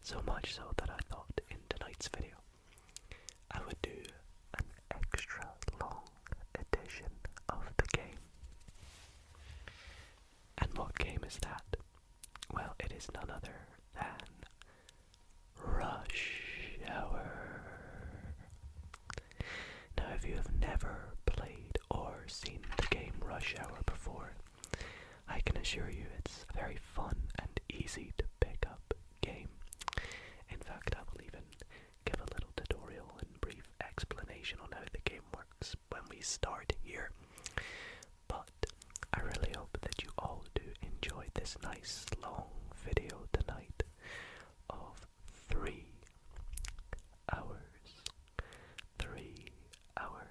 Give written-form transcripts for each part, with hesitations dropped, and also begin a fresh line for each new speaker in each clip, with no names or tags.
So much so that I thought in tonight's video I would do an extra long edition of the game. And what game is that? Well, it is none other than Rush Hour. Now, if you have never played or seen the game Rush Hour before, I can assure you it's a very fun and easy to pick up game. In fact, I will even give a little tutorial and brief explanation on how the game works when we start here. But I really hope that you all do enjoy this nice long video tonight of 3 hours. 3 hours.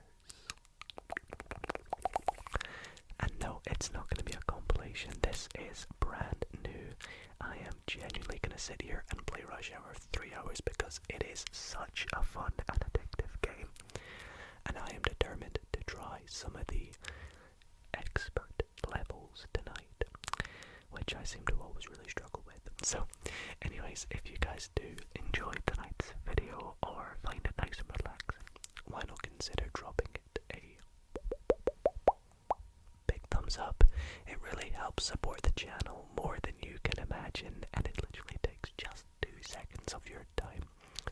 And no, it's not going to be a compilation. This is brand new. I am genuinely going to sit here and play Rush Hour 3 hours because it is such a fun and addictive game. And I am determined to try some of the expert levels tonight, which I seem to always really struggle with. So, anyways, if you guys do enjoy tonight's video or find it nice and relaxing, why not consider dropping it a big thumbs up. It really helps support the channel more than you can imagine, and it literally takes just 2 seconds of your time.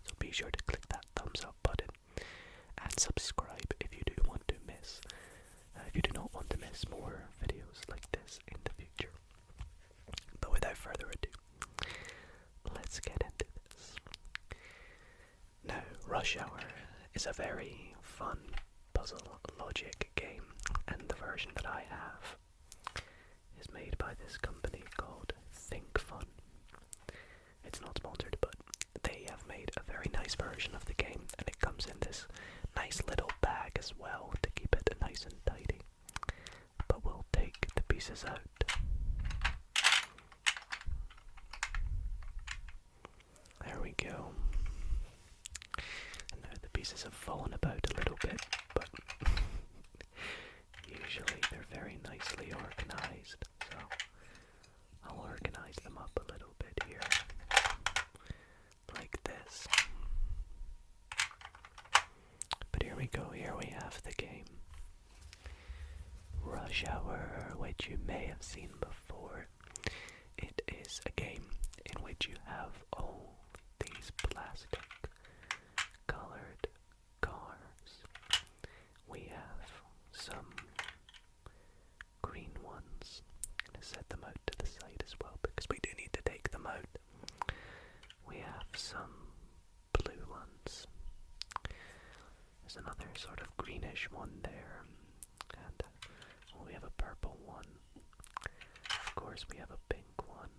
So be sure to click that thumbs up button and subscribe if you do want to miss. If you do not want to miss more videos like this in the future. But without further ado, let's get into this. Now, Rush Hour is a very fun puzzle logic game, and the version that I have is made by this company called Think Fun. It's not sponsored, but they have made a very nice version of the game, and it comes in this nice little bag as well to keep it nice and tidy. But we'll take the pieces out. There we go. And now the pieces have fallen about a little bit, but usually they're very nicely organized, so I'll organize them up a little bit here, like this. But here we go, here we have the game Rush Hour, which you may have seen before. It is a game in which you have all these plastic colored cars. We have some green ones. I'm going to set them out to the side as well because we do need to take them out. We have some blue ones. There's another sort of greenish one there. And we have a purple one. Of course, we have a pink one.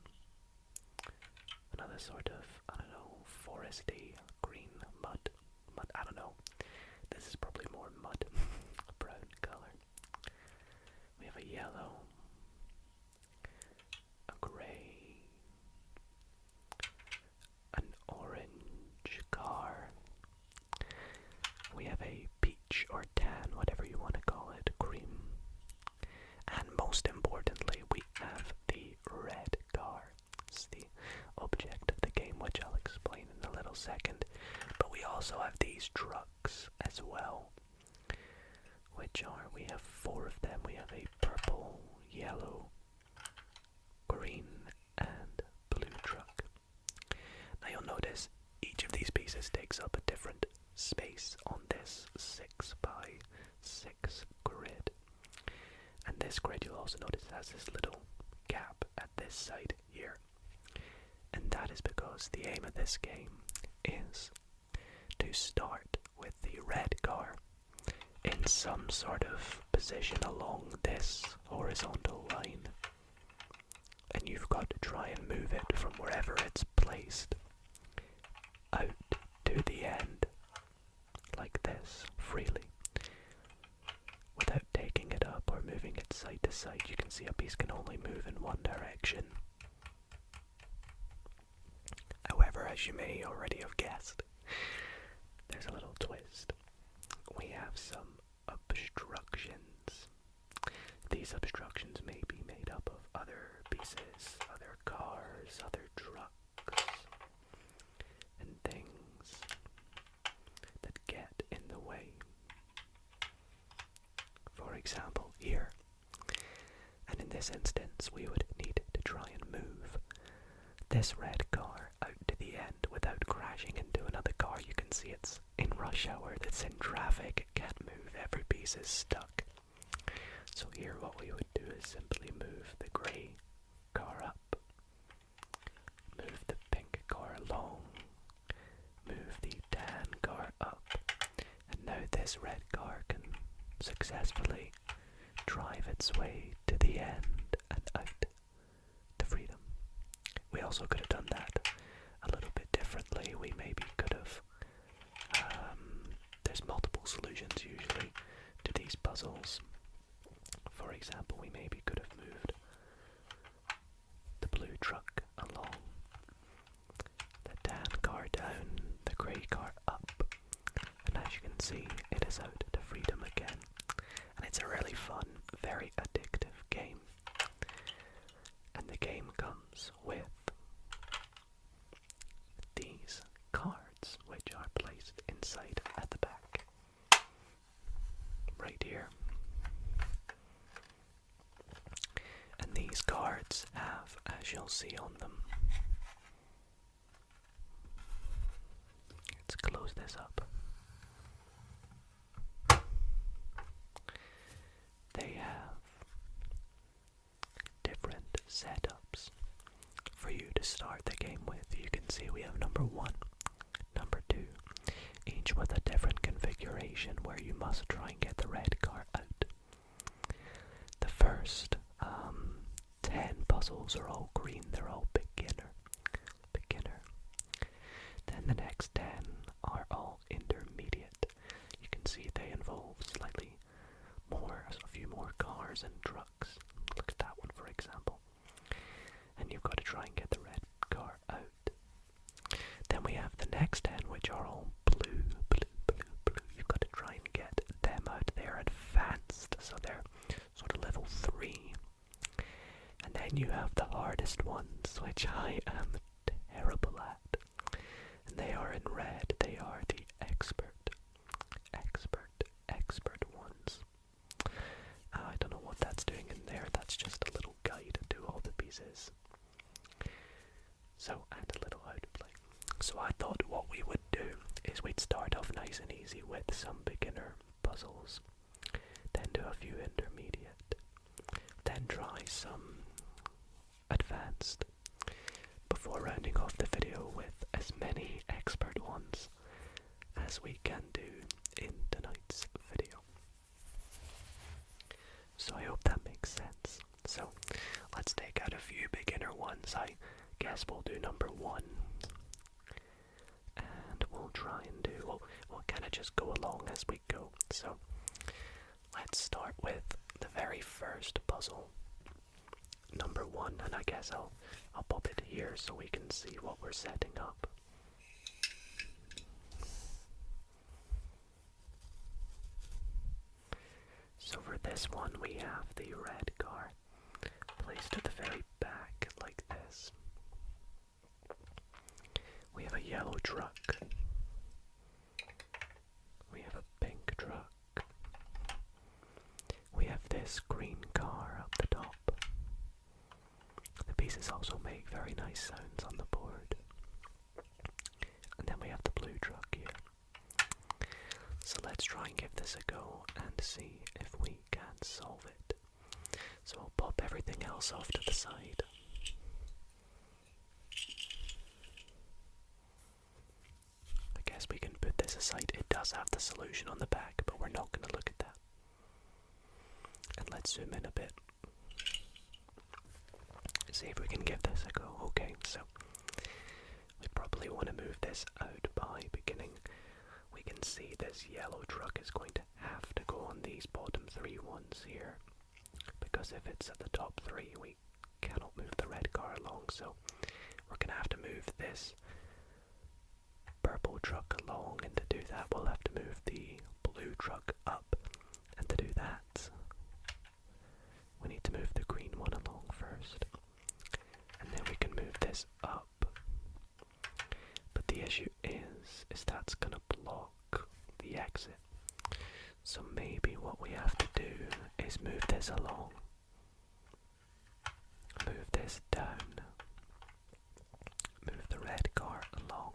Another sort of, I don't know, foresty green mud. I don't know. This is probably more mud. A brown color. We have a yellow. A grey. An orange car. We have a peach or tan, whatever you want to call it, cream. And most importantly, we have the red car. It's the object of the game, which I'll explain in a little second. But we also have these trucks as well, which are, we have 4 of them. We have a purple, yellow, green, and blue truck. Now you'll notice each of these pieces takes up a different space on this 6x6 grid. And this grid, you'll also notice, has this little gap at this side here. And that is because the aim of this game is to start with the red car in some sort of position along this horizontal line. And you've got to try and move it from wherever it's placed out to the end, like this, freely. Without taking it up or moving it side to side. You can see a piece can only move in one direction. However, as you may already have guessed, there's a little twist. We have some obstructions. These obstructions may be made up of other pieces, other cars, other trucks. this instance, we would need to try and move this red car out to the end without crashing into another car. You can see it's in rush hour, it's in traffic, it can't move, every piece is stuck. So here what we would do is simply move the grey car up, move the pink car along, move the tan car up, and now this red car can successfully drive its way to the end and out to freedom. We also could have done that a little bit differently. We maybe could have, there's multiple solutions usually to these puzzles. For example, we maybe could have moved the blue truck along, the tan car down, the grey car up, and as you can see, it is out to freedom again. And it's a really fun, very addictive game. And the game comes with these cards, which are placed inside at the back, right here. And these cards have, as you'll see on them, let's close this up. They have different setups for you to start the game with. You can see we have number 1, number 2, each with a different configuration where you must try and get the red car out. The first 10 puzzles are all green, they're all beginner. Then the next 10 are all intermediate. You can see they involve slightly more, a few more cars and trucks. Look at that one, for example. And you've got to try and get the red car out. Then we have the next 10, which are all blue. You've got to try and get them out. They're advanced, so they're sort of level 3. And then you have the hardest ones, which I am terrible at. And they are in red. They are the expert ones. I don't know what that's doing in there. That's just a little guide to all the pieces. So, and a little how to play. So I thought what we would do is we'd start off nice and easy with some beginner puzzles, then do a few intermediate, then try some advanced, before rounding off the video with as many expert ones as we can do in tonight's video. So I hope that makes sense. So let's take out a few beginner ones. I guess we'll do number 1. And we'll try and do, we'll kind of just go along as we go. So let's start with the very first puzzle, number 1, and I guess I'll pop it here so we can see what we're setting up. So for this one, we have the red car placed at the very back like this. We have a yellow truck. We have a pink truck. We have this green car up the top. The pieces also make very nice sounds on the board. And then we have the blue truck here. So let's try and give this a go and see if we can solve it. So I'll pop everything else off to the side. I guess we can put this aside. It does have the solution on the back, but we're not going to look at that. And let's zoom in a bit. See if we can give this a go. Okay, so we probably want to move this out by beginning. We can see this yellow truck is going to have to go on these bottom 3 ones here, because if it's at the top 3 we cannot move the red car along, so we're going to have to move this purple truck along, and to do that we'll have to move the blue truck up, and to do that we need to move the green one along first, and then we can move this up. But the issue is that's going to block the exit. So maybe what we have to do is move this along. this down, move the red car along,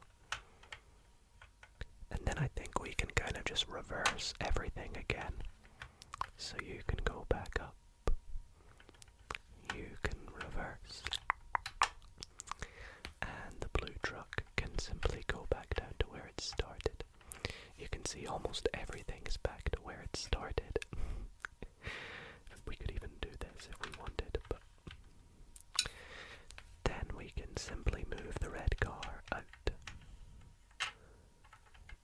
and then I think we can kind of just reverse everything again. So you can go back up, you can reverse, and the blue truck can simply go back down to where it started. You can see almost everything is back to where it started. We could even do this if we wanted, but then we can simply move the red car out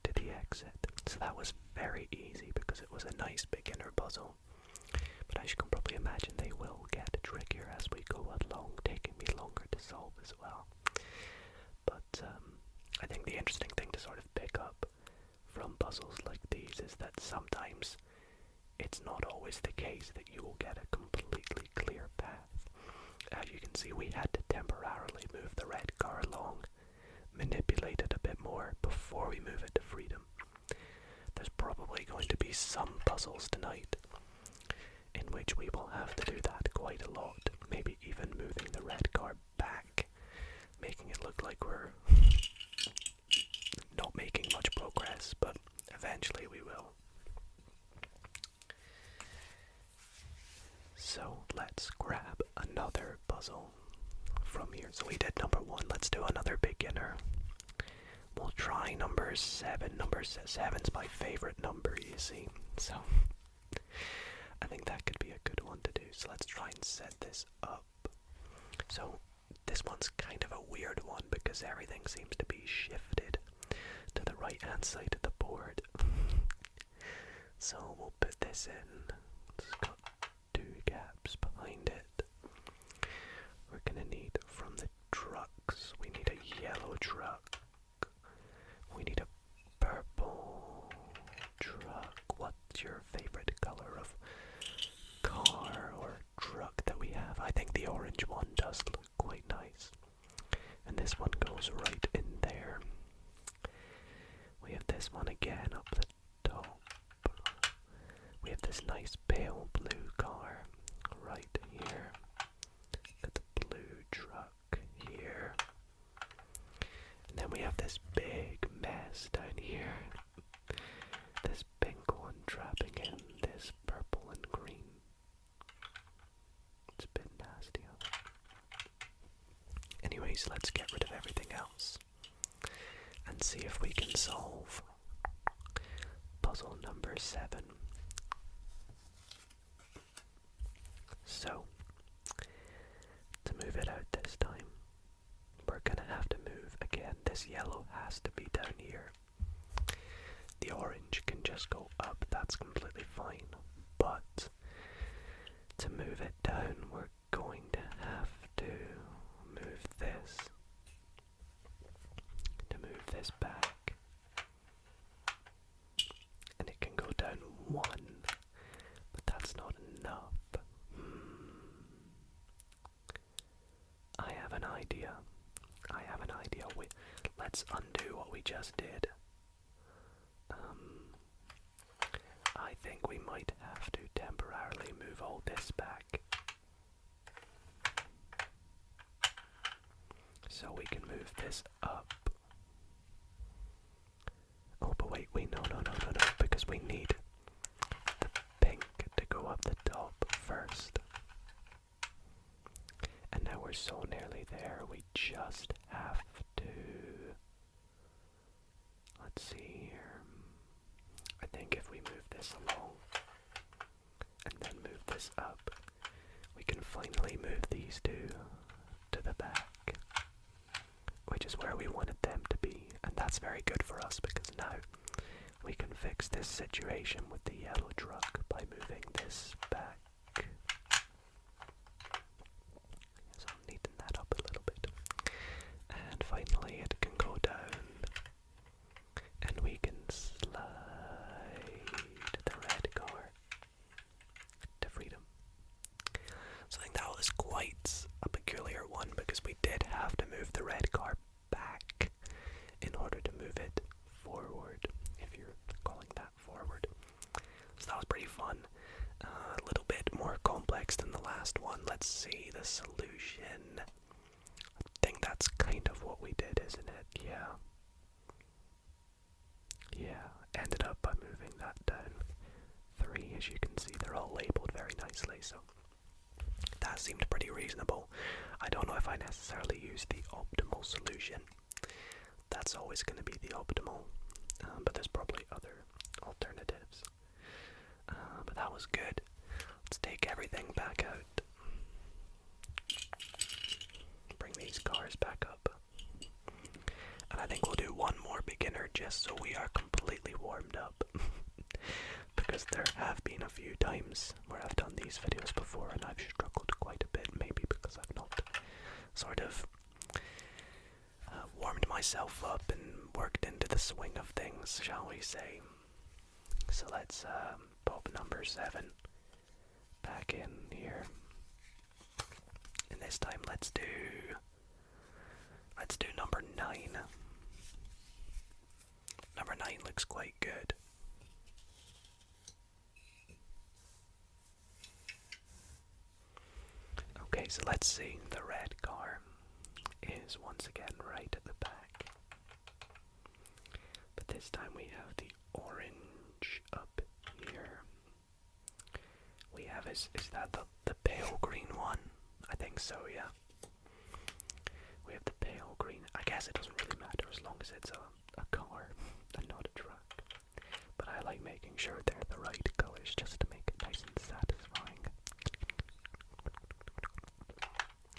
to the exit. So that was very easy because it was a nice beginner puzzle. But as you can probably imagine, they will get trickier as we go along, taking me longer to solve as well. But I think the interesting thing to sort of pick up from puzzles like these is that sometimes it's not always the case that you will get a completely clear path. As you can see, we had to temporarily move the red car along, manipulate it a bit more before we move it to freedom. There's probably going to be some puzzles tonight in which we will have to do that quite a lot, maybe even moving the red car back, making it look like we're not making much progress, but eventually we will. So let's grab another puzzle from here. So we did number 1, let's do another beginner. We'll try number 7. Number 7's my favorite number, you see. So I think that could be a good one to do. So let's try and set this up. So this one's kind of a weird one because everything seems to be shifted to the right hand side of the board. So we'll put this in. It's got 2 gaps behind it. We're gonna need from the trucks, we need a yellow truck. We need a purple truck. What's your favorite color of car or truck that we have? I think the orange one does look quite nice. And this one goes right in there. We have this one again up the top. We have this nice pale blue car right here. Got the blue truck here. And then we have this big mess down here. This pink one trapping in this purple and green. It's a bit nasty. Anyways, let's get rid of everything else and see if we can solve puzzle number 7. So, to move it out this time, we're gonna have to move again. This yellow has to be down here. The orange can just go up, that's completely fine. But to move it down, we're going to have to move this. To move this back. And it can go down 1, but that's not enough. I have an idea. Let's undo what we just did. I think we might have to temporarily move all this back. So we can move this up. Oh, but wait, no, because we need the pink to go up the top first. And now we're so nearly there, we just have to... Let's see here. I think if we move this along, and then move this up, we can finally move these 2 to the back, which is where we wanted them to be. And that's very good for us because now we can fix this situation with the yellow truck by moving this back. So I'm neaten that up a little bit. And finally it can go down. And we can slide the red car to freedom. So I think that was quite a peculiar one because we did have to move the red car back in order to move it forward, if you're calling that forward. So that was pretty fun. A little bit more complex next and the last one. Let's see the solution. I think that's kind of what we did, isn't it? Yeah. Yeah, ended up by moving that down 3. As you can see, they're all labeled very nicely, so that seemed pretty reasonable. I don't know if I necessarily used the optimal solution. That's always going to be the optimal, but there's probably other alternatives. But that was good. Let's take everything back out. Bring these cars back up. And I think we'll do one more beginner just so we are completely warmed up. Because there have been a few times where I've done these videos before and I've struggled quite a bit, maybe because I've not sort of warmed myself up and worked into the swing of things, shall we say. So let's pop number 7 back in here. And this time let's do number 9. Number 9 looks quite good. Okay, so let's see. The red car is once again right at the back. But this time we have the orange up here. We have, is that the pale green one? I think so, yeah. We have the pale green. I guess it doesn't really matter as long as it's a car and not a truck. But I like making sure they're the right colors just to make it nice and satisfying.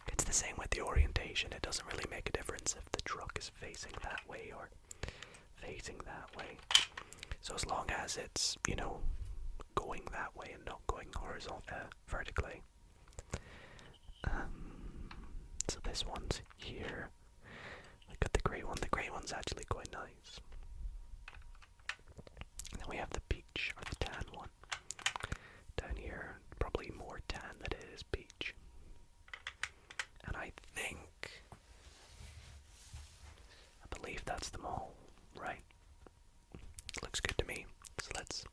It's the same with the orientation. It doesn't really make a difference if the truck is facing that way or facing that way. So as long as it's, going that way and not going vertically. So this one's here. We got the grey one. The grey one's actually quite nice. And then we have the peach, or the tan one. Down here, probably more tan than it is peach. And I believe that's them all, right? Looks good to me. So let's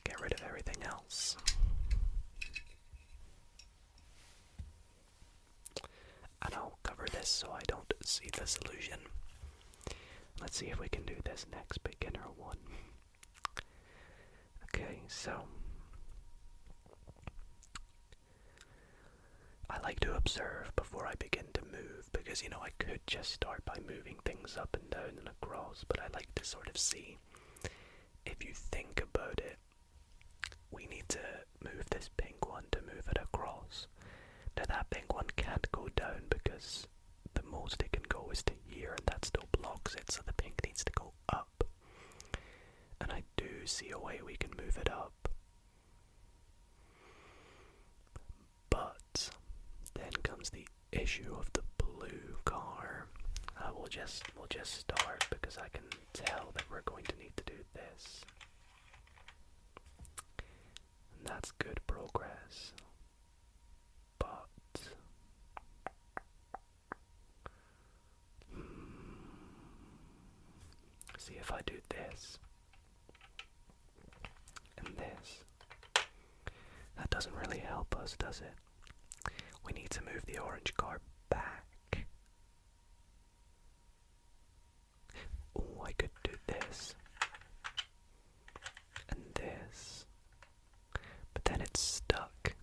get rid of everything else. And I'll cover this so I don't see the solution. Let's see if we can do this next beginner one. Okay, so I like to observe before I begin to move because, I could just start by moving things up and down and across, but I like to sort of see if you think about it. We need to move this pink one to move it across. Now that pink one can't go down because the most it can go is to here and that still blocks it, so the pink needs to go up. And I do see a way we can move it up. But then comes the issue of the blue car. We'll just start because I can tell that we're going to need to do this. And that's good progress. But see if I do this and this. That doesn't really help us, does it? We need to move the orange car back. Oh, I could do this and this, but then it's stuck.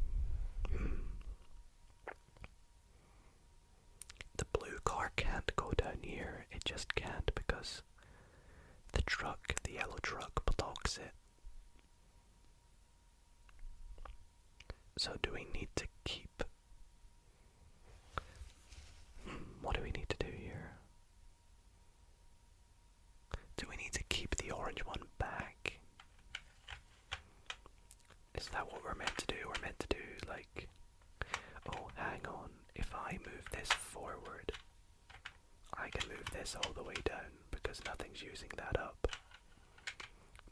The blue car can't go down here. It just can't because the yellow truck blocks it. So do we need to keep... what do we need to do here? Do we need to keep the orange one back? Is that what we're meant to do? We're meant to do like... oh, hang on. If I move this forward, I can move this all the way down because nothing's using that up.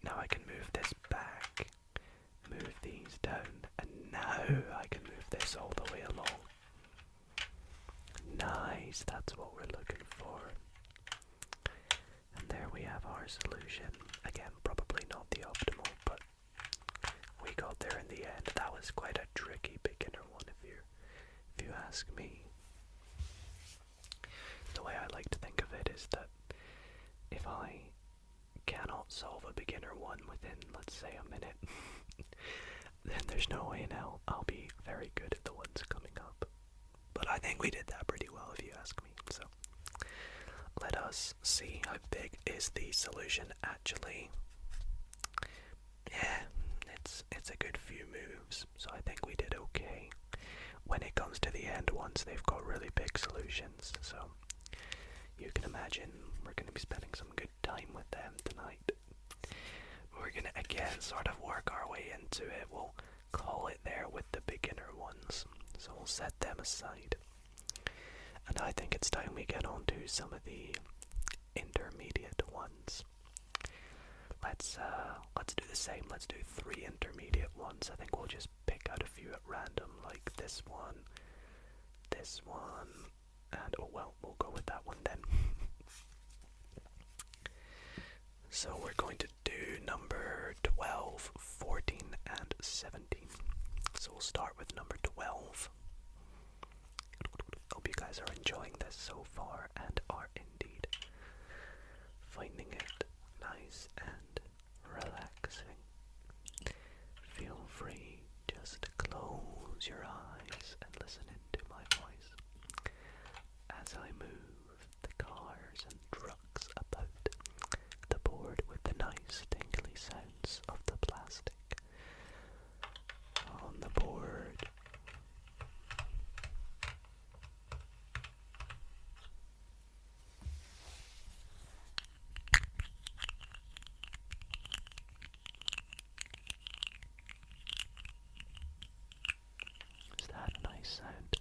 Now I can move this back, move these down, and now I can move this all the way along. Nice, that's what we're looking for. And there we have our solution. Again, probably not the optimal, but we got there in the end. That was quite a tricky beginner one, if you ask me. The way I like to think of it is that if I cannot solve a beginner one within, let's say, a minute, then there's no way in hell I'll be very good at the ones coming up. But I think we did that pretty well, if you ask me. So let us see how big is the solution actually. Yeah, it's a good few moves, so I think we did okay. When it comes to the end ones, they've got really big solutions, so you can imagine we're going to be spending some good time with them tonight. We're going to again sort of work our way into it. We'll call it there with the beginner ones, so we'll set them aside. And I think it's time we get on to some of the intermediate ones. Let's do the same. Let's do 3 intermediate ones. I think we'll just pick out a few at random, like this one, and oh well, we'll go with that one then. So we're going to do number 12, 14, and 17. So we'll start with number 12. Hope you guys are enjoying this so far and are indeed finding it nice and relaxing. Feel free just to close your eyes and listen into my voice as I move the cars and trucks about the board with the nice tingly sounds of the plastic on the board. Is that a nice sound?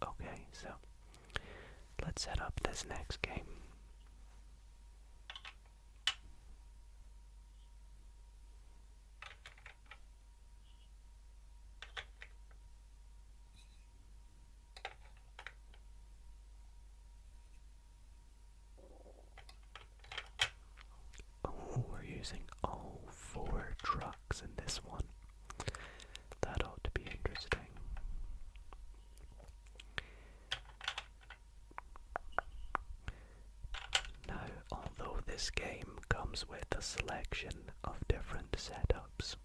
Okay, so let's set up this next game. Oh, we're using all 4 trucks in this one. That ought to be interesting. Now, although this game comes with a selection of different setups,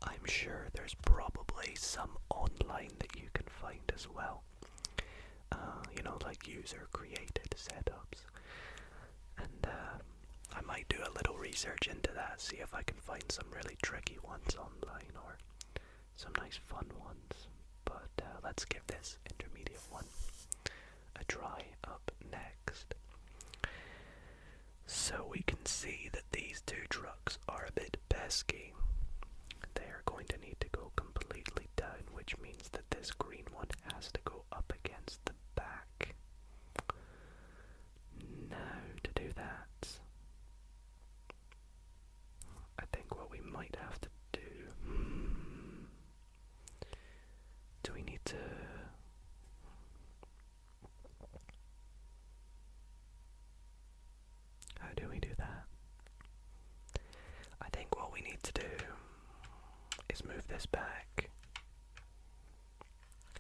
I'm sure there's probably some online that you can find as well. Like user-created setups. And I might do a little research into that, see if I can find some really tricky ones online or some nice fun ones. But let's give this intermediate one a try up next. So we can see that these 2 trucks are a bit pesky. They are going to need to go completely down, which means that this green one has to go up against the back. Now, to do that, I think what we might have to do... do we need to... How do we do that? I think what we need to do is move this back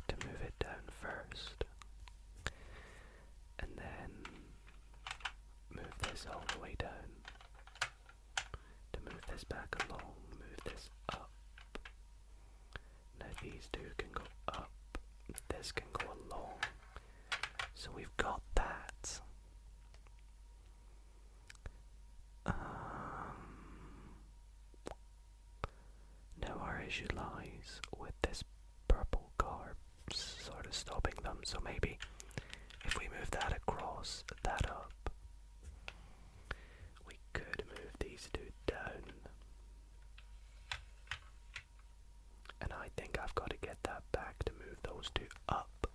to move it down first, and then move this all the way down to move this back along, move this up. Now these 2 can go up, this can go along, so we've got that. Now our issue lies with this purple car sort of stopping them, so maybe if we move that across, that up, we could move these 2 down. And I think I've got to get that back to move those 2 up.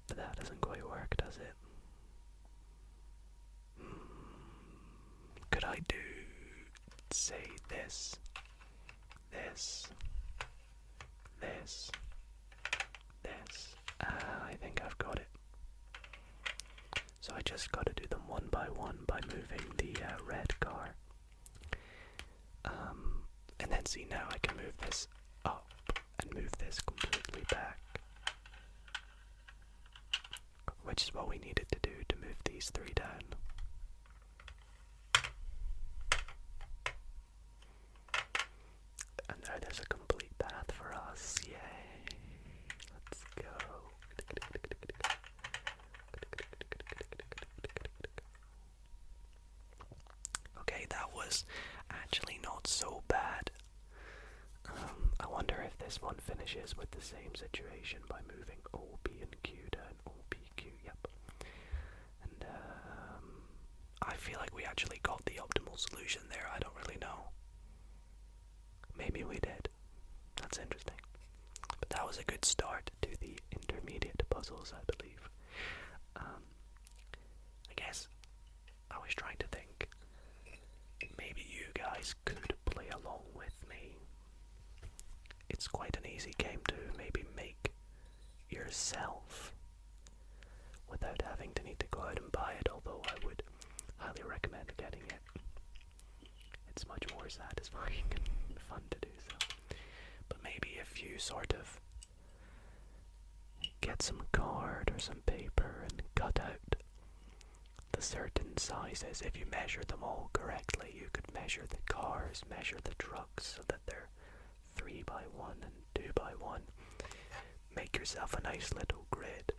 But that doesn't quite work, does one by moving the red car. And then see, now I can move this up and move this completely back, which is what we needed to do to move these three down. And now there's a complete path for us. Yay! Let's go. Okay, that was actually not so bad. I wonder if this one finishes with the same situation by moving O, P, and Q down. O, P, Q, yep. And I feel like we actually got the optimal solution there. I don't really know. Maybe we did. That's interesting. But that was a good start to the intermediate puzzles, I believe. I guess I was trying to think. Maybe you guys could play along with me. It's quite an easy game to maybe make yourself without having to need to go out and buy it, although I would highly recommend getting it. It's much more satisfying and fun to do so. But maybe if you sort of get some card or some paper and cut out the certain sizes, if you measure them all correctly, you could measure the cars, measure the trucks so that they're 3x1 and 2x1. Make yourself a nice little grid.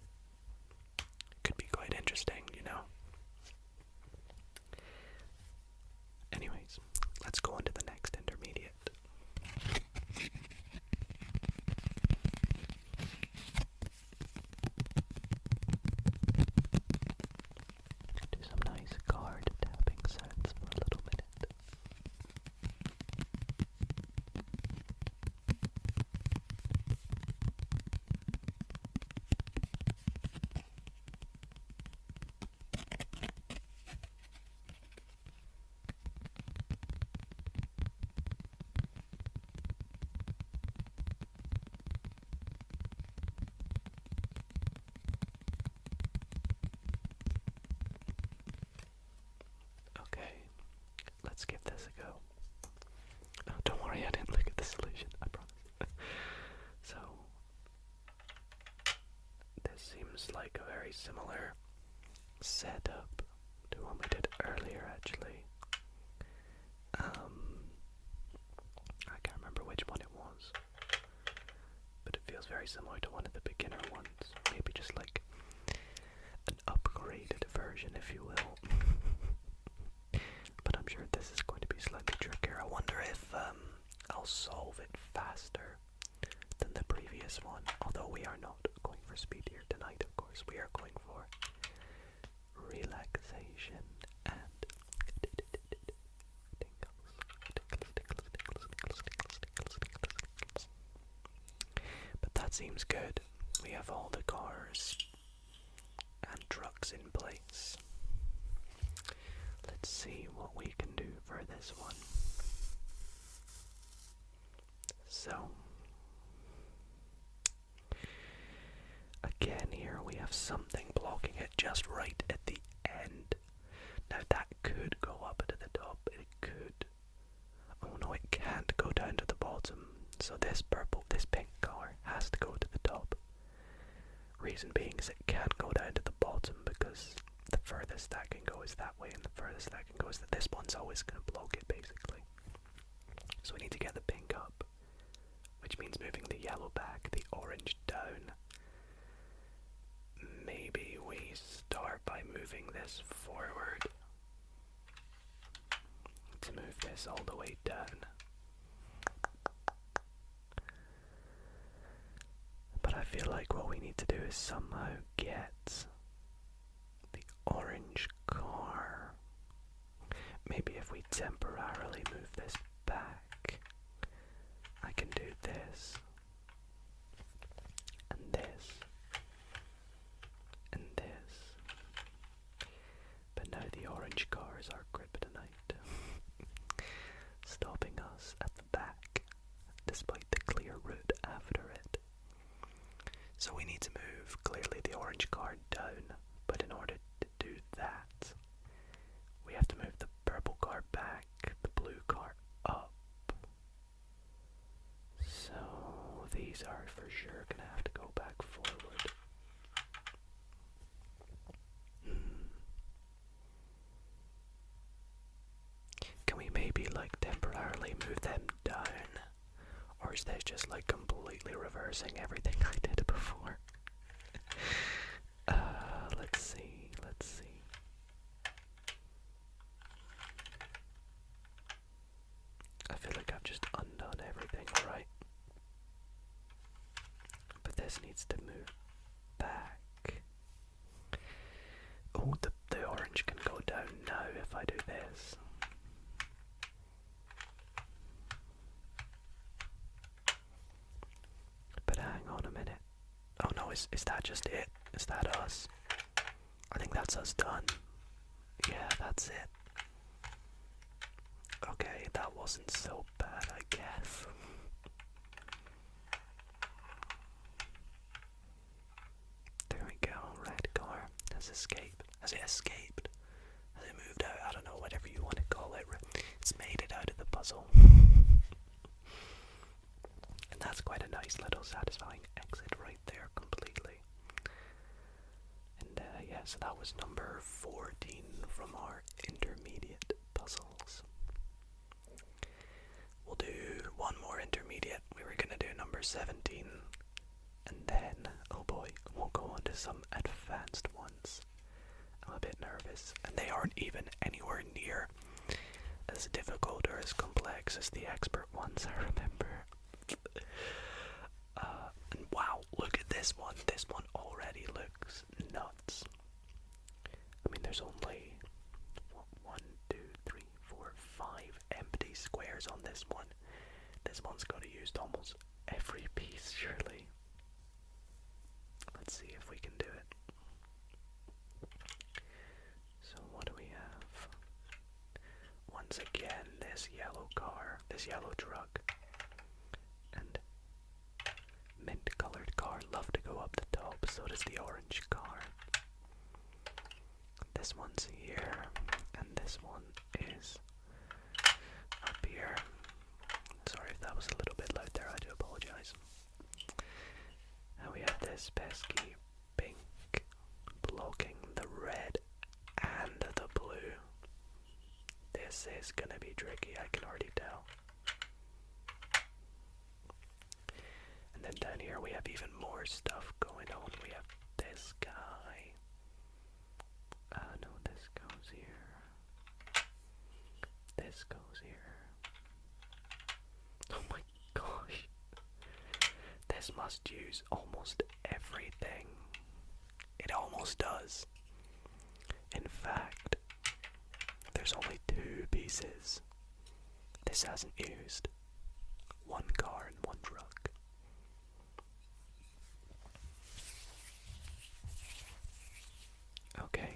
Could be quite interesting, you know. Anyways, let's go on to the next intermediate. Do some nice card tapping sounds for a little minute. Let's give this a go. No, don't worry, I didn't look at the solution, I promise. So, this seems like a very similar setup to one we did earlier, actually. I can't remember which one it was, but it feels very similar to one of the beginner ones. Maybe just like an upgraded version, if you will. But I'm sure this is going to be slightly trickier. I wonder if I'll solve it faster than the previous one. Although we are not going for speed here tonight, of course. We are going for relaxation and tingles. But that seems good. We have all the cars and trucks in place. Let's see what we can do for this one. So, again here we have something blocking it just right at the end. Now that could go up to the top, it could. Oh no, it can't go down to the bottom. So this pink car has to go to the top. Reason being is it can't go down to the bottom because the furthest that can go is that way, and the furthest that can go is that this one's always going to block it, basically. So we need to get the pink up, which means moving the yellow back, the orange down. Maybe we start by moving this forward to move this all the way down. But I feel like what we need to do is somehow get the orange car. Maybe if we temporarily move this back, I can do this, and this, and this. But now the orange cars are kryptonite, stopping us at the back, despite the clear route after it. So we need to move clearly the orange car down, but in order to do that, these are for sure gonna have to go back forward. Can we maybe like temporarily move them down? Or is this just like completely reversing everything I did before? Let's see, let's see. I feel like I've just undone everything, right? But this needs to move back. Oh, the orange can go down now if I do this. But hang on a minute. Oh no, is that just it? Is that us? I think that's us done. Yeah, that's it. Okay, that wasn't so bad, I guess. There we go, red car has escaped. Has it escaped? Has it moved out? I don't know, whatever you want to call it. It's made it out of the puzzle. And that's quite a nice little satisfying exit right there completely. And yeah, so that was number 14 from our intermediate puzzles. We'll do one more intermediate. We were going to do number 17. And then, oh boy, we'll go on to some advanced ones. I'm a bit nervous. And they aren't even anywhere near as difficult or as complex as the expert ones, I remember. And wow, look at this one. This one already looks nuts. I mean, there's only 1, 2, 3, 4, 5 empty squares on this one. This one's got to use almost every piece, surely. Let's see if we can do it. So what do we have? Once again, this yellow car, this yellow truck, and mint-colored car love to go up the top, so does the orange car. This one's here, and this one is up here. Sorry if that was a little bit loud there, I do apologize. And we have this pesky pink blocking the red and the blue. This is gonna be tricky, I can already tell. And then down here we have even more stuff going on. We have this guy. No, this goes here. This goes here. Oh my gosh. This must use almost everything. It almost does. In fact, there's only 2 pieces. This hasn't used 1 car and 1 truck. Okay.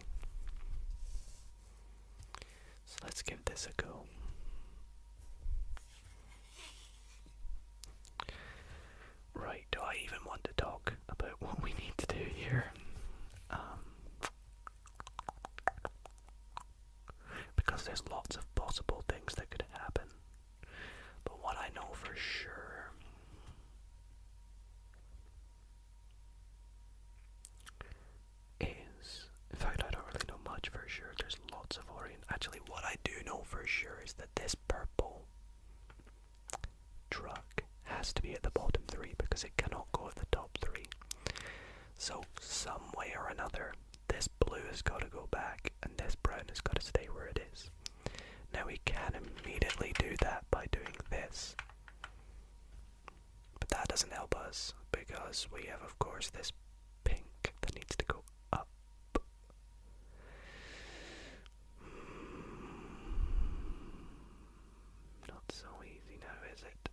So let's give this a go. Right, do I even want to talk about what we need to do here? Because there's lots of possible things that could happen. But what I know for sure is, in fact I don't really know much for sure, there's lots of actually what I do know for sure is that this purple truck has to be at the bottom 3 because it cannot go at the top 3. So some way or another, this blue has got to go back and this brown has got to stay where it is. Now we can immediately do that by doing this. But that doesn't help us because we have, of course, this pink that needs to go up. Not so easy now, is it?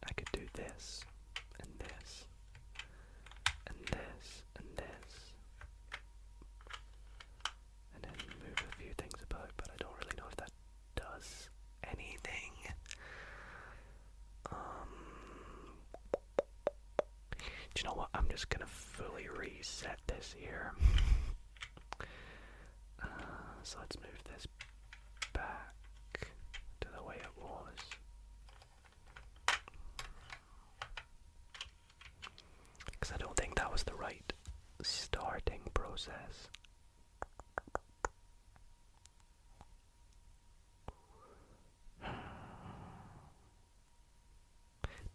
I could do this, and this, and this, and this, and then move a few things about, but I don't really know if that does anything. Do you know what? I'm just gonna fully reset this here. So let's move this back to the way it was. that was the right starting process.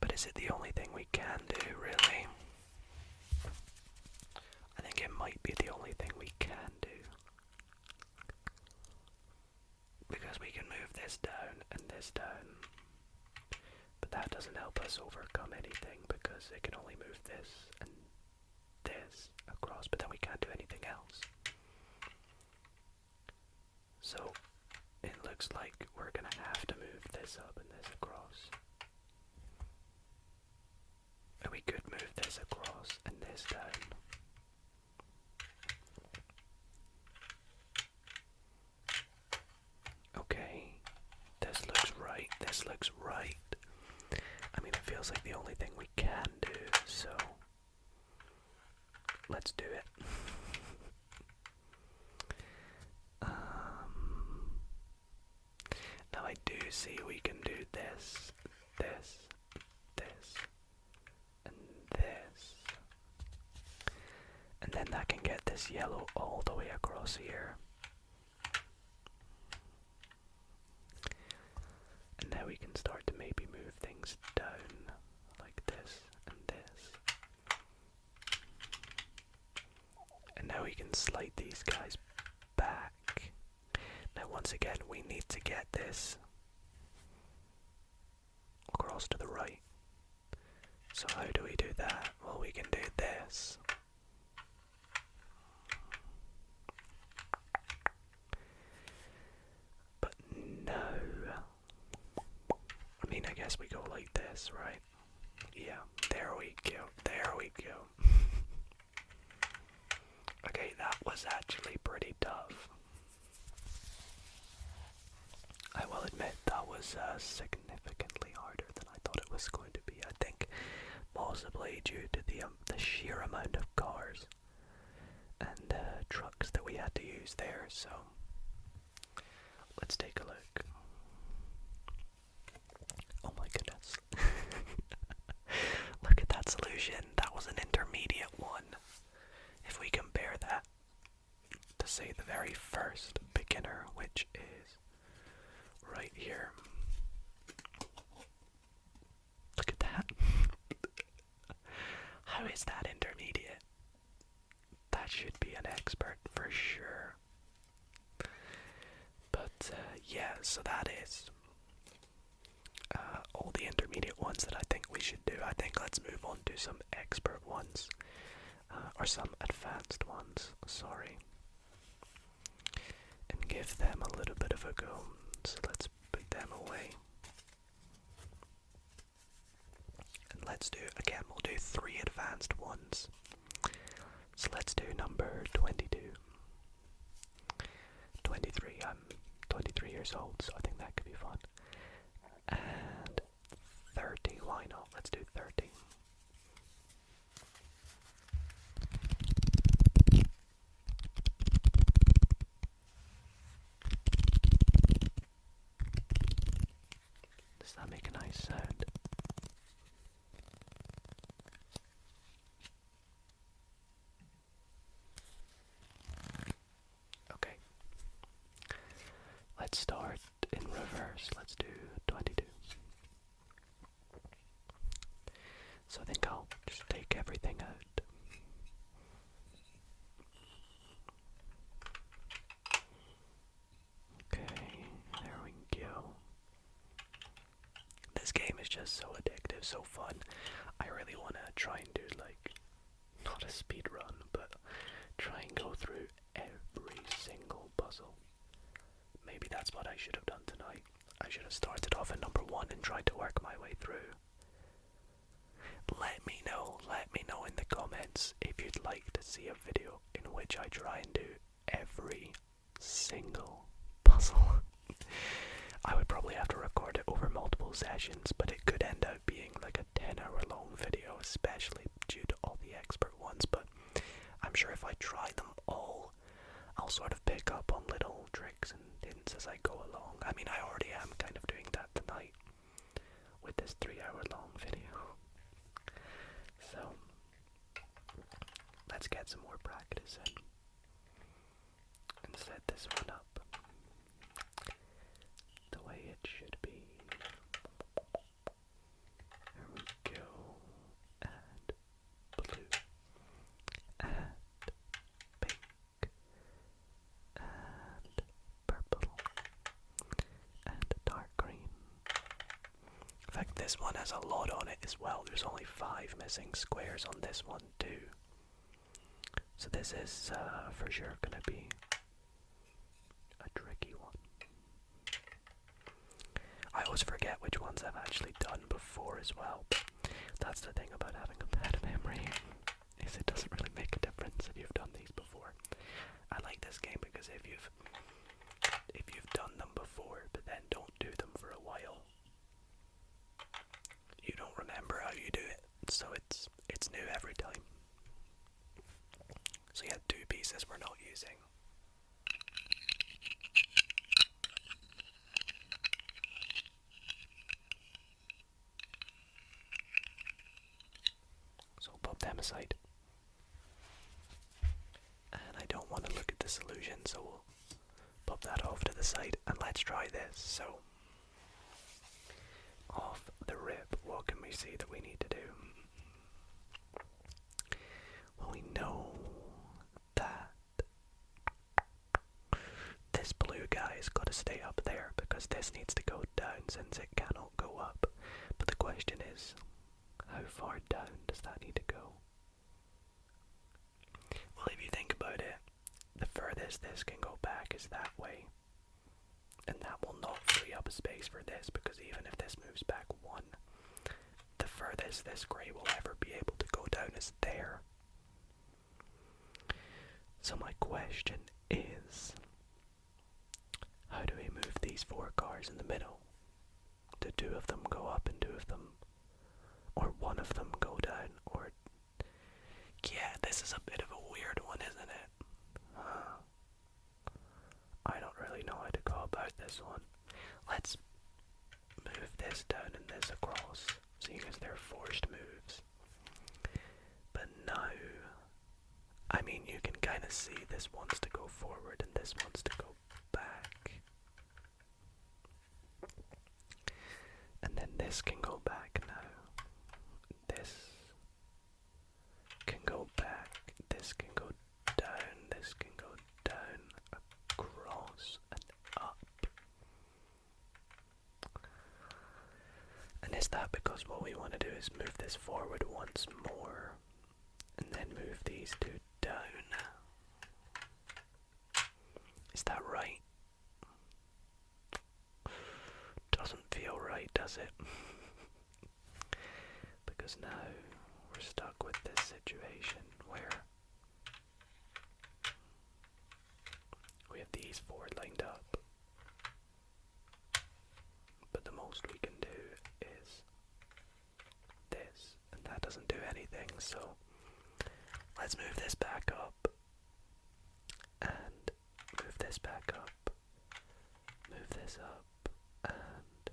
But is it the only thing we can do, really? I think it might be the only thing we can do. Because we can move this down and this down. But that doesn't help us overcome anything because it can only move this and this across, but then we can't do anything else. So it looks like we're gonna have to move this up and this across. And we could move this across and this down. Okay, this looks right, this looks right. I mean, it feels like the only thing we can do, so let's do it. Now I do see we can do this, this, this, and this. And then that can get this yellow all the way across here. And now we can start to maybe move things down like this and this. And now we can slide these guys back. Now once again we need to get this across to the right. So how do we do that? Well, we can do this. But no. I mean, I guess we go like this, right? Yeah, there we go, there we go. Okay, that was actually pretty tough. I will admit that was significantly harder than I thought it was going to be. I think possibly due to the sheer amount of cars and trucks that we had to use there, so let's take a look. Oh my goodness. Look at that solution. That was an intermediate one. If we compare that to, say, the very first beginner, which is right here. Look at that. How is that intermediate? That should be an expert for sure. But yeah, so that is all the intermediate ones that I think we should do. I think let's move on to some expert ones, or some advanced ones, sorry, and give them a little bit of a go. So let's put them away. And let's do, again, we'll do 3 advanced ones. So let's do number 22. 23, I'm 23 years old, so I think that could be fun. And 30, why not? Let's do 30. Does that make a nice sound? Okay. Let's start in reverse. Let's do 22. So I think I'll just take everything out. Okay, there we go. This game is just so addictive, so fun. I really want to try and do, like, not a speed run, but try and go through every single puzzle. Maybe that's what I should have done tonight. I should have started off at number 1 and tried to work my way through. Let me know in the comments if you'd like to see a video in which I try and do every single puzzle. I would probably have to record it over multiple sessions, but it could end up being like a 10-hour long video, especially due to all the expert ones, but I'm sure if I try them all, I'll sort of pick up on little tricks and hints as I go along. I mean, I already am kind of doing that tonight with this 3-hour long video. So, some more practice in and set this one up the way it should be. There we go. And blue. And pink. And purple. And dark green. In fact, this one has a lot on it as well. There's only 5 missing squares on this one too. So this is for sure gonna be a tricky one. I always forget which ones I've actually done before as well, but that's the thing about having a bad memory, is it doesn't really make a difference if you've done these before. I like this game because if you've done them before but then don't do them for a while, you don't remember how you do it, so it's new every time. So yeah, 2 pieces we're not using. So pop them aside. And I don't want to look at the solution, so we'll pop that off to the side and let's try this. So off the rip, what can we see that we need to do? Well, we know that this blue guy's got to stay up there because this needs to go down since it cannot go up. But the question is, how far down does that need to go? Well, if you think about it, the furthest this can go back is that way. And that will not free up a space for this, because even if this moves back 1, the furthest this grey will ever be able to go down is there. So my question is, how do we move these 4 cars in the middle? Do 2 of them go up and 2 of them, or 1 of them go down, or... Yeah, this is a bit of a weird one, isn't it? I don't really know how to go about this one. Let's move this down and this across, seeing as they're forced moves. But now, I mean, you can kind of see this wants to go forward and this wants to go back. And then this can go back now. This can go back. This can go down. This can go down, across, and up. And is that because what we want to do is move this forward once more and then move these 2 down? Is that right? Doesn't feel right, does it? Because now we're stuck with this situation where we have these 4 lined up, but the most we can do is this, and that doesn't do anything. So let's move this back up and move this back up, move this up, and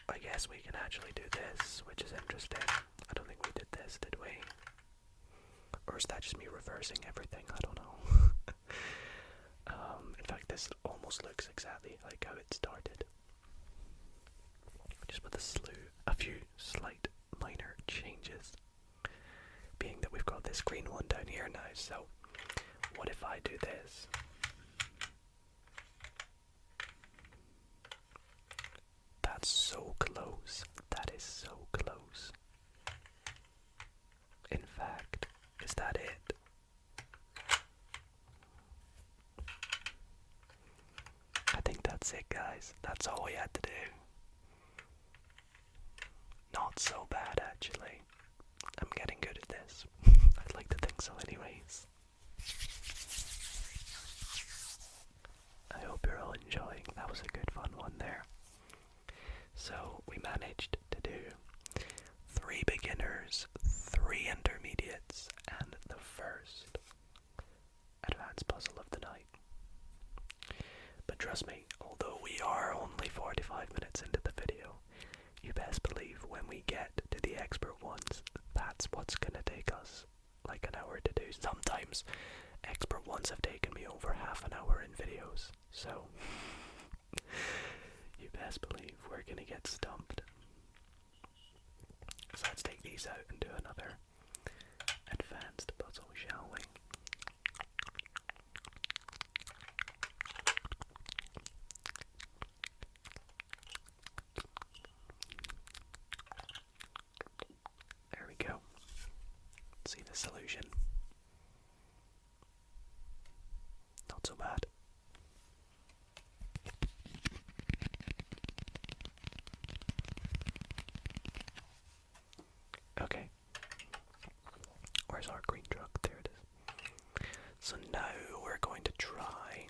I guess we can actually do this, which is interesting. I don't think we did this, did we? Or is that just me reversing everything? I don't know. In fact, this almost looks exactly like how it started. Just with a few slight minor changes. Being that we've got this green one down here now, so what if I do this? That's so close. That is so close. In fact, is that it? I think that's it, guys. That's all we had to do. Not so bad, actually. I'm getting good at this. I'd like to think so anyways. I hope you're all enjoying. That was a good fun one there. So we managed to do 3 beginners, 3 intermediates, and the first advanced puzzle of the night. But trust me, although we are only 45 minutes into the video, you best believe when we get to the expert ones, that's that's what's gonna take us like an hour to do. Sometimes expert ones have taken me over half an hour in videos, so you best believe we're gonna get stumped. So let's take these out and do another advanced puzzle, shall we? There we go. Let's see the solution. Not so bad. Okay. Where's our green truck? There it is. So now we're going to try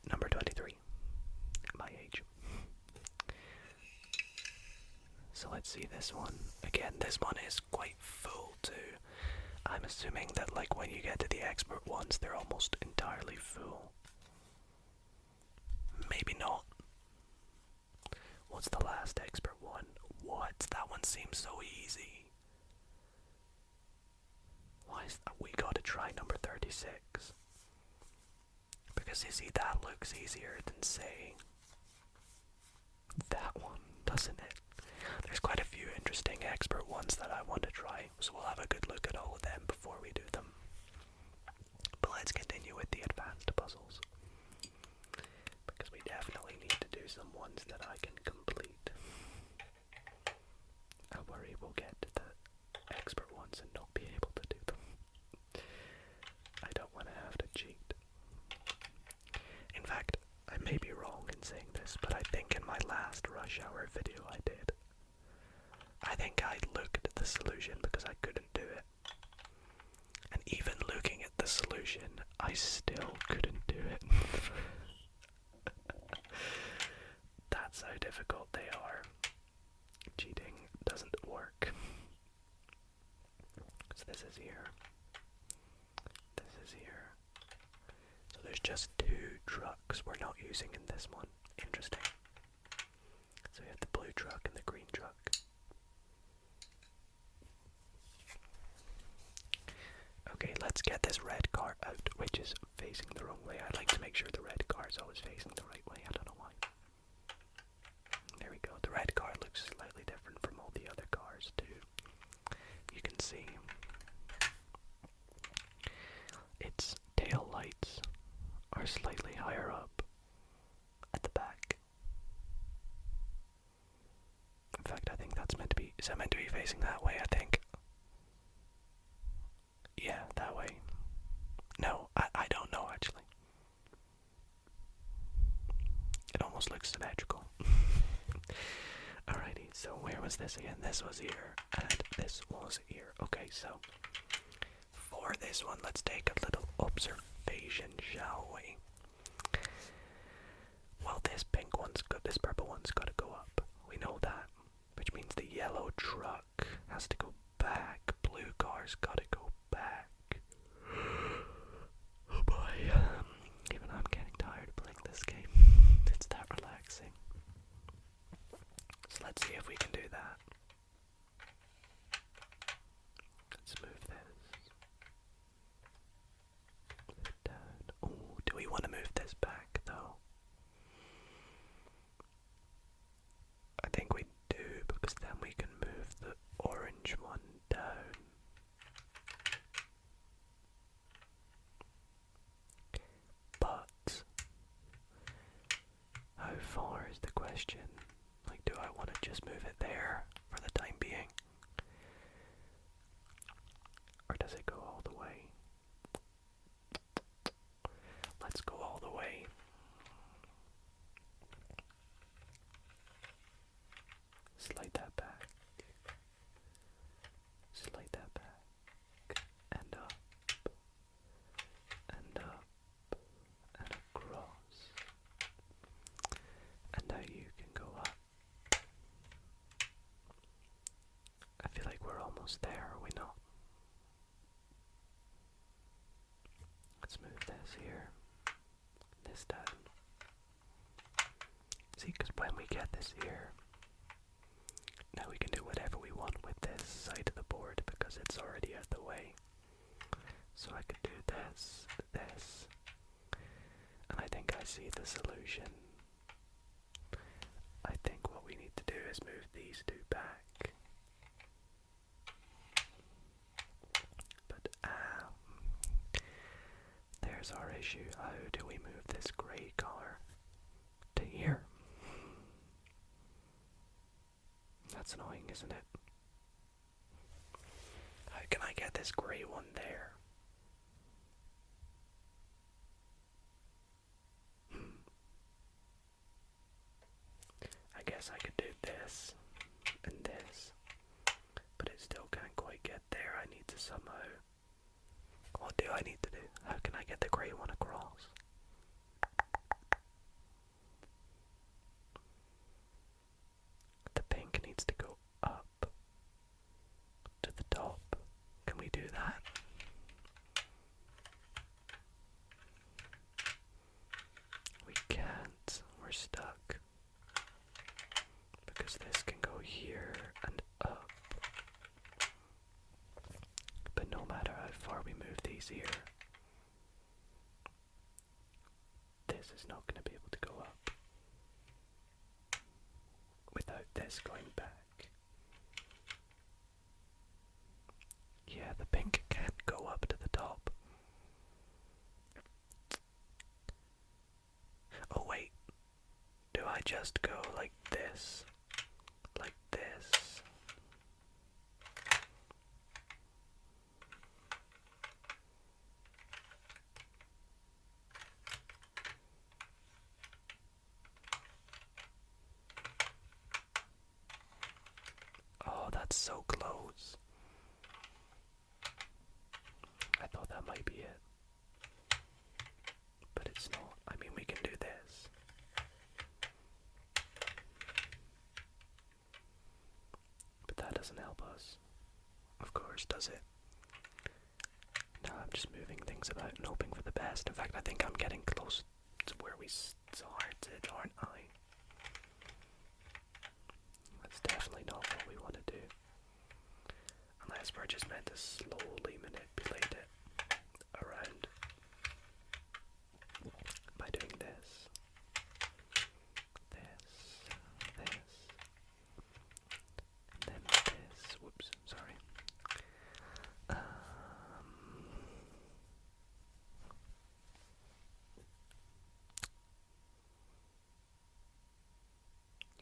number 23. My age. So let's see this one. Again, this one is quite full too. I'm assuming that like when you get to the expert ones, they're almost entirely full. Maybe not. What's the last expert one? What? That one seems so easy. Why is that? We gotta try number 36. Because you see, that looks easier than say that one, doesn't it? There's quite a few interesting expert ones that I want to try, so we'll have a good look at all of them before we do them. But let's continue with the advanced puzzles, because we definitely need to do some ones that I can complete. I worry we'll get to the expert ones and not be able to do them. I don't want to have to cheat. In fact, I may be wrong in saying this, but I think in my last rush hour video I did. I think I looked at the solution because I couldn't do it. And even looking at the solution, I still couldn't do it. That's how difficult they are. Cheating doesn't work. So this is here. This is here. So there's just 2 trucks we're not using in this one. Interesting. So we have the blue truck and the green truck. Okay, let's get this red car out, which is facing the wrong way. I like to make sure the red car is always facing the right way. I don't know why. There we go. The red car looks slightly different from all the other cars too. You can see its tail lights are slightly higher up at the back. In fact, I think that's meant to be, is that meant to be facing that way, I think? Yeah, that way. No, I don't know actually. It almost looks symmetrical. Alrighty, so where was this again? This was here, and this was here. Okay, so for this one, let's take a little observation, shall we? Well, this pink one's good, this purple one's gotta go up. We know that, which means the yellow truck has to go back. Blue car's gotta go back. Oh boy, even I'm getting tired of playing this game. It's that relaxing. So let's see if we can do that. Let's move this. Move it down. Oh, do we want to move this back though? I think we do, because then we can move the orange one down. But how far is the question? Like, do I want to just move it there for the time being? Or does it go all the way? Let's go all the way. Slide that back. Slide that back. And up. And up. And across. And now you can go up. I feel like we're almost there, are we not? Let's move this here. This down. See, because when we get this here, now we can do whatever we want. one with this side of the board because it's already out the way. So I could do this, this, and I think I see the solution. I think what we need to do is move these two back. But there's our issue. How do we move this grey car to here? That's annoying, isn't it? How can I get this grey one there? I guess I could do this and this, but it still can't quite get there. I need to somehow... What do I need to do? How can I get the grey one across? The pink needs to go up to the top. Can we do that? We can't. We're stuck. Because this can go here and up. But no matter how far we move these here, this is not going to be able to go up without this going back. Yeah, the pink can't go up to the top. Oh wait, do I just go like this? Like this? Oh, that's so close. I thought that might be it. But it's not. I mean, we can do this. But that doesn't help us. Of course, does it? No, I'm just moving things about and hoping for the best. In fact, I think I'm getting close to where we started, aren't I? That's definitely not what we want to do. Unless we're just meant to slowly manipulate it around by doing this, this, and then this. Whoops, sorry.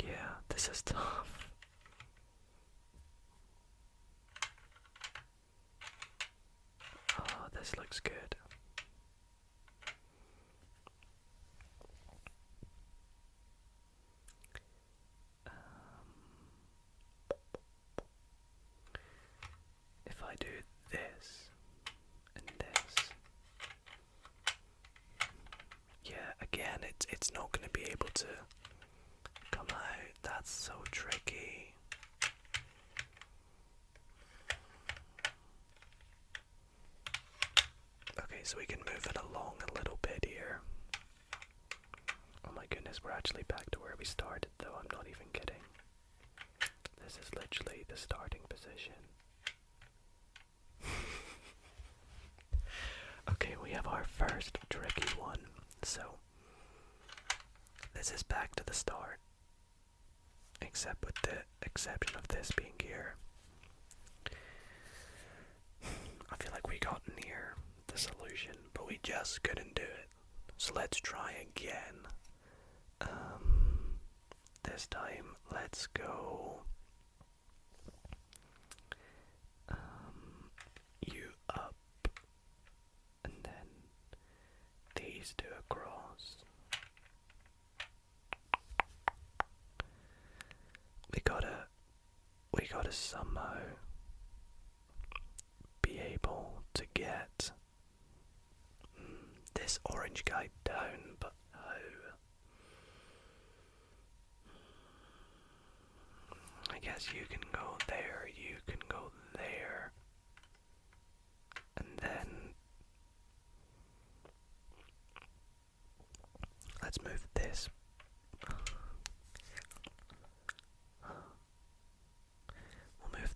Yeah, this is tough. Oh, this looks good. If I do this and this, yeah, again, it's not going to be able to come out. That's so tricky. Okay, so we can move it along a little bit here. Oh my goodness, we're actually back to where we started, though. I'm not even kidding. This is literally the starting position. Okay, we have our first tricky one. So, this is back to the start. Except with the exception of this being here. I feel like we got near the solution, but we just couldn't do it. So let's try again. This time, let's go you up, and then these two across. We gotta somehow be able to get this orange guy down, but how? I guess you can go there, you can go there, and then let's move this. We'll move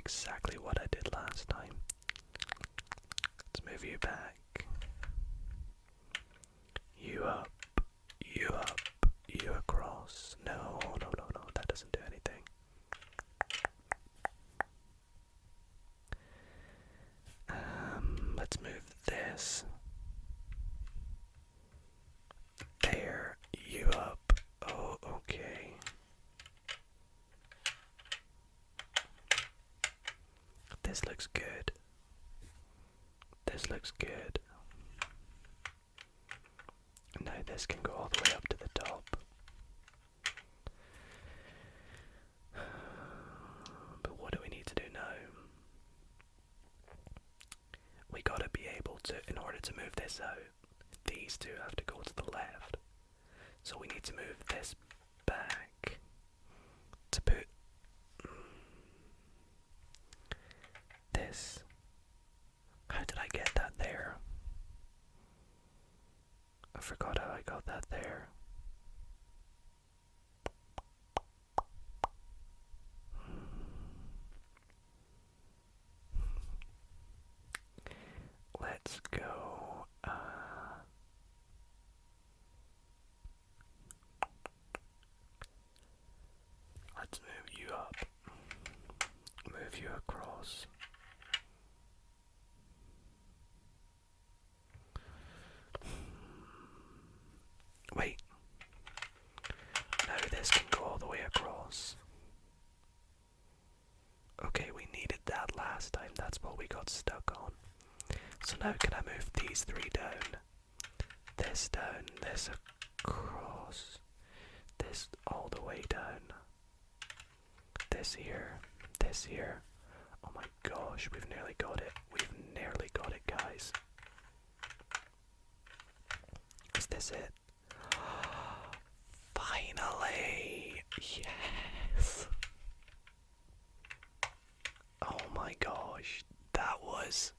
exactly what I did last time. Let's move you back. You up, you up, you across. No, no, no, no, that doesn't do anything. Let's move this. There, you up. Oh, okay. This looks good. This looks good. Now this can go all the way up to the top. But what do we need to do now? We gotta be able to, in order to move this out, these two have to go to the left. So we need to move this back to put this. How did I get that there? I forgot how I got that there. Let's go. Let's move you up. Move you across. Wait. Now this can go all the way across. Okay, we needed that last time. That's what we got stuck on. So now can I move these three down? This down, this across, this all the way down. This here, this here. Oh my gosh, we've nearly got it. We've nearly got it, guys. Is this it? Finally! Yes! Oh my gosh, that was...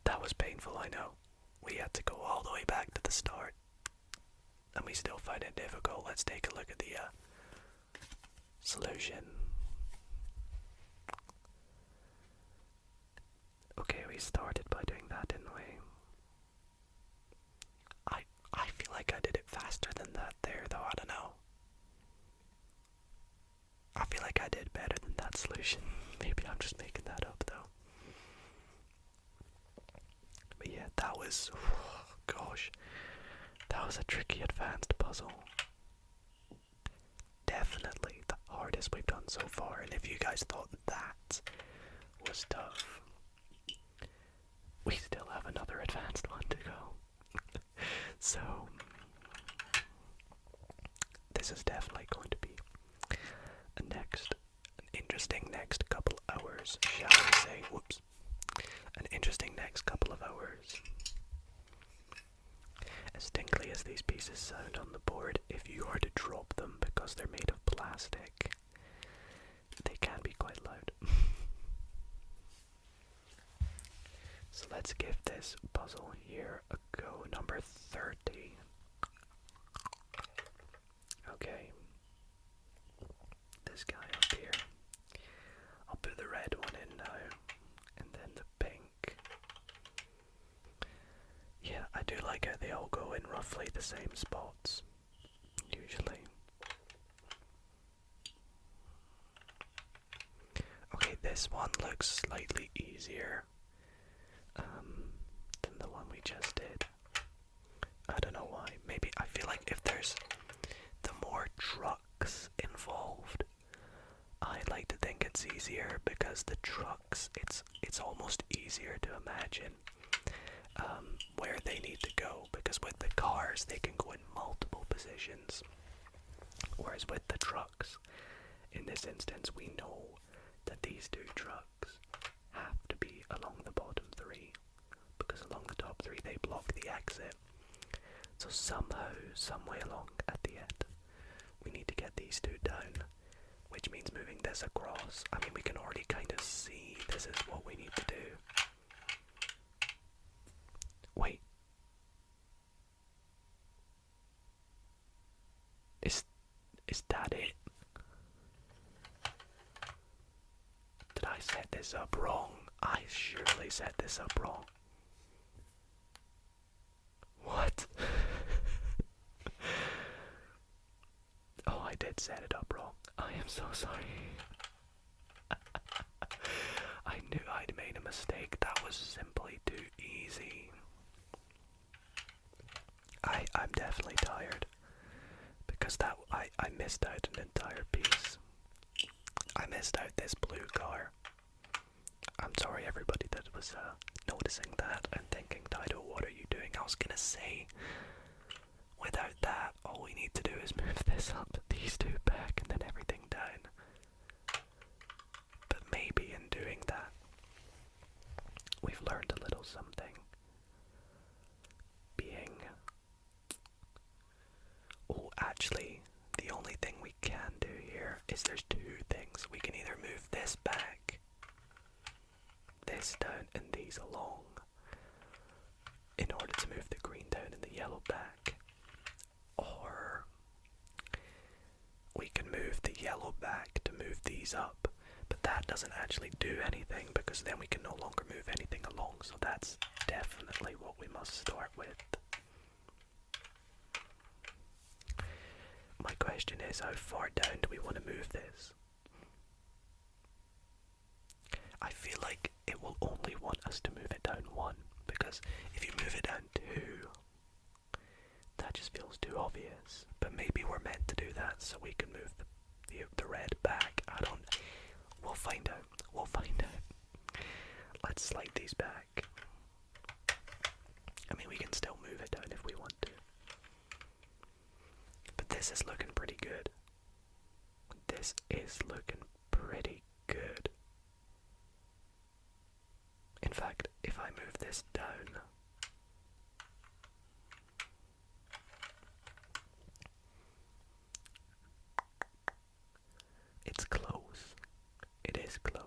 that was painful, I know. We had to go all the way back to the start. And we still find it difficult. Let's take a look at the solution. Okay, we started by doing that, didn't we? I feel like I did it faster than that there, though. I don't know. I feel like I did better than that solution. Maybe I'm just making that up, though. But yeah, that was... oh, gosh. That was a tricky advanced puzzle. Definitely the hardest we've done so far. And if you guys thought that was tough, we still have another advanced one to go. So, this is definitely going to be an interesting next couple hours, shall we say. Whoops. An interesting next couple of hours. As tingly as these pieces sound on the board, if you are to drop them because they're made of plastic, they can be quite loud. So let's give this puzzle here a go. Number 30. Okay. This guy up here. I'll put the red one in now. And then the pink. Yeah, I do like how they all go in roughly the same spots. Usually. Okay, this one looks slightly easier than the one we just did. I don't know why. Maybe I feel like if there's the more trucks involved, I like to think it's easier because the trucks, it's almost easier to imagine where they need to go, because with the cars they can go in multiple positions, whereas with the trucks, in this instance, we know that these two trucks have to be along the bottom three, because along the top three they block the exit. So somehow, some way along at the end, we need to get these two down, which means moving this across. I mean, we can already kind of see this is what we need to do. Wait. Is that it? set this up wrong. I surely set this up wrong. What? Oh, I did set it up wrong. I am so sorry. I knew I'd made a mistake. That was simply too easy. I'm definitely tired. Because I missed out an entire piece. I missed out this blue car. I'm sorry everybody that was noticing that and thinking, Dido, what are you doing? I was gonna say, without that, all we need to do is move this up, these two back, and then everything down. But maybe in doing that, we've learned a little something. Actually, the only thing we can do here is there's two things. We can either move this back, this down, and these along in order to move the green down and the yellow back. Or we can move the yellow back to move these up. But that doesn't actually do anything because then we can no longer move anything along. So that's definitely what we must start with. My question is, how far down do we want to move this? I feel like it will only want us to move it down 1, because if you move it down 2, that just feels too obvious. But maybe we're meant to do that so we can move the red back. We'll find out. We'll find out. Let's slide these back. I mean, we can still move it down if we want to. This is looking pretty good. This is looking pretty good. In fact, if I move this down, it's close. It is close.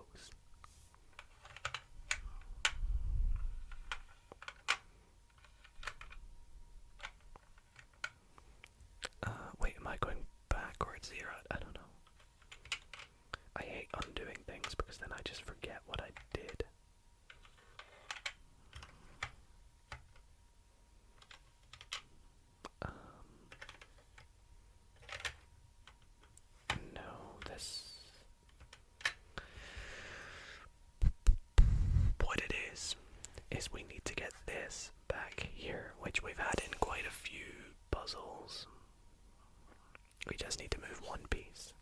Wait, am I going backwards here? I don't know. I hate undoing things because then I just forget what I did. No, this... What it is we need to get this back here, which we've had in quite a few puzzles. We just need to move one piece.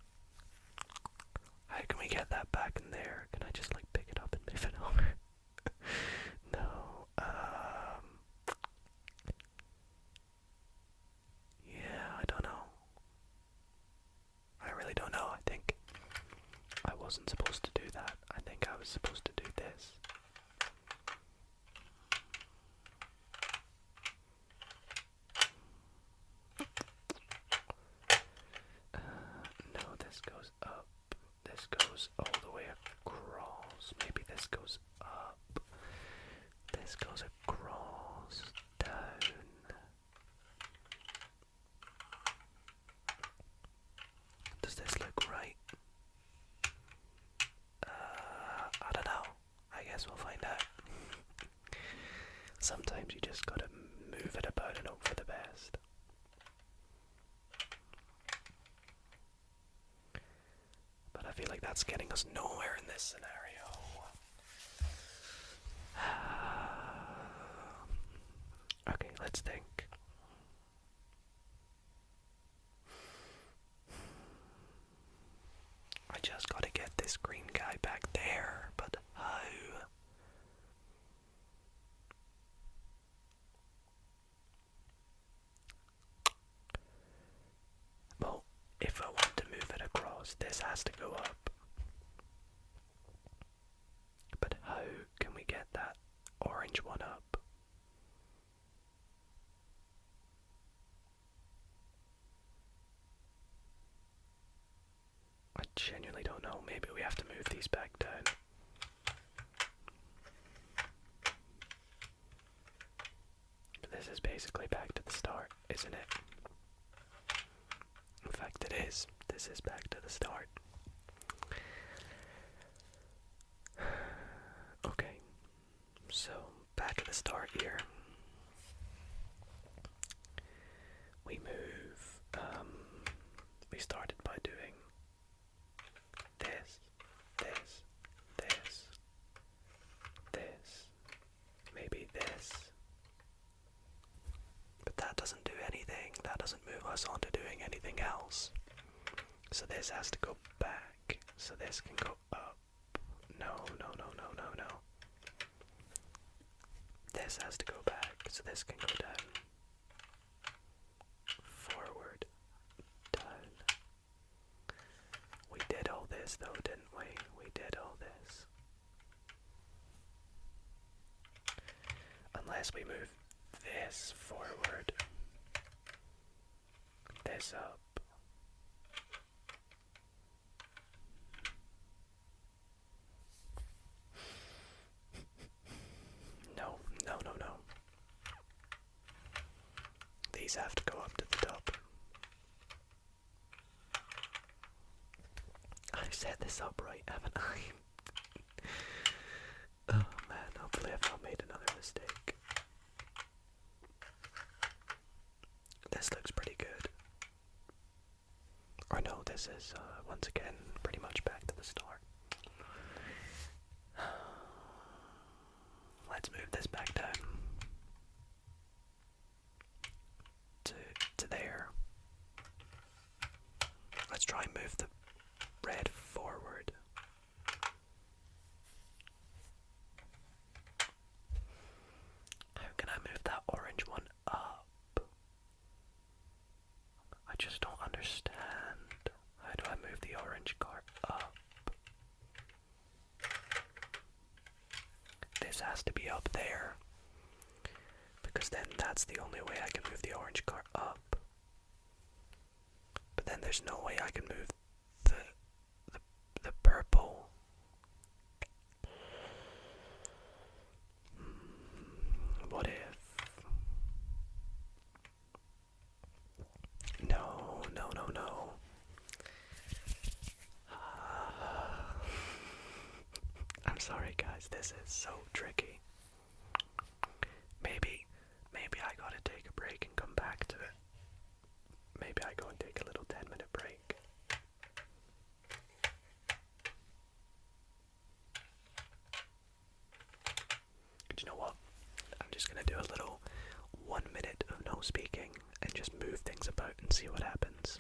How can we get that back in there? Can I just like pick it up and move it over? No. Yeah, I don't know. I really don't know. I think I wasn't supposed to do that. I think I was supposed to do this. No, this goes up. This goes all the way across. Maybe this goes up. This goes across. Down. Does this look right? I don't know. I guess we'll find out. Sometimes you just gotta move it about and hope for the best. But I feel like that's getting us nowhere in this scenario. Okay, let's think. I just gotta get this green guy back there, but how? Well, if I want to move it across, this has to go up. But how can we get that orange one up? I genuinely don't know. Maybe we have to move these back down. This is basically back to the start, isn't it? In fact, it is. This is back to the start. the start here. We move, we started by doing this, maybe this. But that doesn't do anything, that doesn't move us on to doing anything else. So this has to go back, so this can go up. No. This has to go back, so this can go down. Forward, down. We did all this though, didn't we? We did all this. Unless we move this forward, this up. No. These have to go up to the top. I've set this up right, haven't I? Oh man, hopefully I've not made another mistake. This looks pretty good. Or no, this is once again pretty much back to the start. Let's move this back down to there. Let's try and move the red forward. How can I move that orange one up? I just don't understand. How do I move the orange car up? This has to be up there, because then that's the only way I can move the orange car up. But then there's no way I can move the purple. What if? No. I'm sorry guys, this is so tricky. Maybe I gotta take a break and come back to it. Maybe I go and take a little 10-minute break. But you know what? I'm just gonna do a little 1 minute of no speaking and just move things about and see what happens.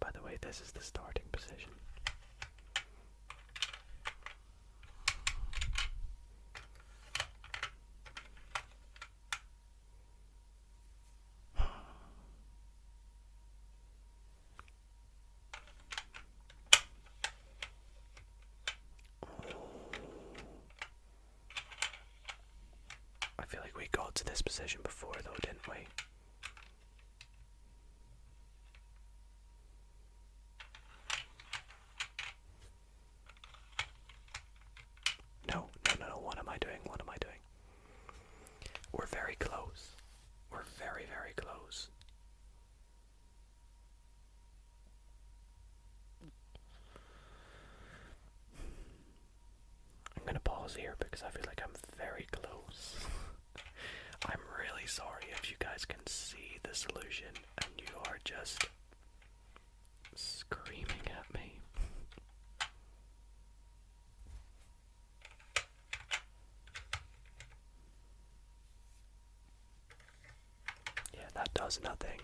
By the way, this is the starting position. I feel like we got to this position before though, didn't we? No, what am I doing? We're very close. We're very, very close. I'm gonna pause here because I feel like I'm very close. I'm really sorry if you guys can see the solution and you are just screaming at me. Yeah, that does nothing.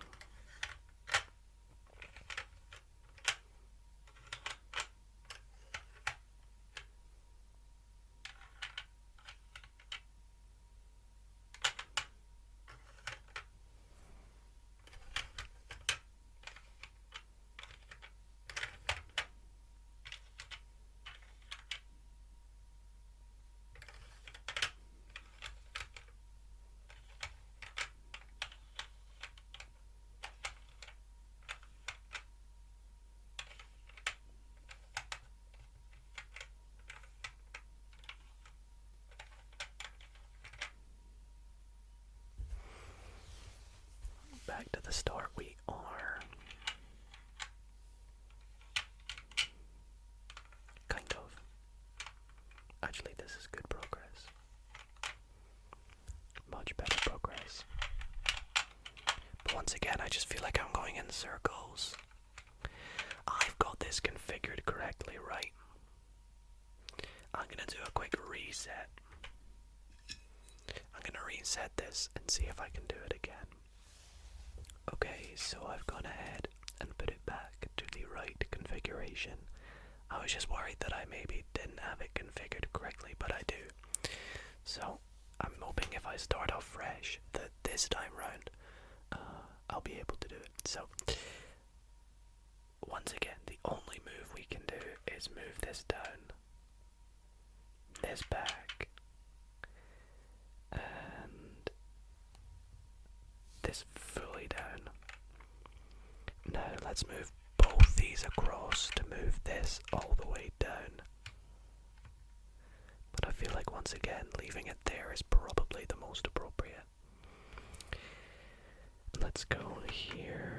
this is good progress. Much better progress. But once again, I just feel like I'm going in circles. I've got this configured correctly, right? I'm gonna do a quick reset. I'm gonna reset this and see if I can do it again. Okay, so I've gone ahead and put it back to the right configuration. I was just worried that I maybe didn't have it configured correctly, but I do. So I'm hoping if I start off fresh that this time round I'll be able to do it. So once again, the only move we can do is move this down, this back, and this fully down. Now let's move both these across to move this all the way down. But I feel like once again leaving it there is probably the most appropriate. Let's go here.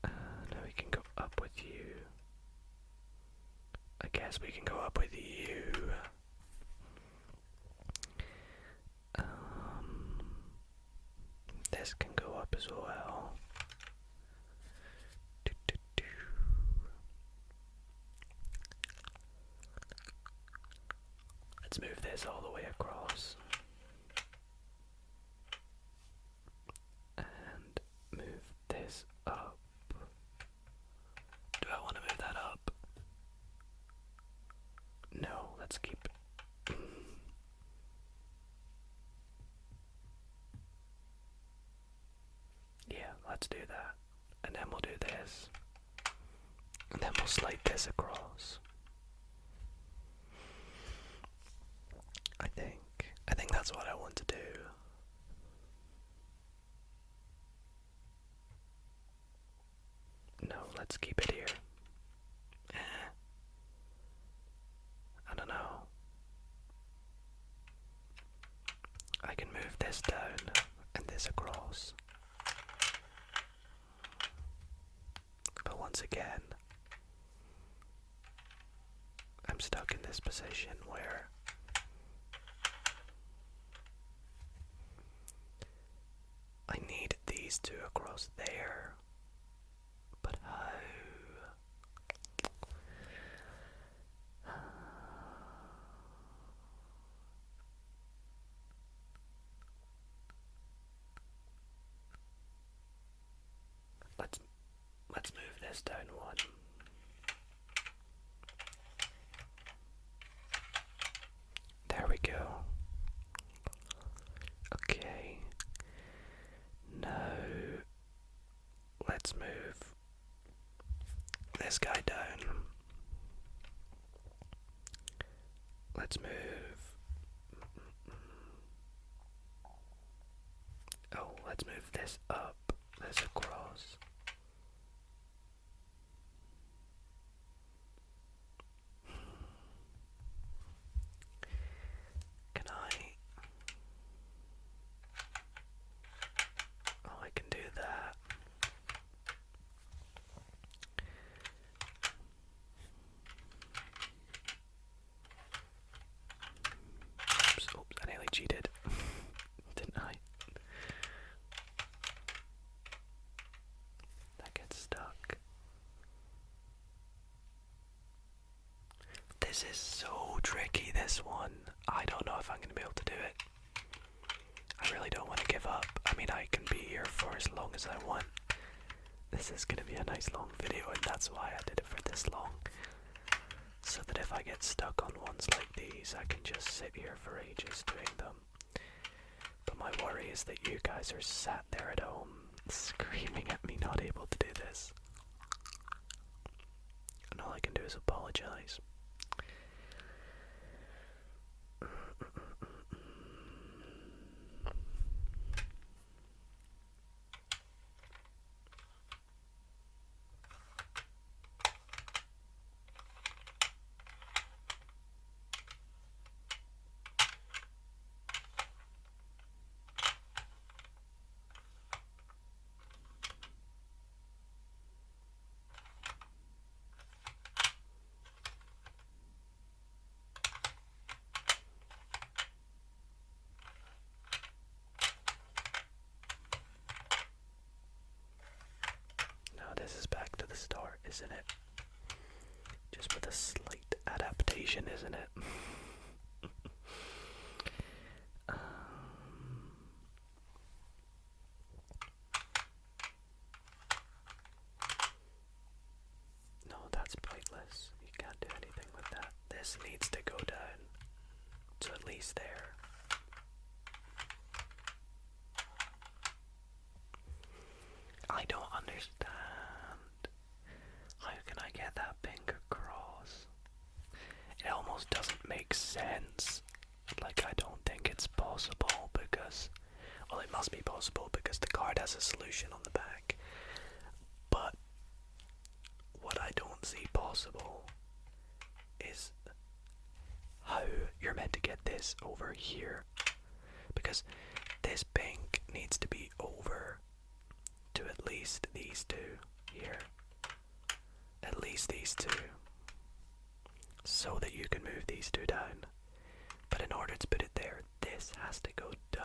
Now we can go up with you. I guess we can go up with you. This can go up as well. Let's move this all the way across. And move this up. Do I want to move that up? No, let's keep it. Yeah, let's do that. And then we'll do this. And then we'll slide this across. I think that's what I want to do. No, let's keep it here. I don't know. I can move this down and this across. But once again, I'm stuck in this position where I need these two across there. But how? Let's move this down one. There we go. Okay. Now let's move this guy down. Let's move. Oh, let's move this up, this across. I can do that. Oops, I nearly cheated. Didn't I? That gets stuck. This is so tricky, this one. I don't know if I'm going to be able to do it. I really don't want to give up. I mean, I can be here for as long as I want. This is going to be a nice long video, and that's why I did it for this long. So that if I get stuck on ones like these, I can just sit here for ages doing them. But my worry is that you guys are sat there at home, screaming at me not able to do this. And all I can do is apologize. isn't it? Just with a slight adaptation, isn't it? No, that's pointless. You can't do anything with that. This needs to go down to at least there. I don't understand. How can I get that pink across? It almost doesn't make sense. Like, I don't think it's possible because, well, it must be possible because the card has a solution on the back. But what I don't see possible is how you're meant to get this over here. Because this pink needs to be over to at least these two here. At least these two. So that you can move these two down. But in order to put it there, this has to go down.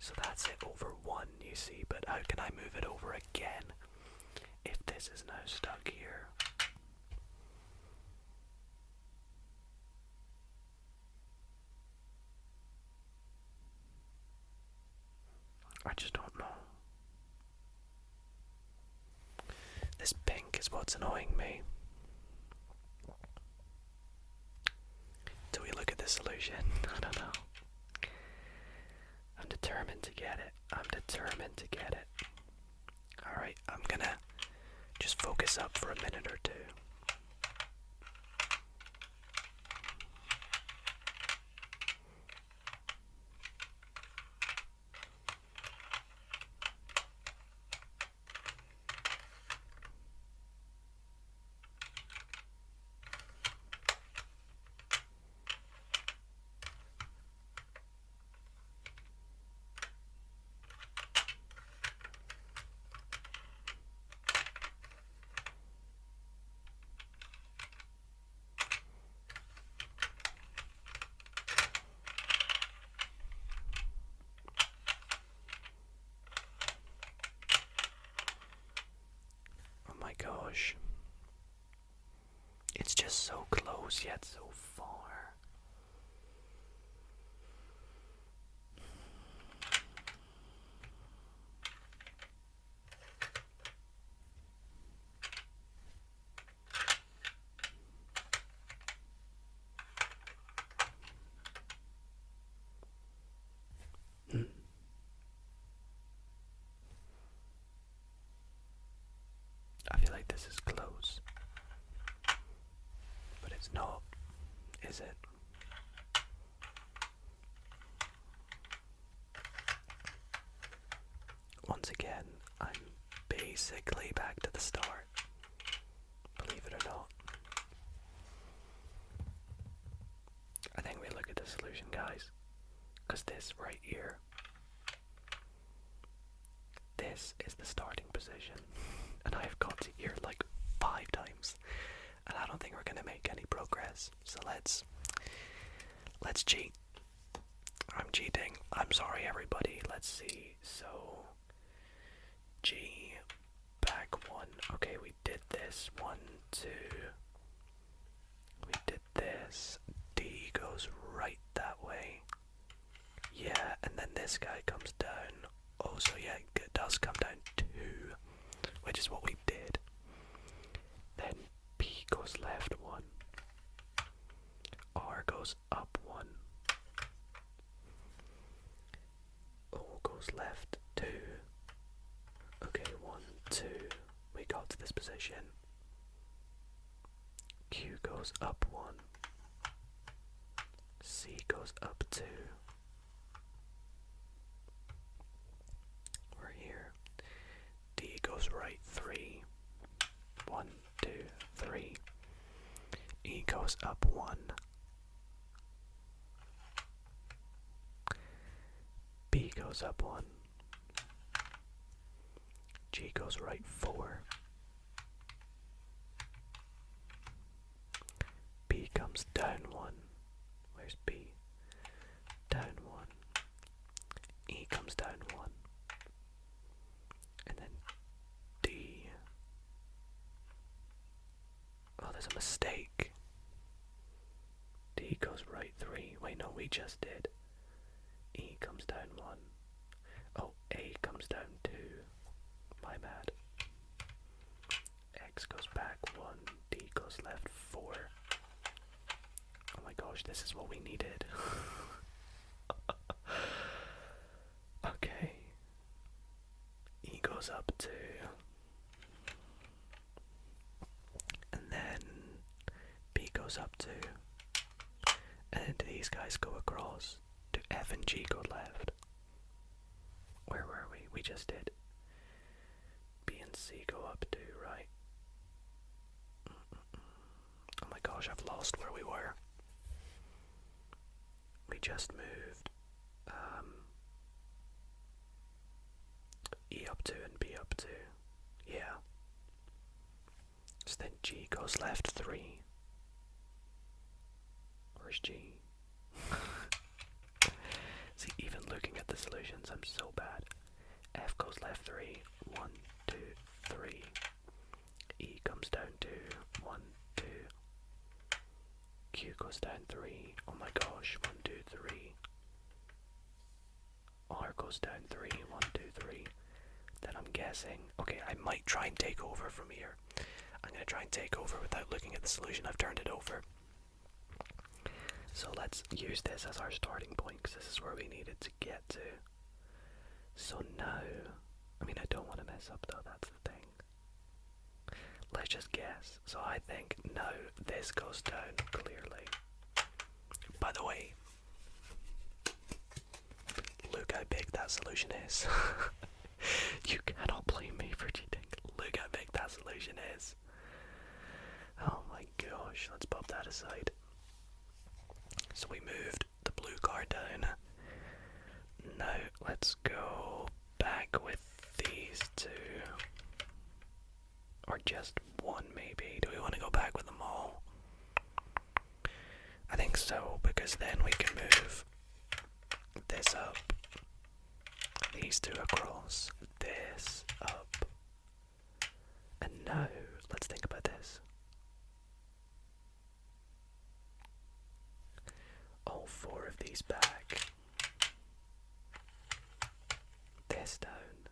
So that's it over one, you see, but how can I move it over again if this is now stuck here? I just don't know. This pink is what's annoying me. Do we look at the solution? I don't know. I'm determined to get it. I'm determined to get it. Alright, I'm gonna just focus up for a minute or two. Gosh, it's just so close yet so far. I feel like this is close, but it's not, is it? Once again, I'm basically back to the start, believe it or not. I think we look at the solution, guys, because this right here, this is the starting position. And I've got to here like 5 times, and I don't think we're gonna make any progress. So let's cheat. I'm cheating. I'm sorry, everybody. Let's see. So G back 1. Okay, we did this 1, 2. We did this. D goes right that way. Yeah, and then this guy comes down. Oh, so yeah, it does come down 2. Which is what we did. Then P goes left 1. R goes up 1. O goes left 2. Okay, 1, 2. We got to this position. Q goes up 1. C goes up 2. We're here. D goes right 3. 1, 2, 3. E goes up 1. B goes up 1. G goes right 4. B comes down 1. Where's B? we just did. E comes down 1. Oh, A comes down 2. My bad. X goes back 1. D goes left 4. Oh my gosh, this is what we needed. Okay. E goes up 2. And then B goes up 2. And these guys go across. Do F and G go left? Where were we? We just did. B and C go up 2, right? Oh my gosh, I've lost where we were. We just moved E up 2 and B up 2. Yeah. So then G goes left 3. Where's G? See, even looking at the solutions, I'm so bad. F goes left 3. 1, 2, 3. E comes down 2. 1, 2. Q goes down 3. Oh my gosh. 1, 2, 3. R goes down 3. 1, 2, 3. Then I'm guessing. Okay, I might try and take over from here. I'm going to try and take over without looking at the solution. I've turned it over. So let's use this as our starting point, because this is where we needed to get to. So now, I mean, I don't want to mess up though, that's the thing. Let's just guess. So I think now this goes down clearly. By the way, look how big that solution is. You cannot blame me for cheating. Look how big that solution is. Oh my gosh, let's pop that aside. So we moved the blue card down. Now let's go back with these 2. Or just 1 maybe. Do we want to go back with them all? I think so, because then we can move this up. These 2 across. This up. And now, let's think about this. All 4 of these back. This down.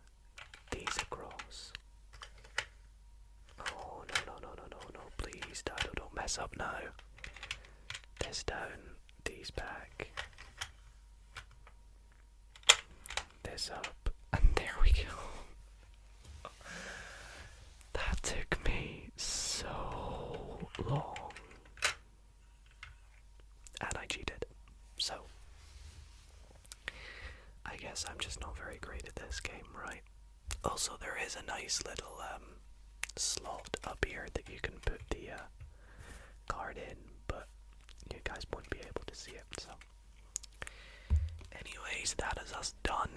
These across. Oh, no, please, Dido, don't mess up now. This down. These back. This up. And there we go. That took me so long. And I cheated. So, I guess I'm just not very great at this game, right? Also, there is a nice little slot up here that you can put the card in, but you guys won't be able to see it, so. Anyways, that is us done.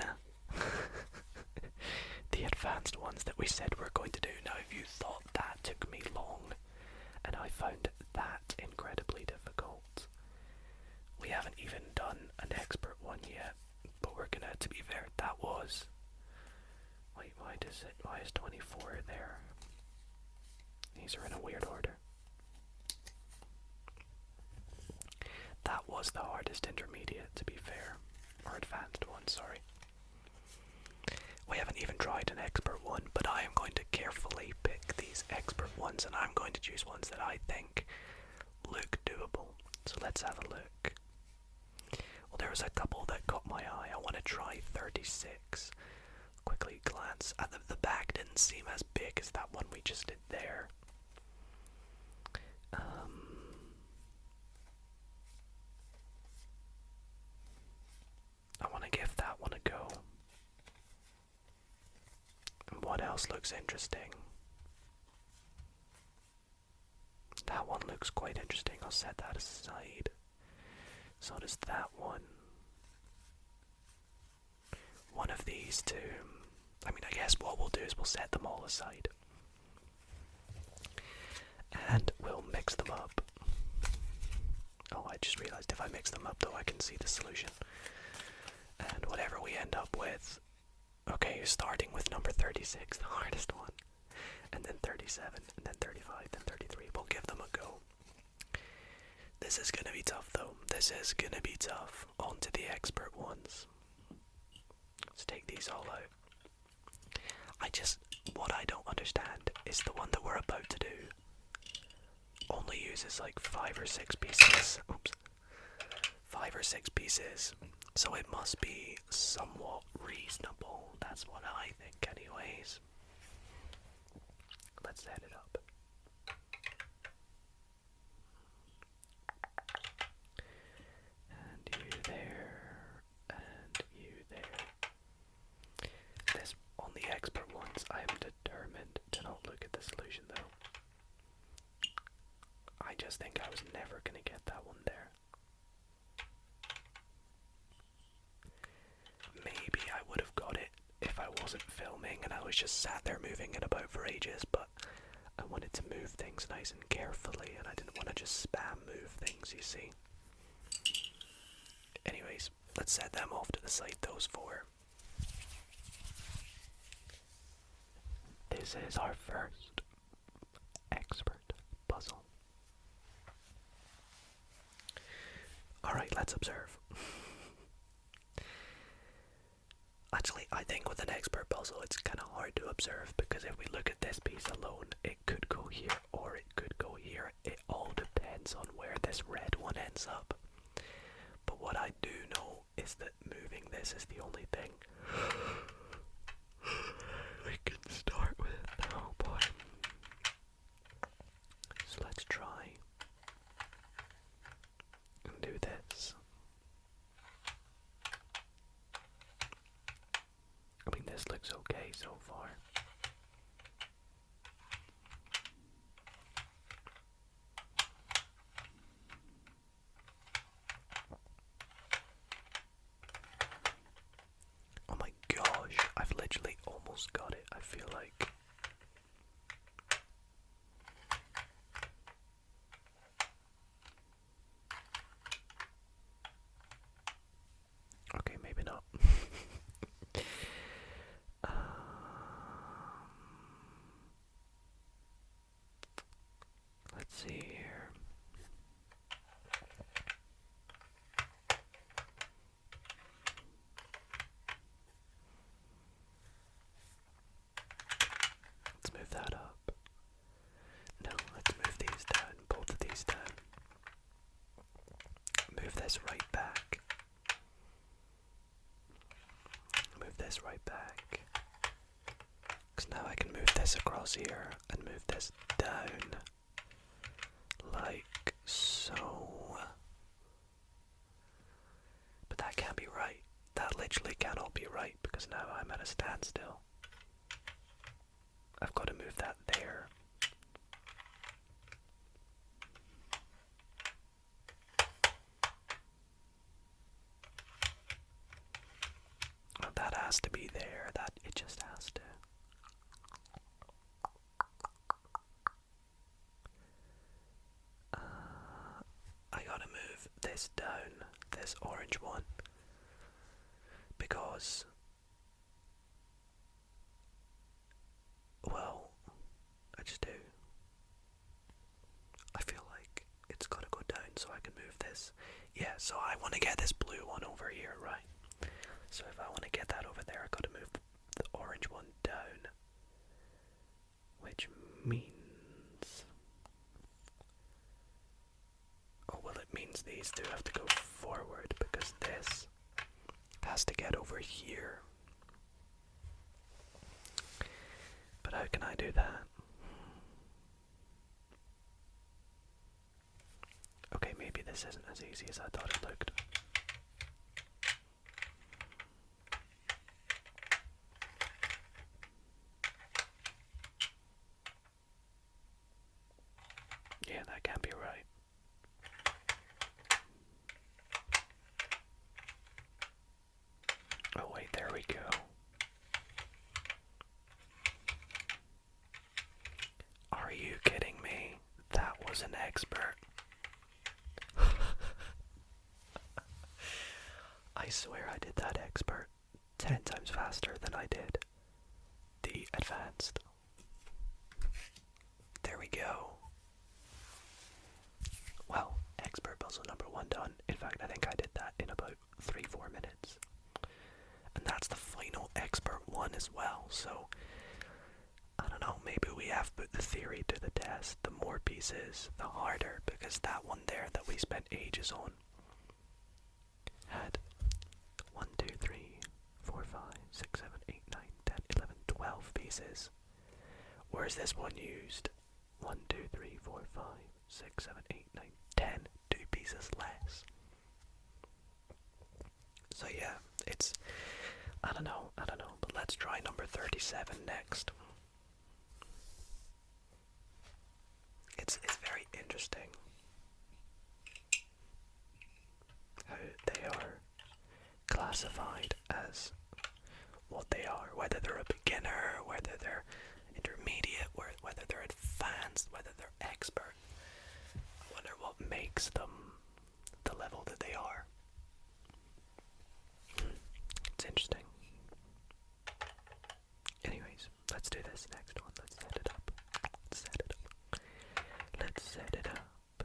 The advanced ones that we said we're going to do. Now, if you thought that took me long, and I found that incredibly difficult, we haven't even done an expert one yet, but we're gonna, to be fair, that was, wait, why is 24 there? These are in a weird order. That was the hardest intermediate, to be fair, or advanced one, sorry. We haven't even tried an expert one, but I am going to carefully pick these expert ones, and I'm going to choose ones that I think look doable. So let's have a look. Well, there was a couple that caught my eye. I want to try 36. Quickly glance at the back. Didn't seem as big as that one we just did there. I want to give that one a go. And what else looks interesting? That one looks quite interesting. I'll set that aside. So does that one. One of these 2. I mean, I guess what we'll do is we'll set them all aside. And we'll mix them up. Oh, I just realized if I mix them up though, I can see the solution. And whatever we end up with. Okay, starting with number 36, the hardest one. And then 37, and then 35, then 33. We'll give them a go. This is gonna be tough though. This is gonna be tough. On to the expert ones. Let's take these all out. What I don't understand is the one that we're about to do only uses like 5 or 6 pieces. Oops. 5 or 6 pieces. So it must be somewhat reasonable. That's what I think anyways. Let's set it up. And you there. And you there. This, on the expert ones, I am determined to not look at the solution though. I just think I was never going to get that one there. Maybe I would have got it if I wasn't filming and I was just sat there moving it about for ages, but I wanted to move things nice and carefully and I didn't want to just spam move things, you see. Anyways, let's set them off to the side, those 4. This is our first expert puzzle. Alright, let's observe. Actually, I think with an expert puzzle it's kind of hard to observe because if we look at this piece alone, it could go here or it could go here. It all depends on where this red one ends up. But what I do know is that moving this is the only thing we can start with. Oh boy. So let's try and do this. I mean, this looks okay so far. Oh my gosh, I've literally almost got it, I feel like. Okay, maybe not. Let's see here. Let's move that up. No, let's move these down, both of these down. Move this right back. Move this right back. Because now I can move this across here and move this down. Like so. But that can't be right. That literally cannot be right because now I'm at a standstill. I've got to move that there. Oh, that has to be there. That it just has to. I gotta move this down, this orange one, because, well, I just do. I feel like it's gotta go down so I can move this. Yeah, so I want to get this blue one over here, right? So if I want to get that over there, I gotta move the orange one down, which means, oh well, it means these two have to go forward because this has to get over here. But how can I do that? Okay, maybe this isn't as easy as I thought it looked. Yeah, that can't be right. Oh wait, there we go. Are you kidding me? That was an expert. I swear I did that expert 10 times faster than I did the advanced. There we go. Well, expert puzzle number 1 done. In fact, I think I did that in about 3-4 minutes. And that's the final expert one as well, so I don't know, maybe we have put the theory to the test. The more pieces, the harder, because that one there that we spent ages on had 1, 2, 3, 4, 5, 6, 7, 8, 9, 10, 11, 12 pieces. Whereas this one used 1, 2, 3, 4, 5, 6, 7, 8, 9, 10, 2 pieces less. So yeah, it's, I don't know, but let's try number 37 next. It's very interesting how they are classified as what they are, whether they're a beginner, whether they're intermediate, whether they're advanced, whether they're expert. I wonder what makes them the level that they are. It's interesting. Anyways, let's do this next one. Let's set it up. Let's set it up.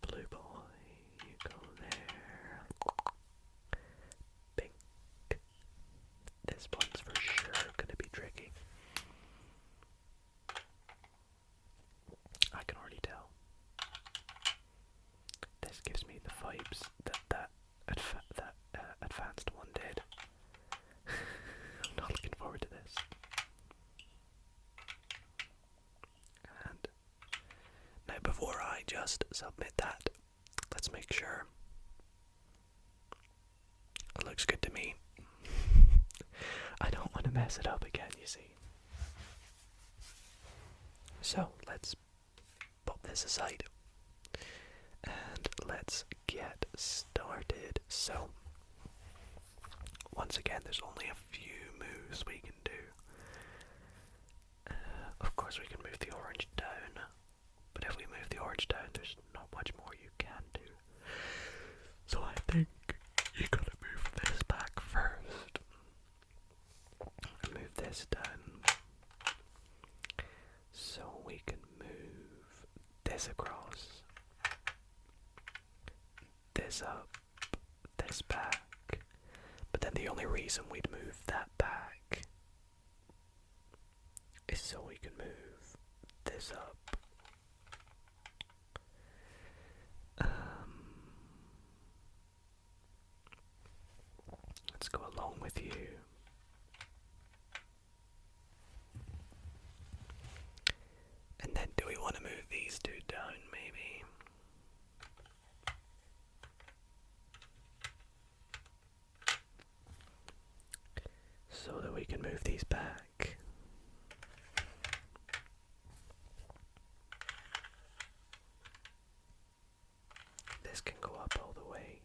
Blue boy, you go there. Pink. This one's for sure gonna be tricky. I can already tell. This gives me the vibes that advanced one did. I'm not looking forward to this. And now, before I just submit that, let's make sure it looks good to me. I don't want to mess it up again, you see. So let's pop this aside and let's get started. So once again, there's only a few moves we can do. Of course, we can move the orange down, but if we move the orange down, there's not much more you can do. So I think you gotta move this back first. Move this down so we can move this across, this up, this back. But then the only reason we'd move that back is so we can move this up. Let's go along with you. And then do we want to move these two down, maybe? So that we can move these back. This can go up all the way.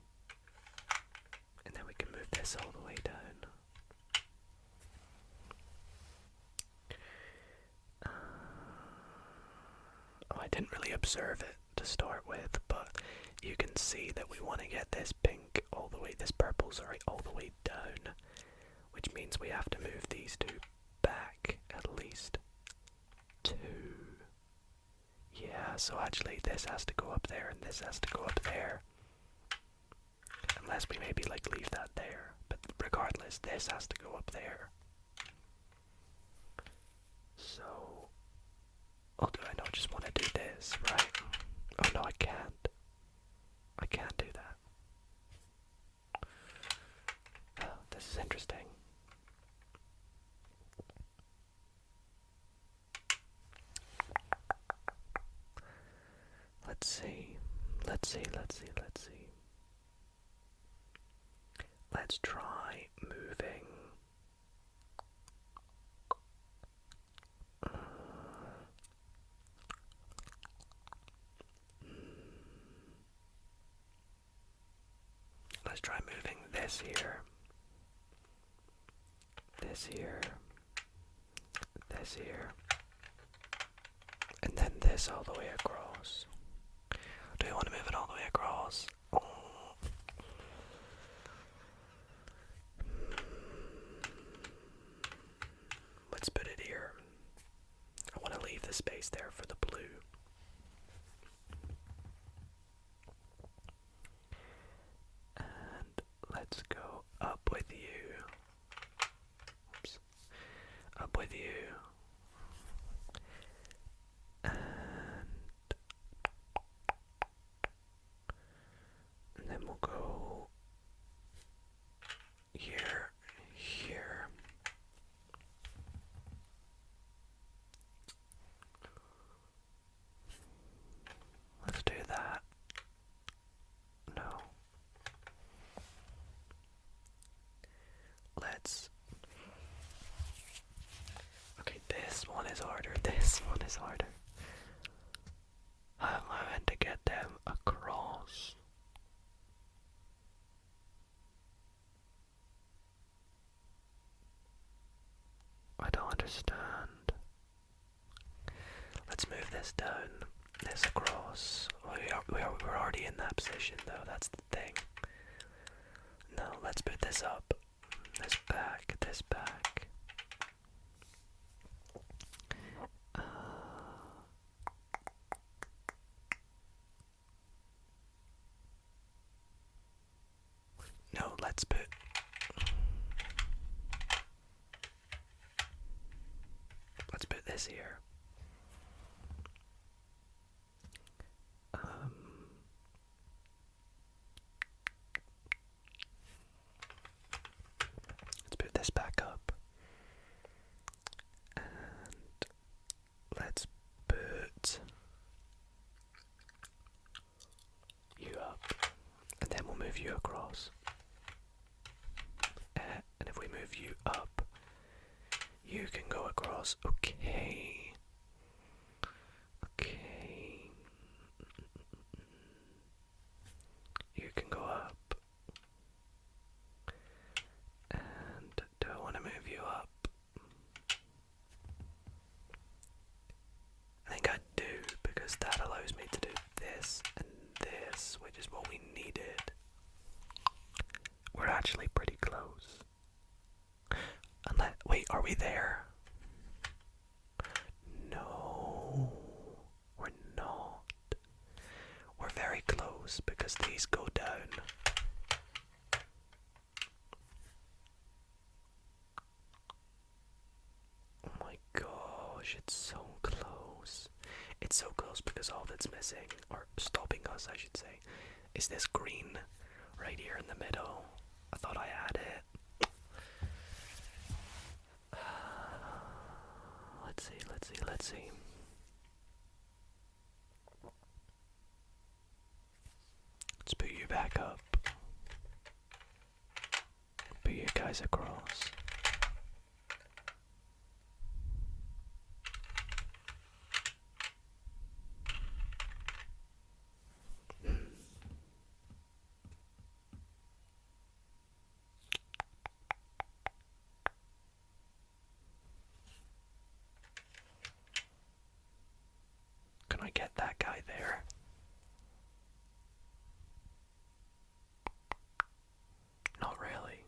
And then we can move this all the way down. I didn't really observe it to start with, but you can see that we want to get this pink all the way, this purple, sorry, all the way down, which means we have to move these two back at least 2. Yeah, so actually this has to go up there and this has to go up there. Unless we maybe like leave that there, but regardless, this has to go up there. So, oh, do I not just want to do this, right? Oh no, I can't. I can't do that. Oh, this is interesting. Let's see. Let's try moving. Let's try moving this here. This here. This here. And then this all the way across. Do you want to move it all the way across? Oh. Let's put it here. I want to leave the space there for the blue. with you. And then we'll go here, here. Let's do that. No. Let's... Okay, this one is harder. This one is harder. I'm having to get them across. I don't understand. Let's move this down, this across. We're already in that position though, that's the thing. No, let's put this up, this back, this back. No, let's put... Let's put this here. Let's put this back up. And let's put you up. And then we'll move you across. And if we move you up, you can go across. Okay. Okay. You can go up. And do I want to move you up? I think I do, because that allows me to do this and this, which is what we needed. We're actually pretty close. Wait, are we there? No, we're not. We're very close because these go down. Oh my gosh, it's so close. It's so close because all that's missing, or stopping us I should say, is this green right here in the middle. I thought I had it. Let's see. Let's put you back up. Put you guys across. Can I get that guy there? Not really.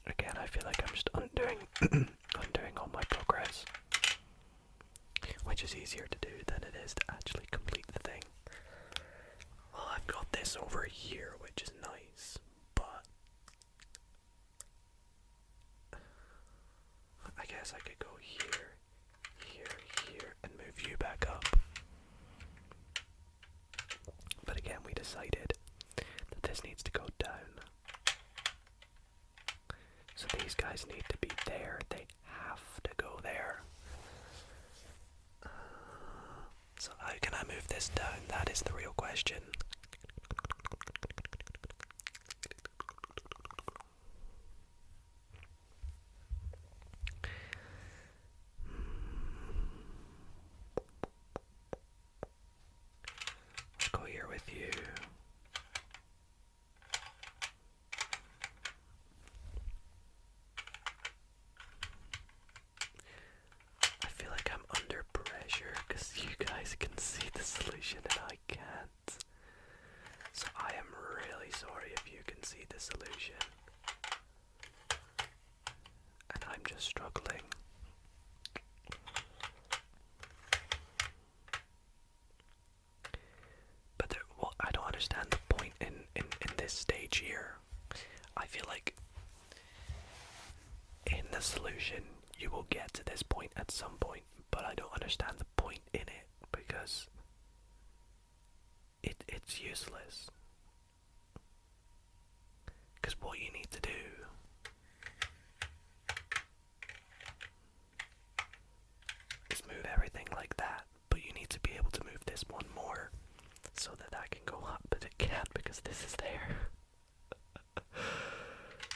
Again, I feel like I'm just undoing all my progress, which is easier to do than it is to actually complete the thing. Well, I've got this over here, which is nice, but I guess I could go here, here, and move you back up. But again, we decided that this needs to go down. So these guys need to be there. They have to go there. So how can I move this down? That is the real question. Let's go here with you. I feel like I'm under pressure because you guys can see the solution. You will get to this point at some point, but I don't understand the point in it because it's useless. Because what you need to do is move everything like that, but you need to be able to move this one more so that can go up, but it can't because this is there.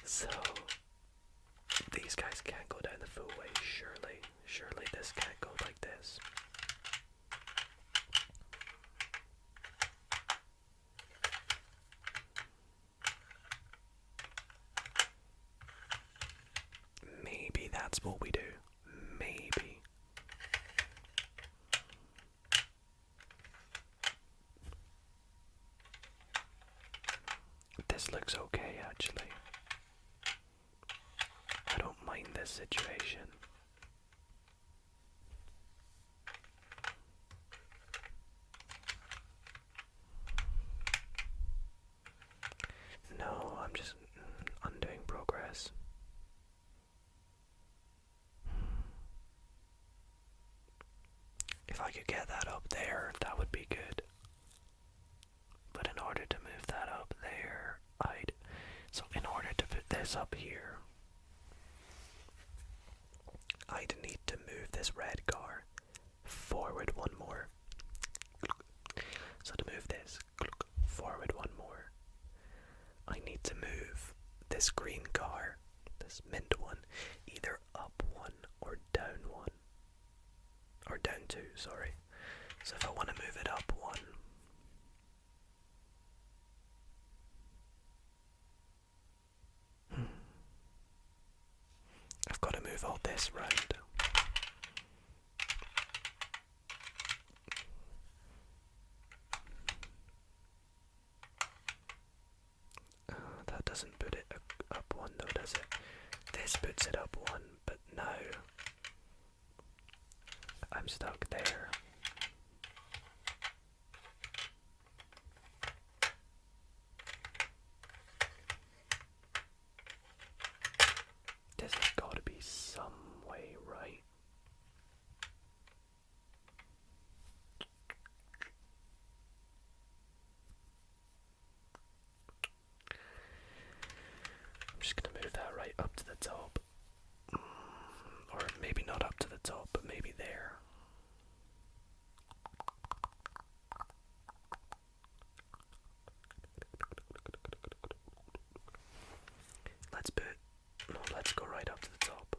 So these guys can't go down the full way, surely. Surely this can't go like this. Maybe that's what we do. Maybe. This looks okay, actually. I don't mind this situation. No, I'm just undoing progress. If I could get that up there, that would be good. But in order to move that up there, so in order to put this up here, I'd need to move this red car forward one more. So to move this forward one more, I need to move this green car, this mint one, either up one or down one. Or down two, sorry. So if I want to move it up one, I've got to move all this round. That doesn't put it up one though, does it? This puts it up one, but no. I'm stuck there. This has got to be some way right. I'm just going to move that right up to the top. Or maybe not up to the top, but maybe there. Let's go right up to the top.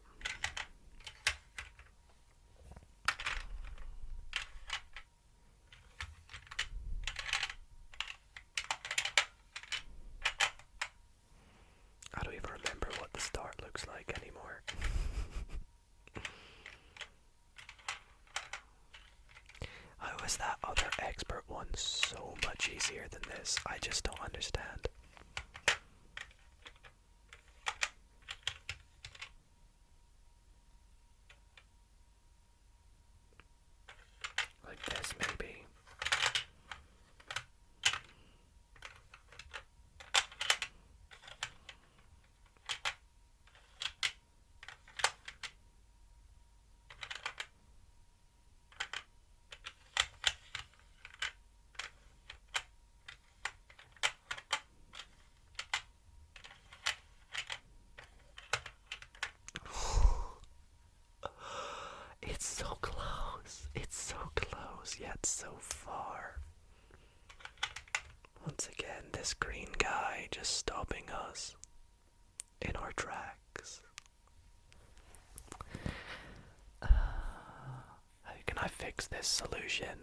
I don't even remember what the start looks like anymore. How is that other expert one so much easier than this? I just don't understand. Like this, maybe. It's so close. It's so close, yet so far. Once again, this green guy just stopping us in our tracks. How can I fix this solution?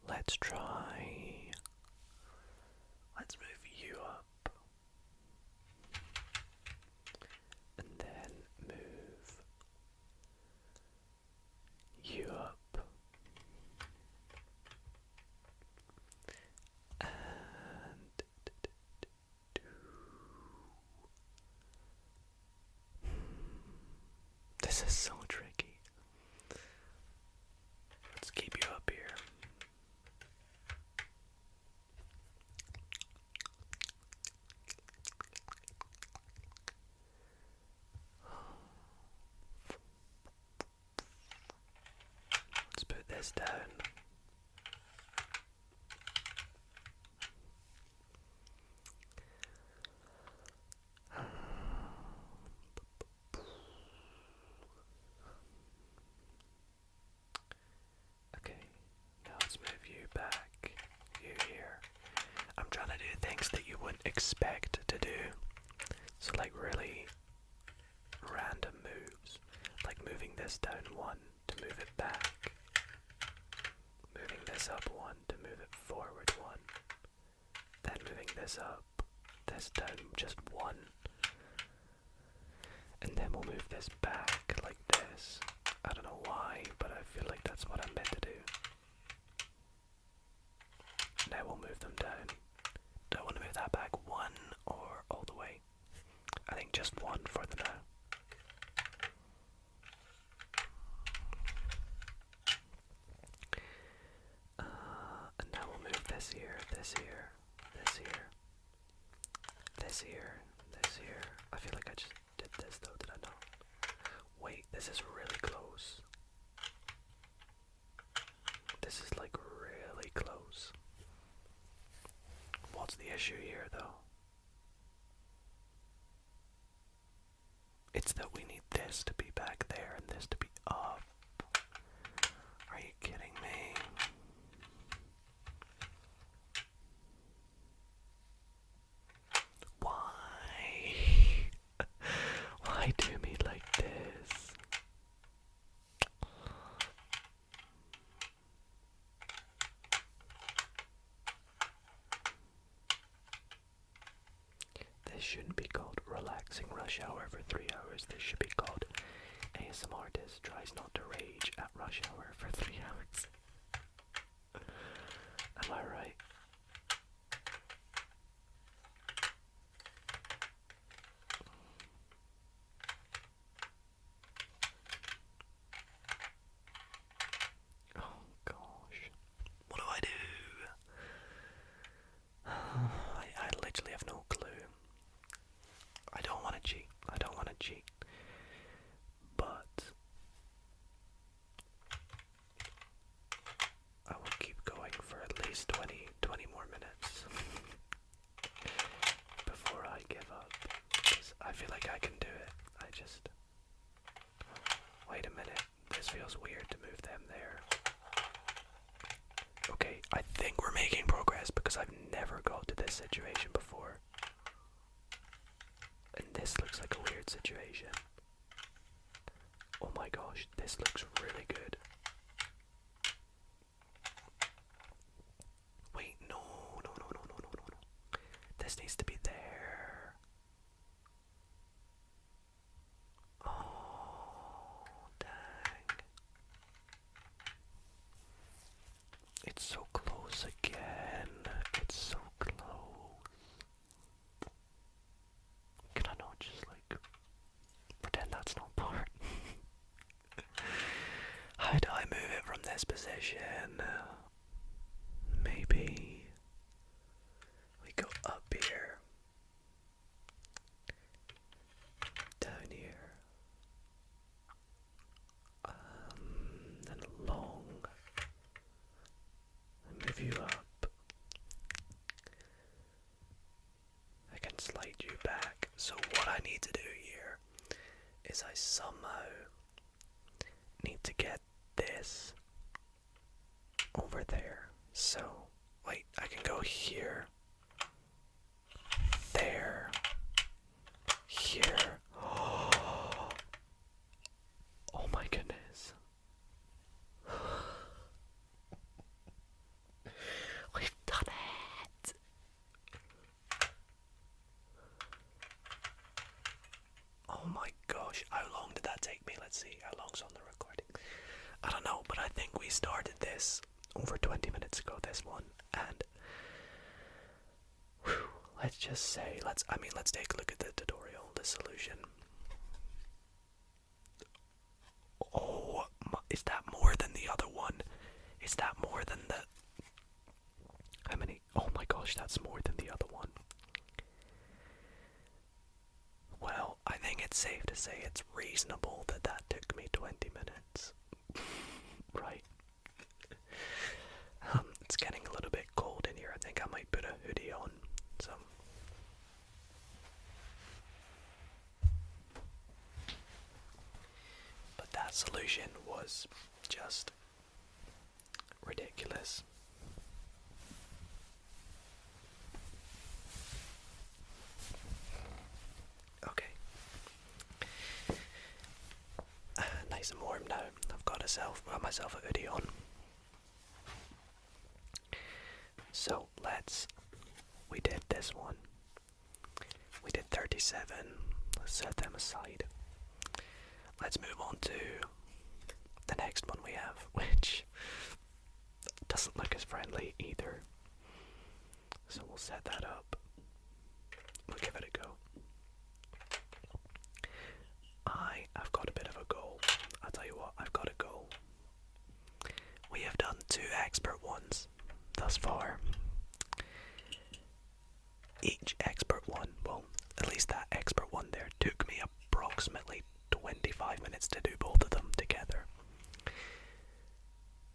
Let's try. Let's move you up. And then move you up. And this is so tricky. Let's keep you up here. this down. Okay, now let's move you back. You here. I'm trying to do things that you wouldn't expect to do. So like really random moves. Like moving this down 1 to move it back. Moving this up 1 to move it forward 1. Then moving this up, this down just 1. And then we'll move this back like this. I don't know why, but I feel like that's what I'm meant to do. Now we'll move them down. Do I want to move that back 1 or all the way? I think just 1 for the now. And now we'll move this here, this here, this here, this here, this here. I feel like I just did this though, did I not? Wait, this is really close. This is like really close. What's the issue here though? It's that we need this to be back there and this to be up. Are you kidding me? Why? Why do me like this? This shouldn't be called relaxing rush hour for 3 hours. This should be called ASM artist tries not to rage at rush hour for 3 hours. Am I right? Oh gosh. What do I do? I literally have no clue. I don't want to cheat. I don't want to cheat. But I will keep going for at least 20 more minutes before I give up. 'Cause I feel like I can do it. I just... Wait a minute. This feels weird to move them there. Okay, I think we're making progress because I've never got to this situation before. And this looks like a weird situation. Oh my gosh, this looks really good. Wait, no. This needs to be there. Oh, dang. It's so close again. It's so close. Can I not just like pretend that's not part? How do I move it from this position? Maybe we go up here, down here, then along, and move you up. I can slide you back. So what I need to do here is I somehow need to get this over there. So, wait, I can go here, there, here. Oh my goodness. We've done it. Oh my gosh, how long did that take me? Let's see, how long's on the recording? I don't know, but I think we started this over 20 minutes ago, this one, and let's just say, let's take a look at the tutorial, the solution. Oh, is that more than the other one? Is that more than the... How many? Oh my gosh, that's more than the other one. Well, I think it's safe to say it's reasonable that that took me 20 minutes. Right? that solution was just ridiculous. Okay. Nice and warm now. I've got myself a hoodie on. So we did this one. We did 37. Let's set them aside. Let's move on to the next one we have, which doesn't look as friendly either. So we'll set that up. We'll give it a go. I've got a bit of a goal. I'll tell you what, I've got a goal. We have done 2 expert ones thus far. Each expert one, well, at least that expert one there, took me approximately 25 minutes to do both of them together.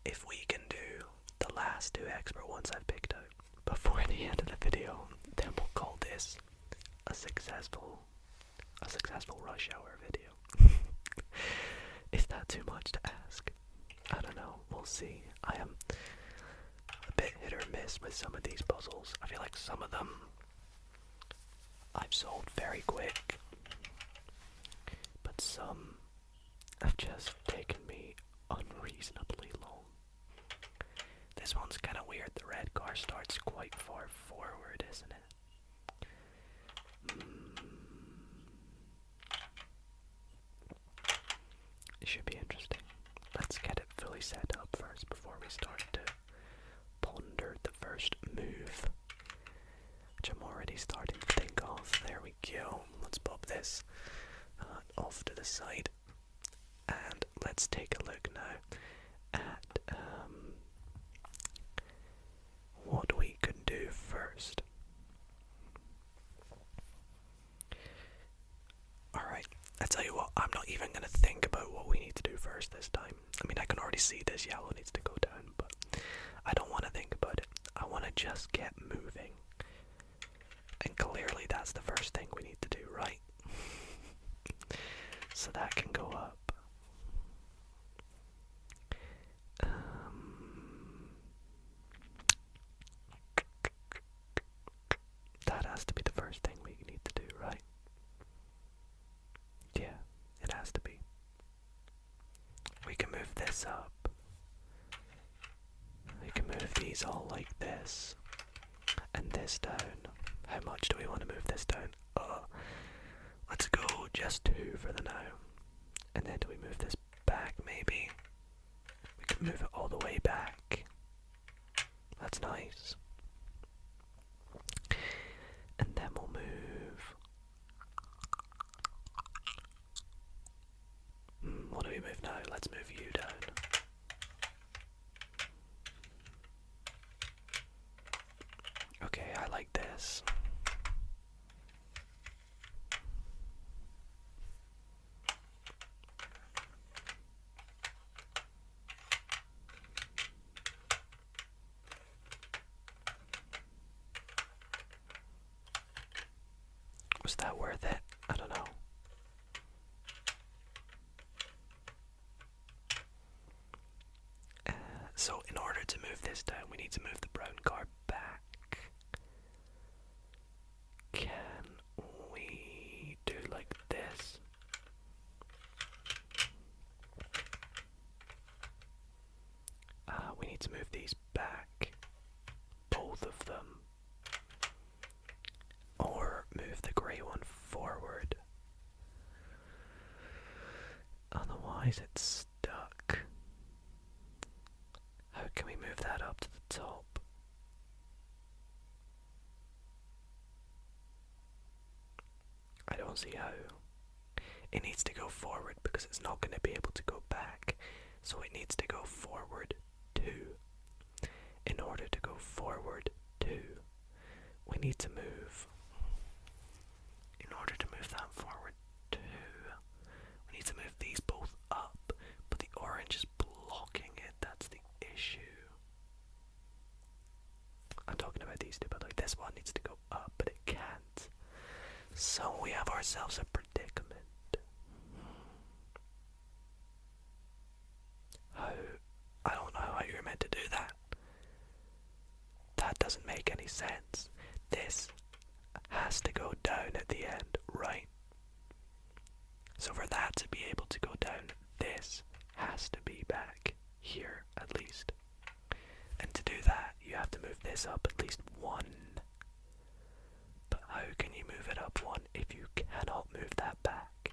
If we can do the last 2 expert ones I've picked out before the end of the video, then we'll call this a successful rush hour video. Is that too much to ask? I don't know, we'll see. I am a bit hit or miss with some of these puzzles. I feel like some of them I've solved very quick, but some have just taken me unreasonably long. This one's kind of weird. The red car starts quite far forward, isn't it? It should be interesting. Let's get it fully set up first before we start to ponder the first move, which I'm already starting to think of. There we go. Let's pop this off to the side, and let's take a look now at what we can do first. Alright, I tell you what, I'm not even going to think about what we need to do first this time. I mean, I can already see this yellow needs to go down, but I don't want to think about it. I want to just get moving. And clearly that's the first thing we need to do, right? So that can go up. That has to be the first thing we need to do, right? Yeah, it has to be. We can move this up. We can move these all like this. And this down. How much do we want to move this down? Let's go just 2 for the now. And then do we move this back maybe? We can move it all the way back. That's nice. And then we'll move... what do we move now? Let's move you down. Okay, I like this. Was that worth it? I don't know. So in order to move this down, we need to move the brown car back. Can we do like this? We need to move these back. Both of them. Or move the grey one forward. Otherwise it's stuck. How can we move that up to the top? I don't see how. It needs to go forward because it's not going to be able to go back. So it needs to go forward too. In order to go forward too, we need to move. In order to move that forward too, we need to move these both up. But the orange is blocking it. That's the issue. I'm talking about these two, but like this one needs to go up, but it can't. So we have ourselves a predicament. sense. This has to go down at the end, right? So for that to be able to go down, this has to be back here at least. And to do that, you have to move this up at least 1. But how can you move it up 1 if you cannot move that back?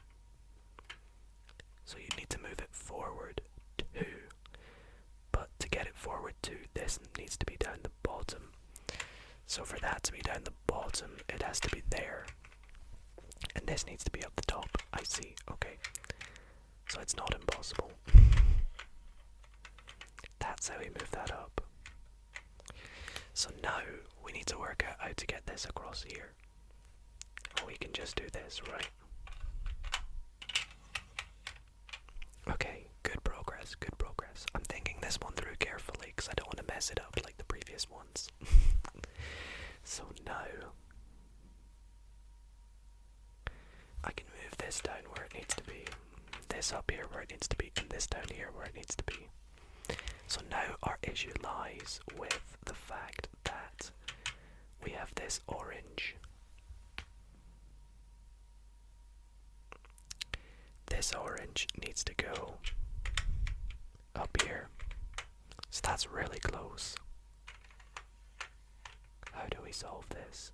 So you need to move it forward 2. But to get it forward 2, this needs to be down the bottom. So for that to be down the bottom, it has to be there. And this needs to be up the top. I see, okay. So it's not impossible. That's how we move that up. So now we need to work out how to get this across here. Well, we can just do this, right? Okay, good progress, good progress. I'm thinking this one through carefully because I don't want to mess it up like the previous ones. So now I can move this down where it needs to be, this up here where it needs to be, and this down here where it needs to be. So now our issue lies with the fact that we have this orange. This orange needs to go up here. So that's really close. How do we solve this?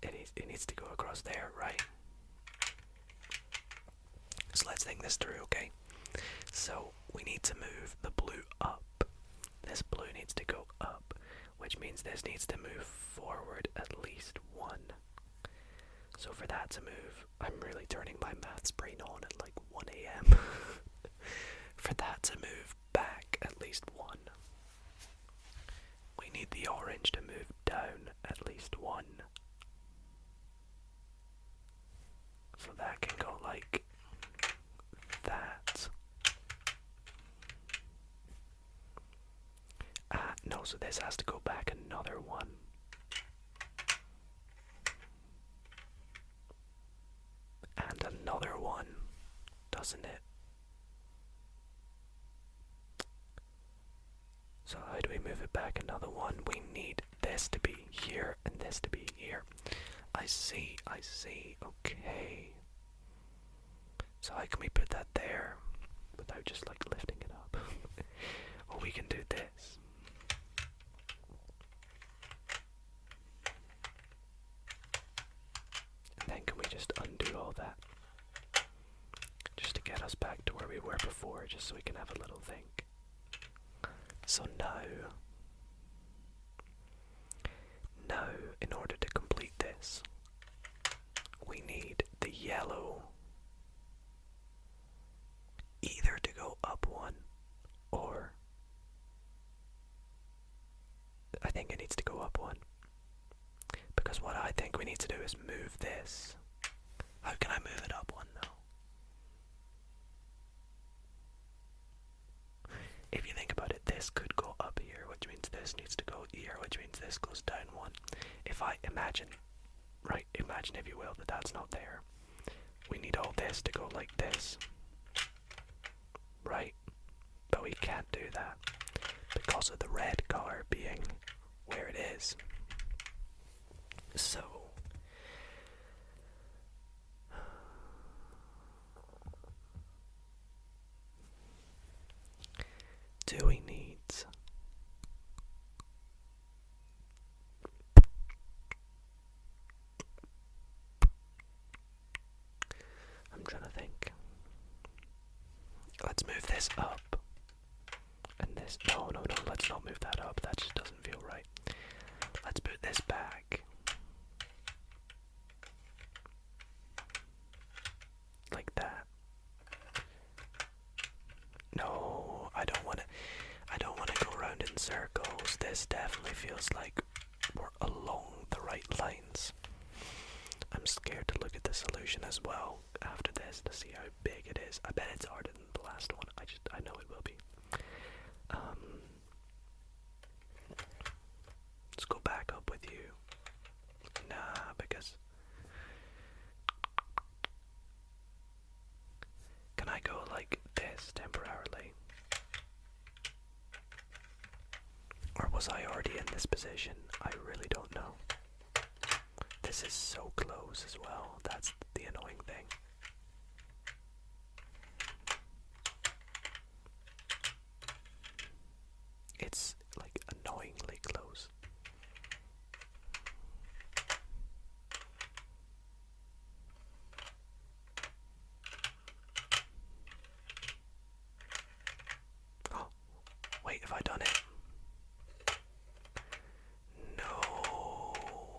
It needs to go across there, right? So let's think this through, okay? So we need to move the blue up. This blue needs to go up, which means this needs to move forward at least 1. So for that to move, I'm really turning my maths brain on at like 1 a.m. For that to move back at least 1, we need the orange to move down at least 1. So that can go like that. No, so this has to go back another 1. And another 1, doesn't it? So how do we move it back another 1? We need this to be here and this to be here. I see, okay. So how can we put that there without just like lifting it up? Well, we can do this. And then can we just undo all that? Just to get us back to where we were before, just so we can have a little think. So now, in order to complete this, we need the yellow either to go up 1, or I think it needs to go up 1. Because what I think we need to do is move this. How can I move it up 1 though? If you think about it, this could go up here, which means this needs to go here, which means this goes down 1. If I imagine if you will, that that's not there. We need all this to go like this. Right? But we can't do that because of the red color being where it is. So do we need I'm trying to think. Let's move this up. And this no, let's not move that up. That just doesn't feel right. Let's put this back. Like that. No, I don't want to go around in circles. This definitely feels like we're along the right lines. I'm scared to look at the solution as well after this to see how big it is. I bet it's harder than the last one. I know it will be. Let's go back up with you. Nah, because can I go like this temporarily? Or was I already in this this position? I really don't know. This is so close as well. That's the annoying thing. It's like annoyingly close. Oh, wait, have I done it? No.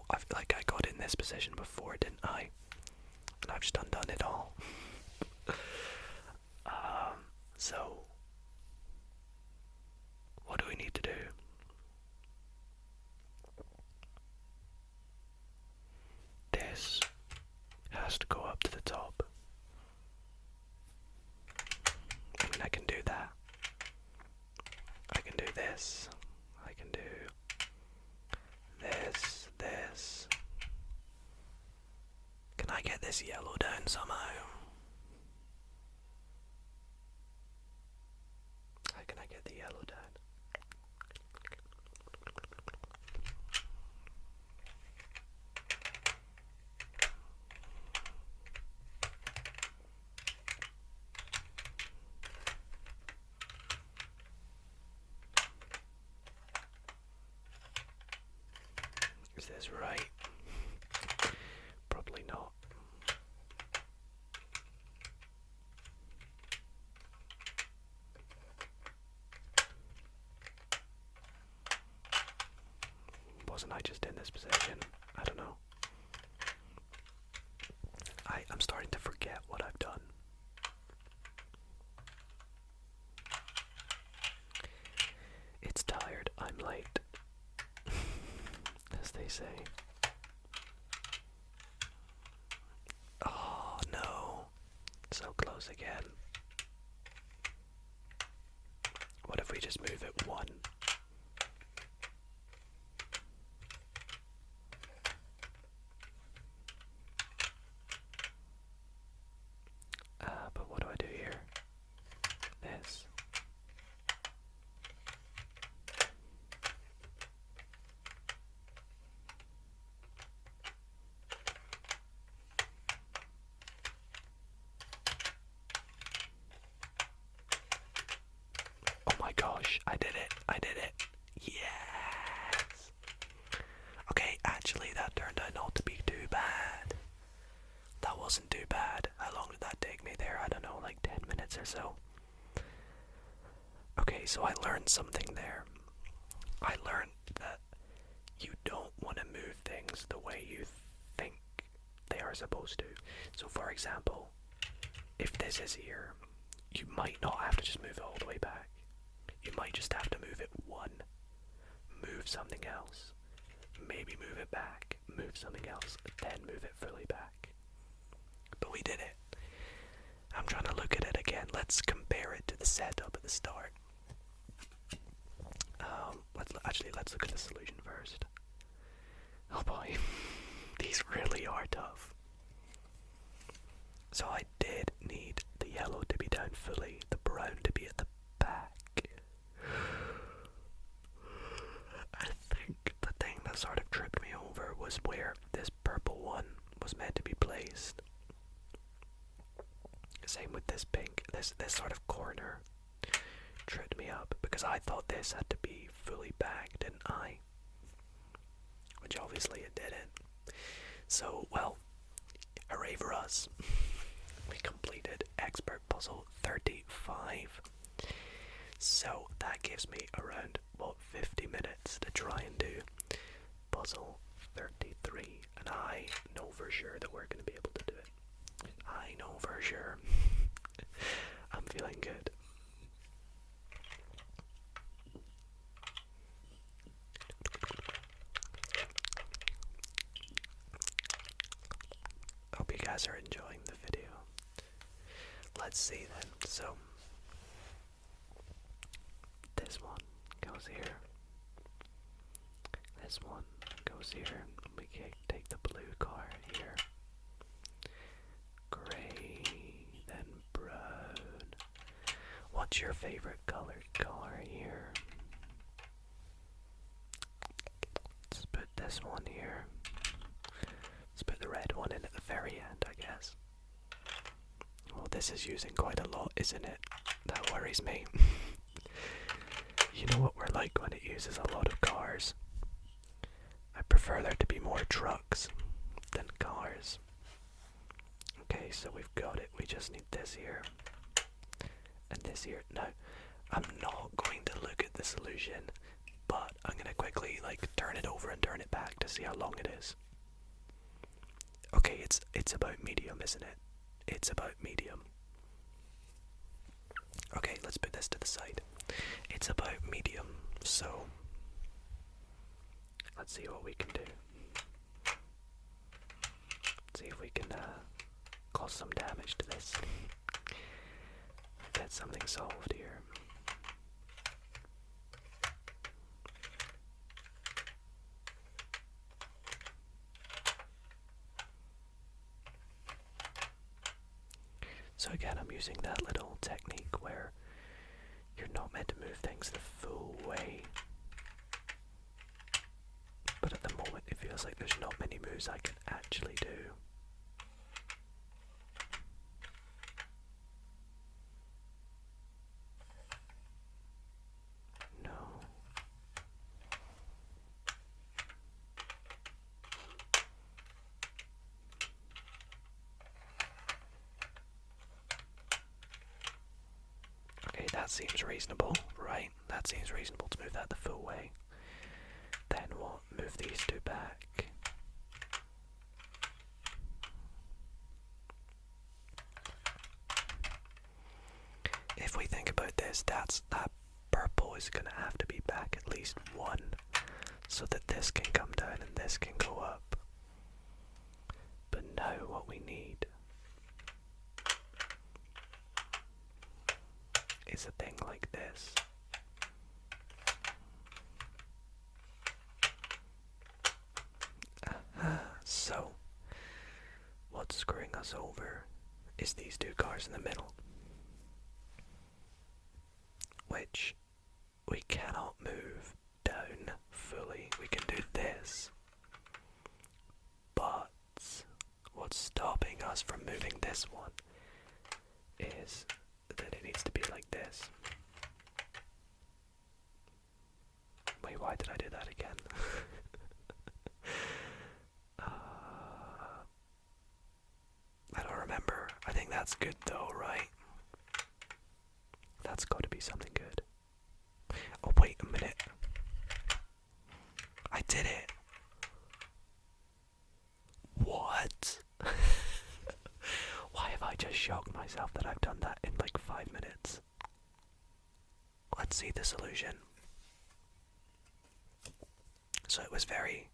I feel like I got in this position before, didn't I? And I've just undone it all. So what do we need to do? This has to go up to the top. I mean, I can do that. I can do this. I can do this, this. Can I get this yellow down somehow? How can I get the yellow down? Is this right? Probably not. Wasn't I just in this position? I don't know. I'm starting to forget what I've done. It's tired. I'm late. As they say. Oh no. So close again. What if we just move it one? But what do I do here? This. Oh my gosh, I did it. I did it. Yes. Okay, actually that turned out not to be too bad. That wasn't too bad. How long did that take me there? I don't know, like 10 minutes or so. Okay, so I learned something there. I learned that you don't want to move things the way you think they are supposed to. So for example, if this is here, you might not have to just move it all the way back. You might just have to move it one, move something else, maybe move it back, move something else, then move it fully back. But we did it. I'm trying to look at it again. Let's compare it to the setup at the start. Let's look at the solution first. Oh boy, these really are tough. So I did need the yellow to be down fully, the brown to be at the back. I think the thing that sort of tripped me over was where this purple one was meant to be placed. Same with this pink, this sort of corner tripped me up because I thought this had to be fully back, didn't I? Which obviously it didn't. So, well, hooray for us. We completed Expert Puzzle 35. So that gives me around, 50 minutes to try and do Puzzle 33. And I know for sure that we're going to be able to do it. I know for sure. I'm feeling good. Hope you guys are enjoying the video. Let's see then. So, this one goes here. This one goes here. We can take the blue car here. Gray, then brown. What's your favorite colored car here? this is using quite a lot, isn't it? That worries me. You know what we're like when it uses a lot of cars. I prefer there to be more trucks than cars. Okay, so we've got it. We just need this here. And this here. Now, I'm not going to look at the solution, but I'm going to quickly turn it over and turn it back to see how long it is. Okay, it's about medium, isn't it? It's about medium. Okay, let's put this to the side. It's about medium, so let's see what we can do. Let's see if we can cause some damage to this. Get something solved here. So again, I'm using that little technique where you're not meant to move things the full way. But at the moment it feels like there's not many moves I can actually do. No. Okay, that seems reasonable, right? That seems reasonable to move that the full way. Then what? Move these two back. If we think about this, that purple is going to have to be back at least one, so that this can come down and this can go up. But now what we need is a thing like this. So, what's screwing us over is these two cars in the middle, which we cannot move down fully. We can do this, but what's stopping us from moving this one is that it needs to be like this. Wait, why did I do that again? I don't remember. I think that's good though, right? That's got to be something good. Oh, wait a minute. I did it. What? Why have I just shocked myself that I've done that in like 5 minutes? Let's see the solution. So it was very,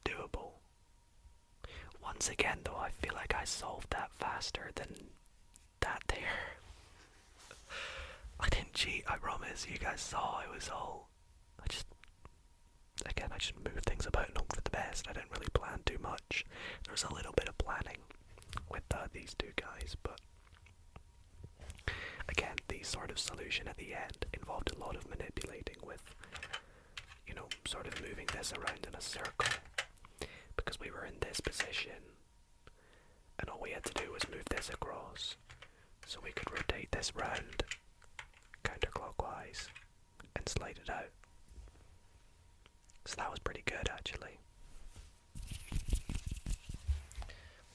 doable. Once again though, I feel like I solved that faster than that there. I didn't cheat, I promise. You guys saw I just moved things about and hope for the best. I didn't really plan too much. There was a little bit of planning with these two guys, but again, the sort of solution at the end involved a lot of manipulating with, sort of moving this around in a circle, because we were in this position and all we had to do was move this across, so we could rotate this round counterclockwise and slide it out. So that was pretty good, actually.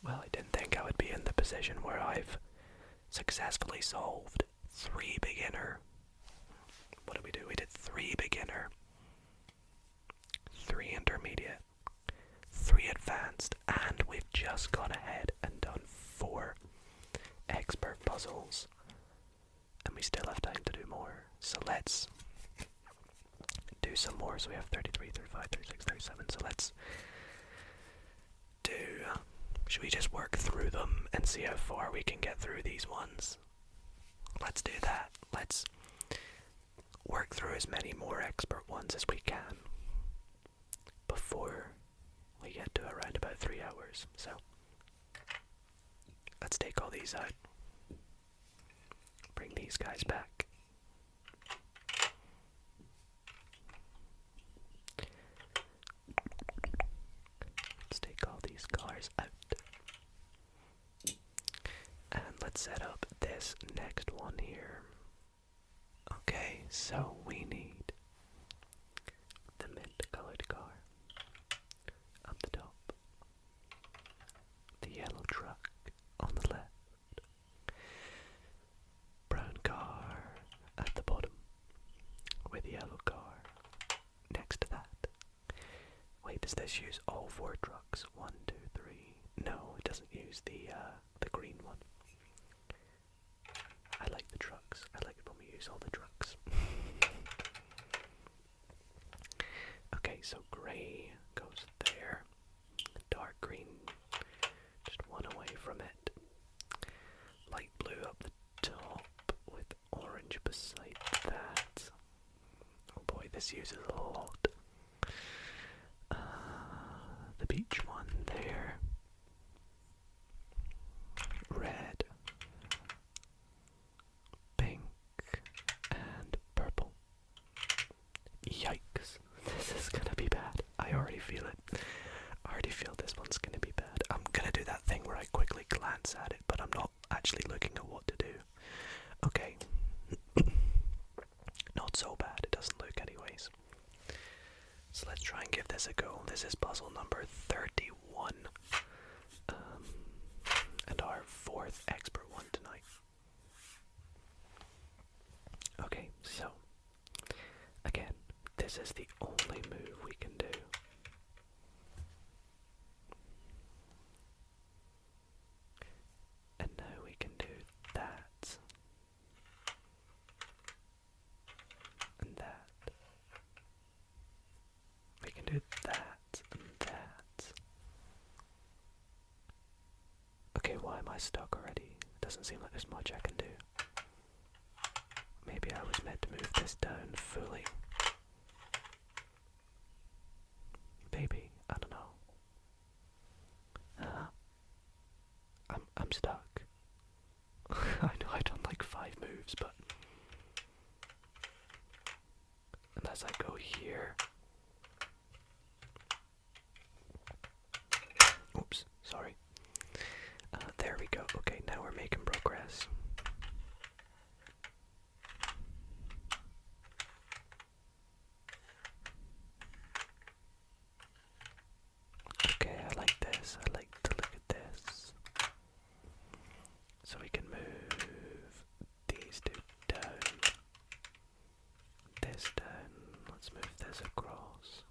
Well, I didn't think I would be in the position where I've successfully solved 3 beginner. What did we do? We did 3 beginner, 3 intermediate, 3 advanced, and we've just gone ahead and done 4 expert puzzles. And we still have time to do more. So let's do some more. So we have 33, 35, 36, 37. So let's do... Should we just work through them and see how far we can get through these ones? Let's do that. Let's work through as many more expert ones as we can before we get to around about 3 hours. So let's take all these out. Bring these guys back. Let's take all these cars out. set up this next one here. Okay, so we need the mint colored car up the top, the yellow truck on the left, brown car at the bottom, with yellow car next to that. Wait, does this use all 4 trucks? 1, 2, 3. No, it doesn't use the green one. I like the trucks. I like it when we use all the trucks. Okay, so grey goes there. Dark green, just one away from it. Light blue up the top with orange beside that. Oh boy, this uses a lot. The beach one there. Red, pink, and purple. Yikes, this is gonna be bad. I already feel it. I already feel this one's gonna be bad. I'm gonna do that thing where I quickly glance at it, but I'm not actually looking at what to do. Okay. Not so bad, it doesn't look anyways. So let's try and give this a go. This is puzzle number 31. And our 4th expert one tonight. Okay, so again, this is the only move we can do. And now we can do that. And that. We can do that and that. Okay, why am I stuck already? Doesn't seem like there's much I can do. Maybe I was meant to move this down fully. Maybe, I don't know. I'm stuck. I know I've done like 5 moves, but unless I go here. Oops, sorry. There we go. Okay, now we're making progress. Okay, I like this. I like to look at this. So we can move these 2 down. This down. Let's move this across.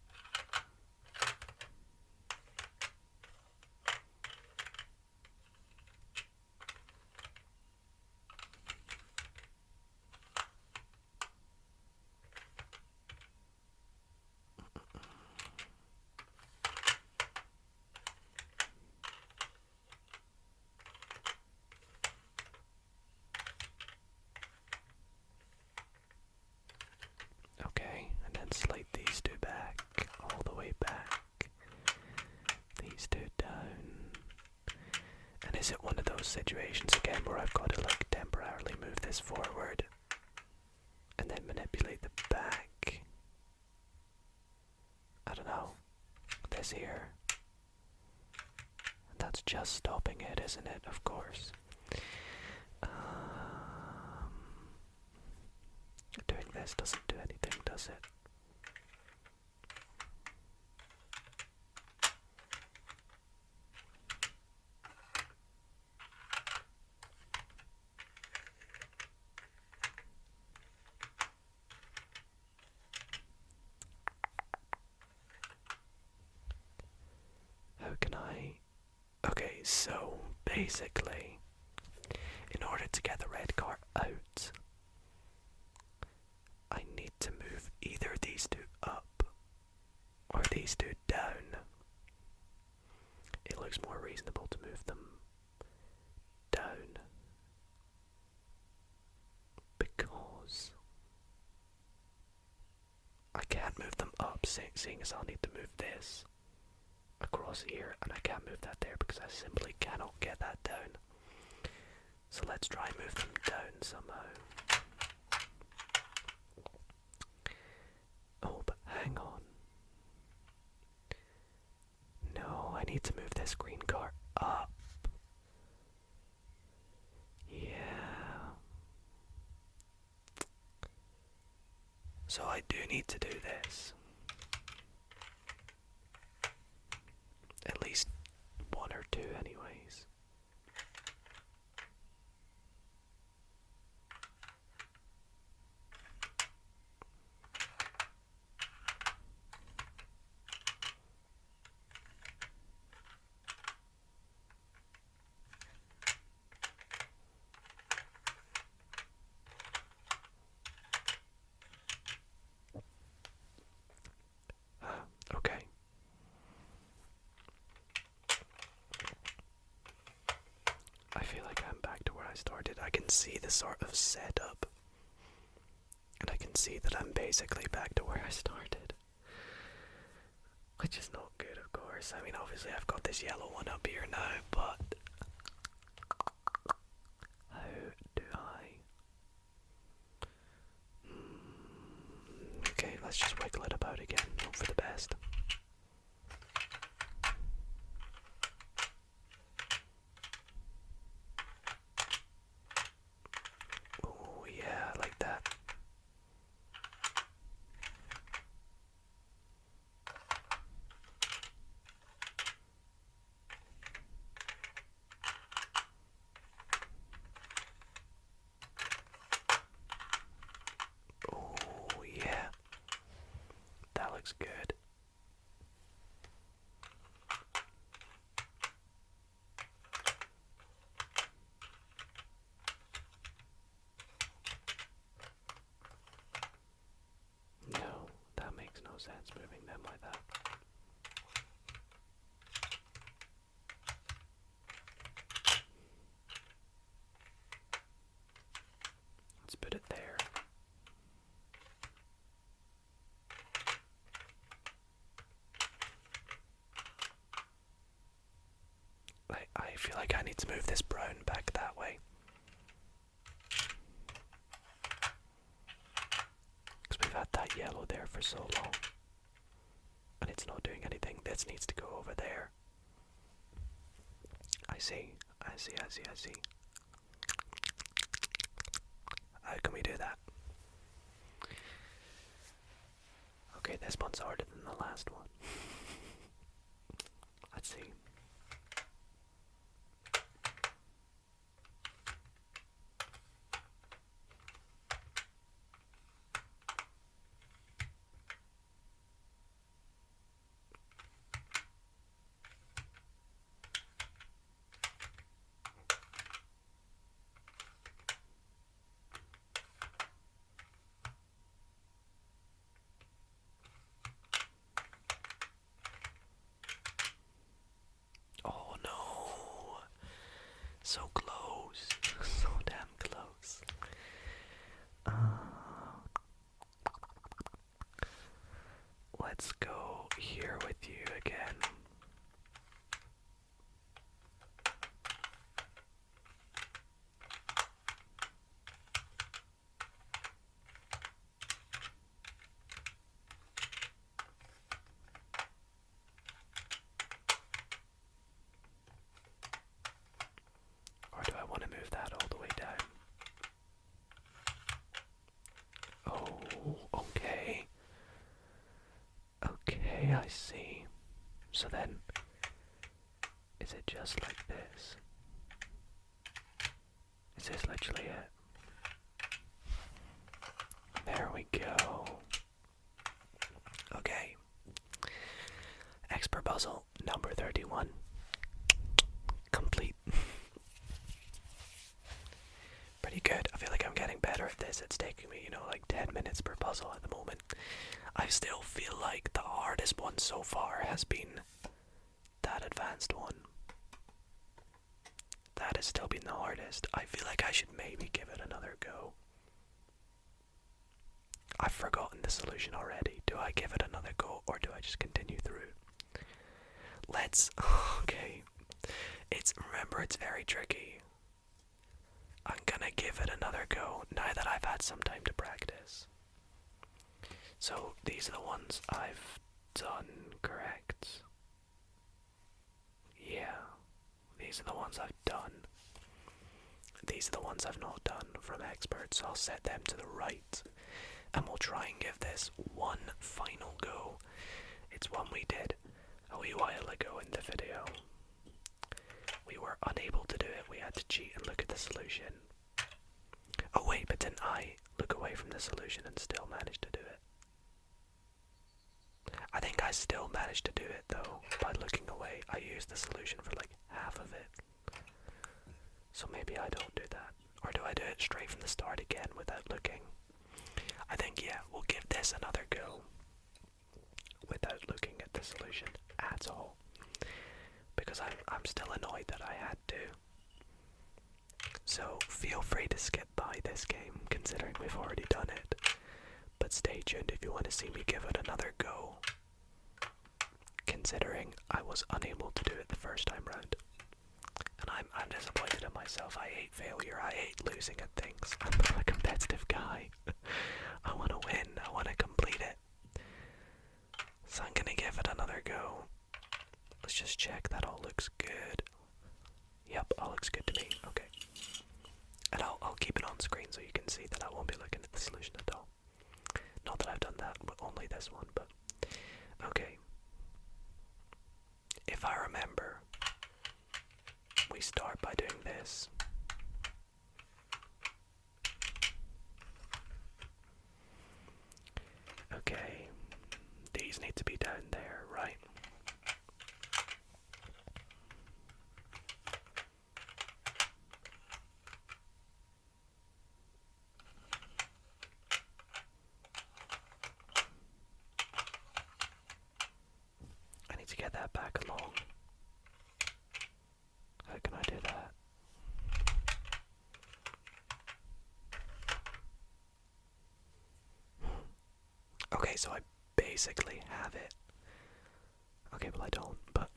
Okay, and then slide these 2 back, all the way back. These 2 down. And is it one of those situations again where I've got to like temporarily move this forward and then manipulate the back? I don't know. This here. And that's just stopping it, isn't it? Of course. Doing this doesn't do anything, does it? How can I? Okay, so basically, in order to get the red car out, I need to move either these 2 up or these 2 down. It looks more reasonable to move them down because I can't move them up, seeing as I'll need to move this across here, and I can't move that there because I simply cannot get that down. So let's try and move them down somehow. Oh, but hang on. No, I need to move this green car up. Yeah. So I do need to do this. At least one or two anyways. Okay. I feel like I'm back to where I started. I can see the sort of setup. And I can see that I'm basically back to where I started. Which is not good, of course. I mean, obviously I've got this yellow one up here now, but how do I? Okay, let's just wiggle it about again. Hope for the best. Oh yeah, I like that. Oh yeah, that looks good. No, that makes no sense moving them like that. Let's put it there. I feel like I need to move this brown back that way. Because we've had that yellow there for so long. And it's not doing anything. This needs to go over there. I see. How can we do that? Okay, this one's harder than the last one. Let's see. Oh no! So close. So damn close. Let's go here with you again. Or do I want to move that all the way down? Oh, okay. Okay, I see. So then, is it just like this? Is this literally it? There we go. Okay. Expert puzzle number 31. Complete. Pretty good. I feel like I'm getting better at this. It's taking me, like 10 minutes per puzzle at the moment. I still feel like the hardest one so far has been that advanced one. That has still been the hardest. I feel like I should maybe give it another go. I've forgotten the solution already. Do I give it another go or do I just continue through? Okay. Remember, it's very tricky. I'm gonna give it another go now that I've had some time to practice. So these are the ones I've done, correct? Yeah. These are the ones I've done. These are the ones I've not done from experts, so I'll set them to the right. and we'll try and give this one final go. It's one we did a wee while ago in the video. We were unable to do it, we had to cheat and look at the solution. Oh wait, but didn't I look away from the solution and still manage to do it? I think I still managed to do it though, by looking away. I used the solution for like half of it. So maybe I don't do that. Or do I do it straight from the start again without looking? I think, yeah, we'll give this another go without looking at the solution at all. Because I'm still annoyed that I had to. So feel free to skip by this game, considering we've already done it. But stay tuned if you want to see me give it another go. Considering I was unable to do it the first time round. And I'm disappointed in myself. I hate failure. I hate losing at things. I'm not a competitive guy. I want to win. I want to complete it. So I'm going to give it another go. Let's just check that all looks good. Yep, all looks good to me. Okay. And I'll keep it on screen so you can see that I won't be looking at the solution at all. Not that I've done that with only this one, but... Okay. If I remember, we start by doing this. Okay. These need to be down there, right? I need to get that back along. How can I do that? Okay, so I basically have it. Okay, well I don't, but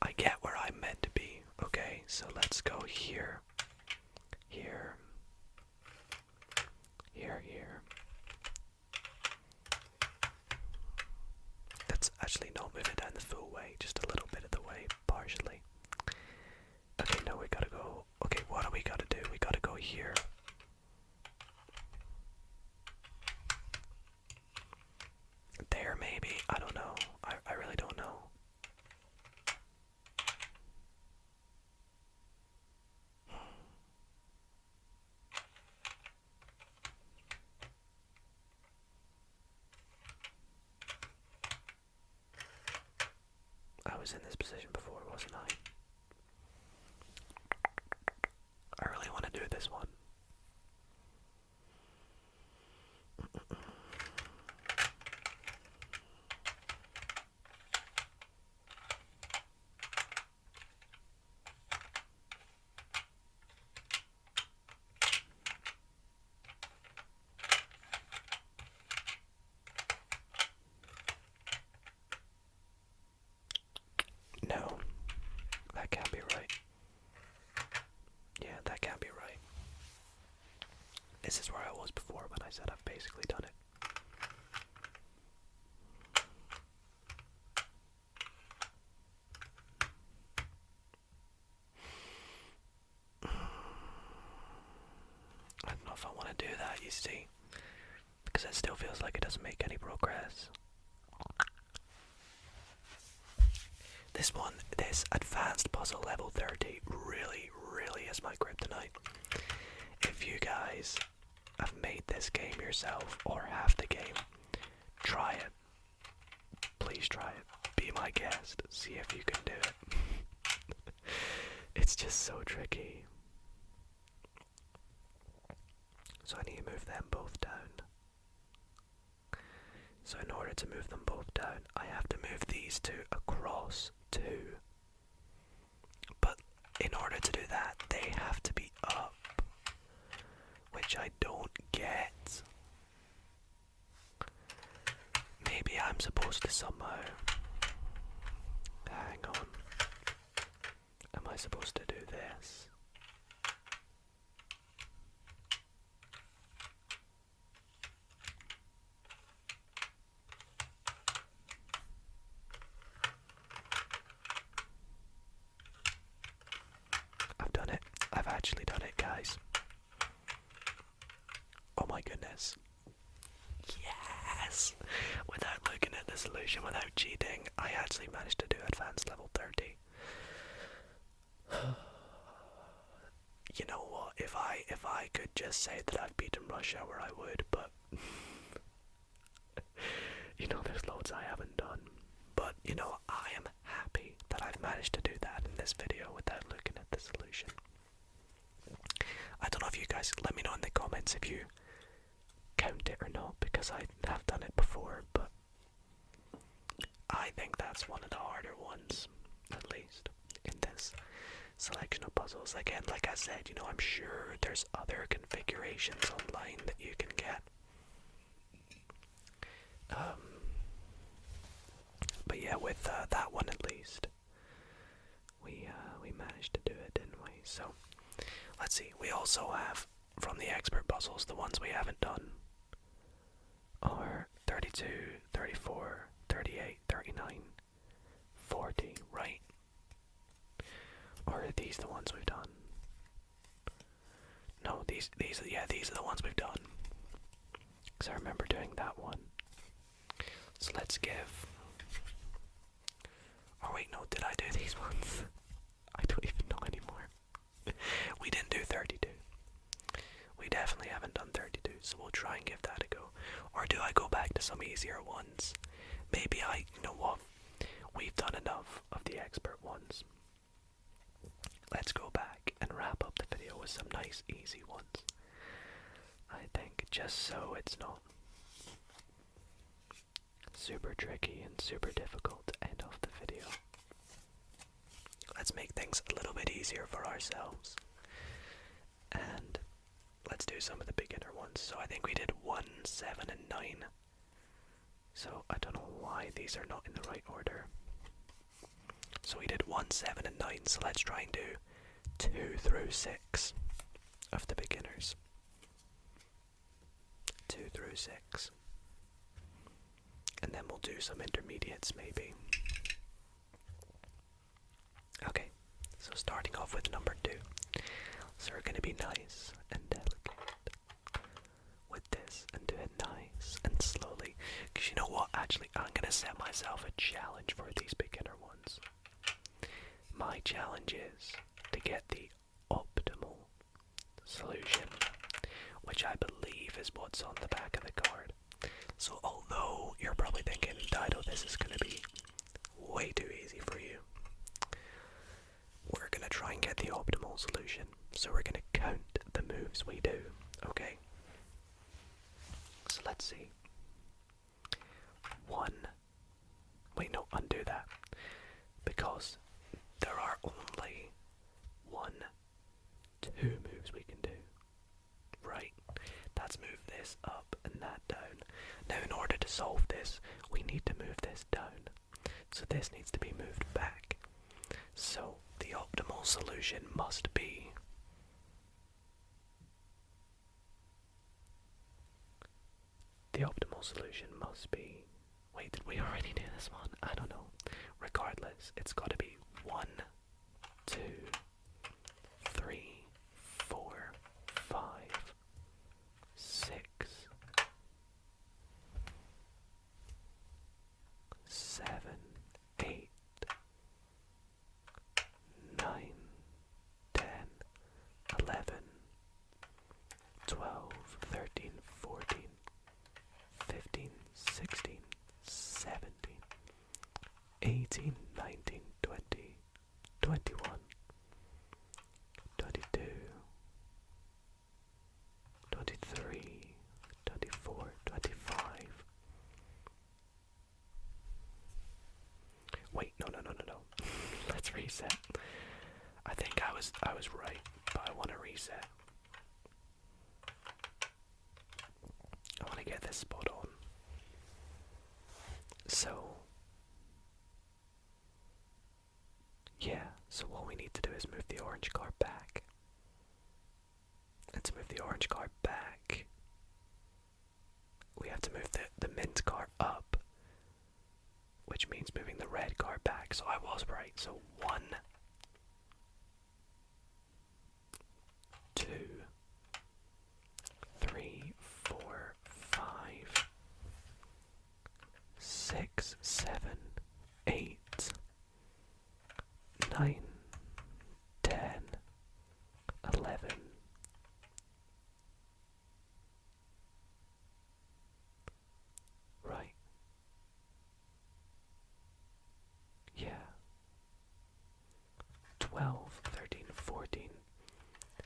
I get where I'm meant to be. Okay, so let's go here, here, here, here. That's actually not moving down the full way, just a little bit of the way, partially. Okay, no, we gotta go. Okay, what do we gotta do? We gotta go here. There, maybe. I don't know. I really don't know. I was in this position before, wasn't I? I really want to do this one. No, that can't be right. Yeah, that can't be right. This is where I was before when I said I've basically done it. I don't know if I want to do that, you see, because it still feels like it doesn't make any progress. This advanced puzzle level 30 really is my kryptonite. If you guys have made this game yourself or have the game, try it. Please try it. Be my guest. See if you can do it. It's just so tricky. So I need to move them both down. So in order to move them both down, I have to move these two across too. But in order to do that, they have to be up, which I don't get. Maybe I'm supposed to somehow... Hang on. Am I supposed to do this? I've done it. I've actually done it, guys. my goodness. Yes! Without looking at the solution, without cheating, I actually managed to do advanced level 30. You know what, if I could just say that I've beaten Rush Hour, I would, but you know, there's loads I haven't done. But, you know, I am happy that I've managed to do that in this video without looking at the solution. I don't know if you guys, let me know in the comments if you count it or not, because I have done it before, but I think that's one of the harder ones, at least, in this selection of puzzles. Again, like I said, you know, I'm sure there's other configurations online that you can get. But yeah, with that one at least, we managed to do it, didn't we? So, let's see, we also have, from the expert puzzles, the ones we haven't done are 32, 34, 38, 39, 40, right? Or are these the ones we've done? No, these are the ones we've done. Because I remember doing that one. So let's give... Oh wait, no, did I do these ones? I don't even know anymore. We didn't do 32. We definitely haven't done 32, so we'll try and give that a go. Or do I go back to some easier ones? Maybe you know what? We've done enough of the expert ones. Let's go back and wrap up the video with some nice easy ones. I think, just so it's not super tricky and super difficult to end off the video. Let's make things a little bit easier for ourselves. And let's do some of the beginner ones. So I think we did 1, 7, and 9. So I don't know why these are not in the right order. So we did 1, 7, and 9. So let's try and do 2 through 6 of the beginners. 2 through 6. And then we'll do some intermediates maybe. Okay, so starting off with number 2. So we're going to be nice and delicate with this and do it nice and slowly. Because you know what, actually I'm going to set myself a challenge for these beginner ones. My challenge is to get the optimal solution, which I believe is what's on the back of the card. So although you're probably thinking, Dido, this is going to be way too easy for you, we're going to try and get the optimal solution. So we're going to count the moves we do, okay? So let's see. 1. Wait, no, undo that. Because there are only 1, 2 moves we can do. Right? That's move this up and that down. Now in order to solve this, we need to move this down. So this needs to be moved back. So the optimal solution must be wait, did we already do this one? I don't know. Regardless, it's got to be 1, 2, 3, 4, 5, 6, 7, 8, 9, 10, 11, 12, 13, 14, 15, 16, 17, 18, 19, 20, 21, 22, 23, 24, 25. Wait, no. Let's reset. I think I was right, but I want to reset. I want to get this spot on. So, yeah, so what we need to do is move the orange card back. And to move the orange card back, we have to move the mint card up, which means moving the red card back. So I was right. So 1, 2, 3, 4, 9, 10, 11. Right. Yeah. 12, 13, 14,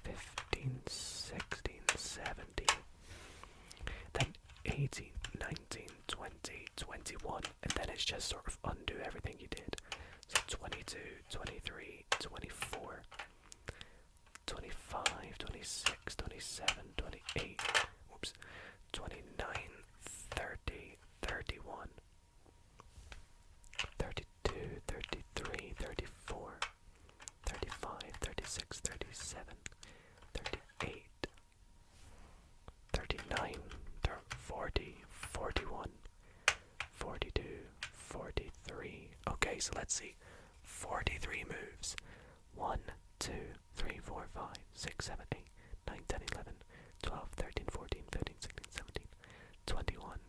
15, 16, 17. Then 18, 19, 20, 21. And then it's just sort of undo everything you did. So 22, 23, 24, 25, 26, 27, 28, whoops, 29, 30, 31, 32, 33, 34, 35, 36, 37, 38, 39, 40, 41, 42, 43. Okay, so let's see. 43 moves. 1, 2, 3, 4, 5, 6, 7, 8, 9, 10, 11, 12, 13, 14, 15, 16, 17, 21,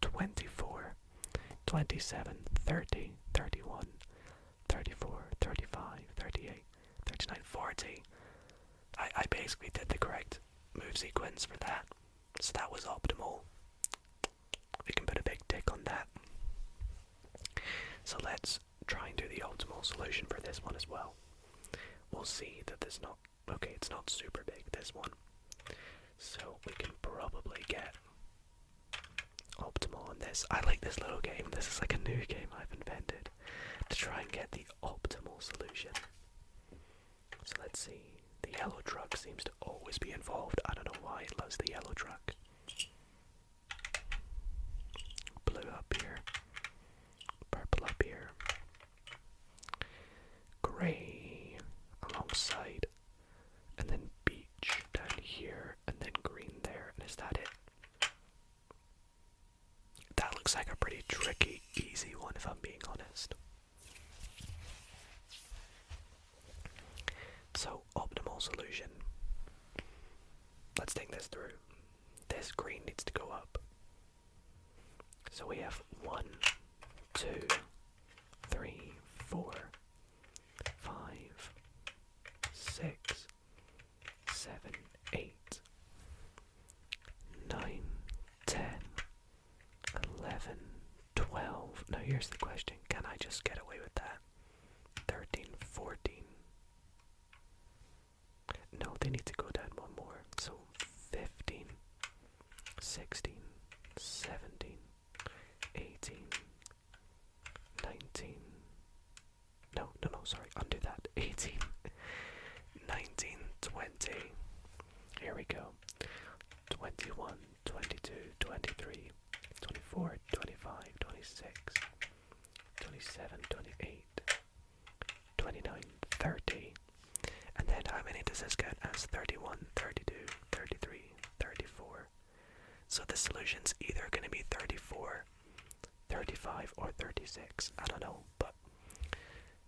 24, 27, 30, 31, 34, 35, 38, 39, 40. I basically did the correct move sequence for that. So that was optimal. We can put a big tick on that. So let's try and do the optimal solution for this one as well. We'll see that there's not, okay, it's not super big, this one. So we can probably get optimal on this. I like this little game. This is like a new game I've invented to try and get the optimal solution. So let's see. The yellow truck seems to always be involved. I don't know why it loves the yellow truck. Blue up here. Purple up here. Grey alongside. And then beach down here. And then green there. And is that it? That looks like a pretty tricky, easy one if I'm being honest. So, optimal solution. Let's think this through. This green needs to go up. So we have 1, 2, 3, 4, 5, 6, 7, 8, 9, 10, 11, 12. Now here's the question. Can I just get away with that? 13, 14. No, they need to go down one more. So 15, 16, 17, 18, 19. No, sorry, undo that. 18, 19, 20. Here we go. 21, 22, 23, 24, 25, 26, 27, 28, 29, 30. And then how many does this count as? 31, 32, 33, 34. So the solution's either going to be 34, 35, or 36. I don't know, but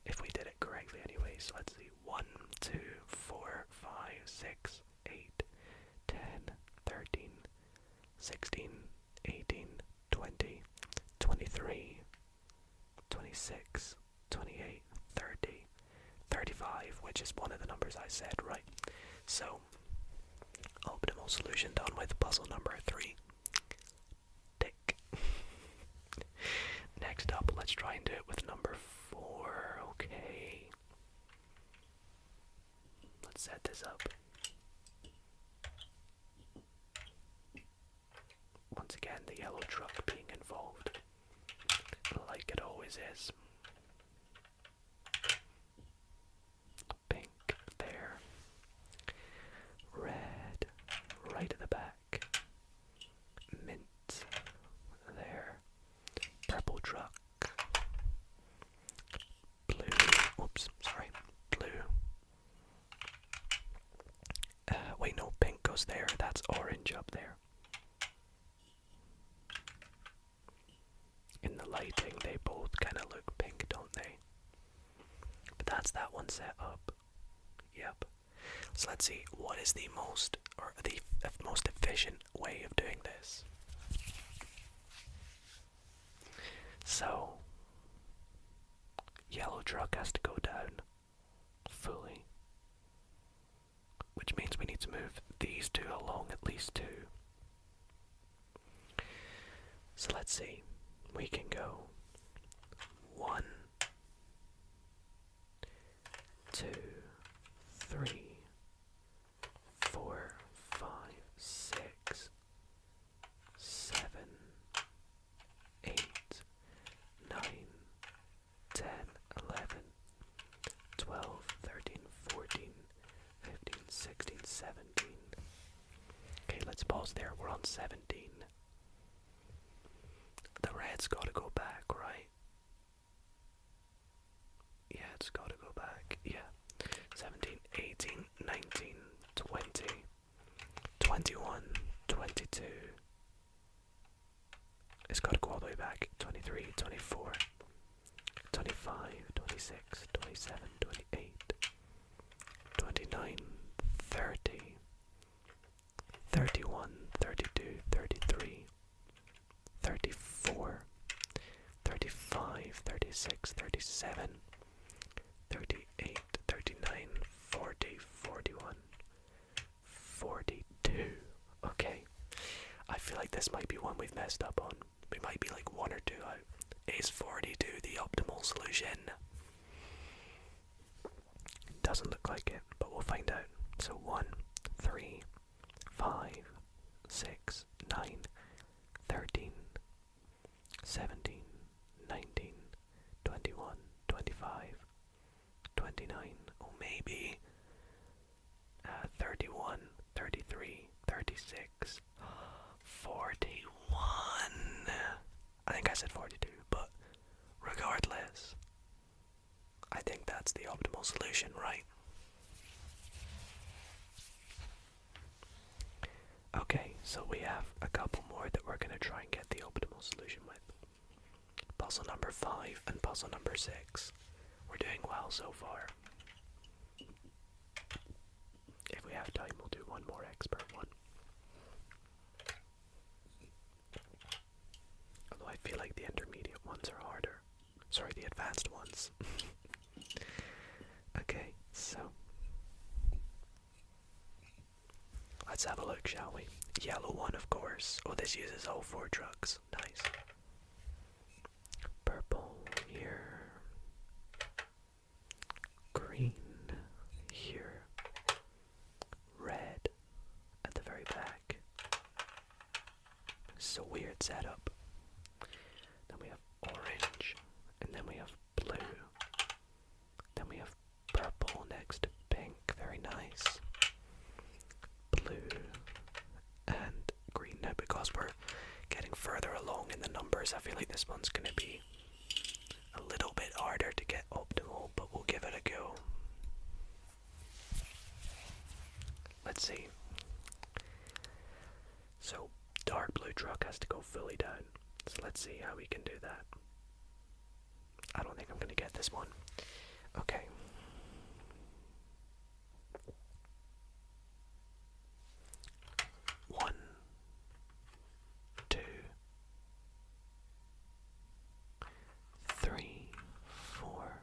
if we did it correctly anyway. So let's see. 1, 2, 4, 5, 6, 8, 10, 13, 16, 18, 20, 23, 26, 28, 30, 35, which is one of the numbers I said, right? So, optimal solution done with puzzle number 3. Tick. Next up, let's try and do it with number 4. Okay. Let's set this up. Once again, the yellow truck being involved, like it always is. Pink there. Red right at the back. Mint there. Purple truck. Blue. Oops, sorry. Blue. Wait, no, pink goes there. That's orange up there. In the lighting, they both kind of look pink, don't they? But that's that one set up. Yep. So let's see, what is the most efficient way of doing this? So, Yellow truck has to go down fully, which means we need to move these two along at least 2. So let's see. We can go 1, 2, 3, 4, 5, 6, 7, 8, 9, 10, 11, 12, 13, 14, 15, 16, 17. Okay, let's pause there. We're on 17. The red's gotta go back, right? Yeah, it's gotta go back. Yeah. 17, 18, 19, 20, 21, 22. It's gotta go all the way back. 23, 24, 25, 26, 27, 28, 29, 30, 31, 32, 33, 34, 35, 36, 37, 38, 39, 40, 41, 42. Okay. I feel like this might be one we've messed up on. We might be like 1 or 2 out. Is 42 the optimal solution? Doesn't look like it, but we'll find out. So 1, 3, 5, 6, 9, 13, 17, 19, 21, 25, 29, or maybe 31, 33, 36, 41. I think I said 42, but regardless, I think that's the optimal solution, right? Okay, so we have a couple more that we're going to try and get the optimal solution with. Puzzle number 5 and puzzle number 6. We're doing well so far. If we have time, we'll do one more expert one. Although I feel like the intermediate ones are harder. Sorry, the advanced ones. Okay, so let's have a look, shall we? Yellow one, of course. Oh, this uses all 4 trucks. Nice. Purple here. Green here. Red at the very back. So weird setup. Then we have orange, and then we have blue. Then we have purple next to pink. Very nice. Blue and green. Now, because we're getting further along in the numbers, I feel like this one's going to be a little bit harder to get optimal, but we'll give it a go. Let's see. So, dark blue truck has to go fully down. So let's see how we can do that. I don't think I'm going to get this one. Okay. One, 2, 3, 4,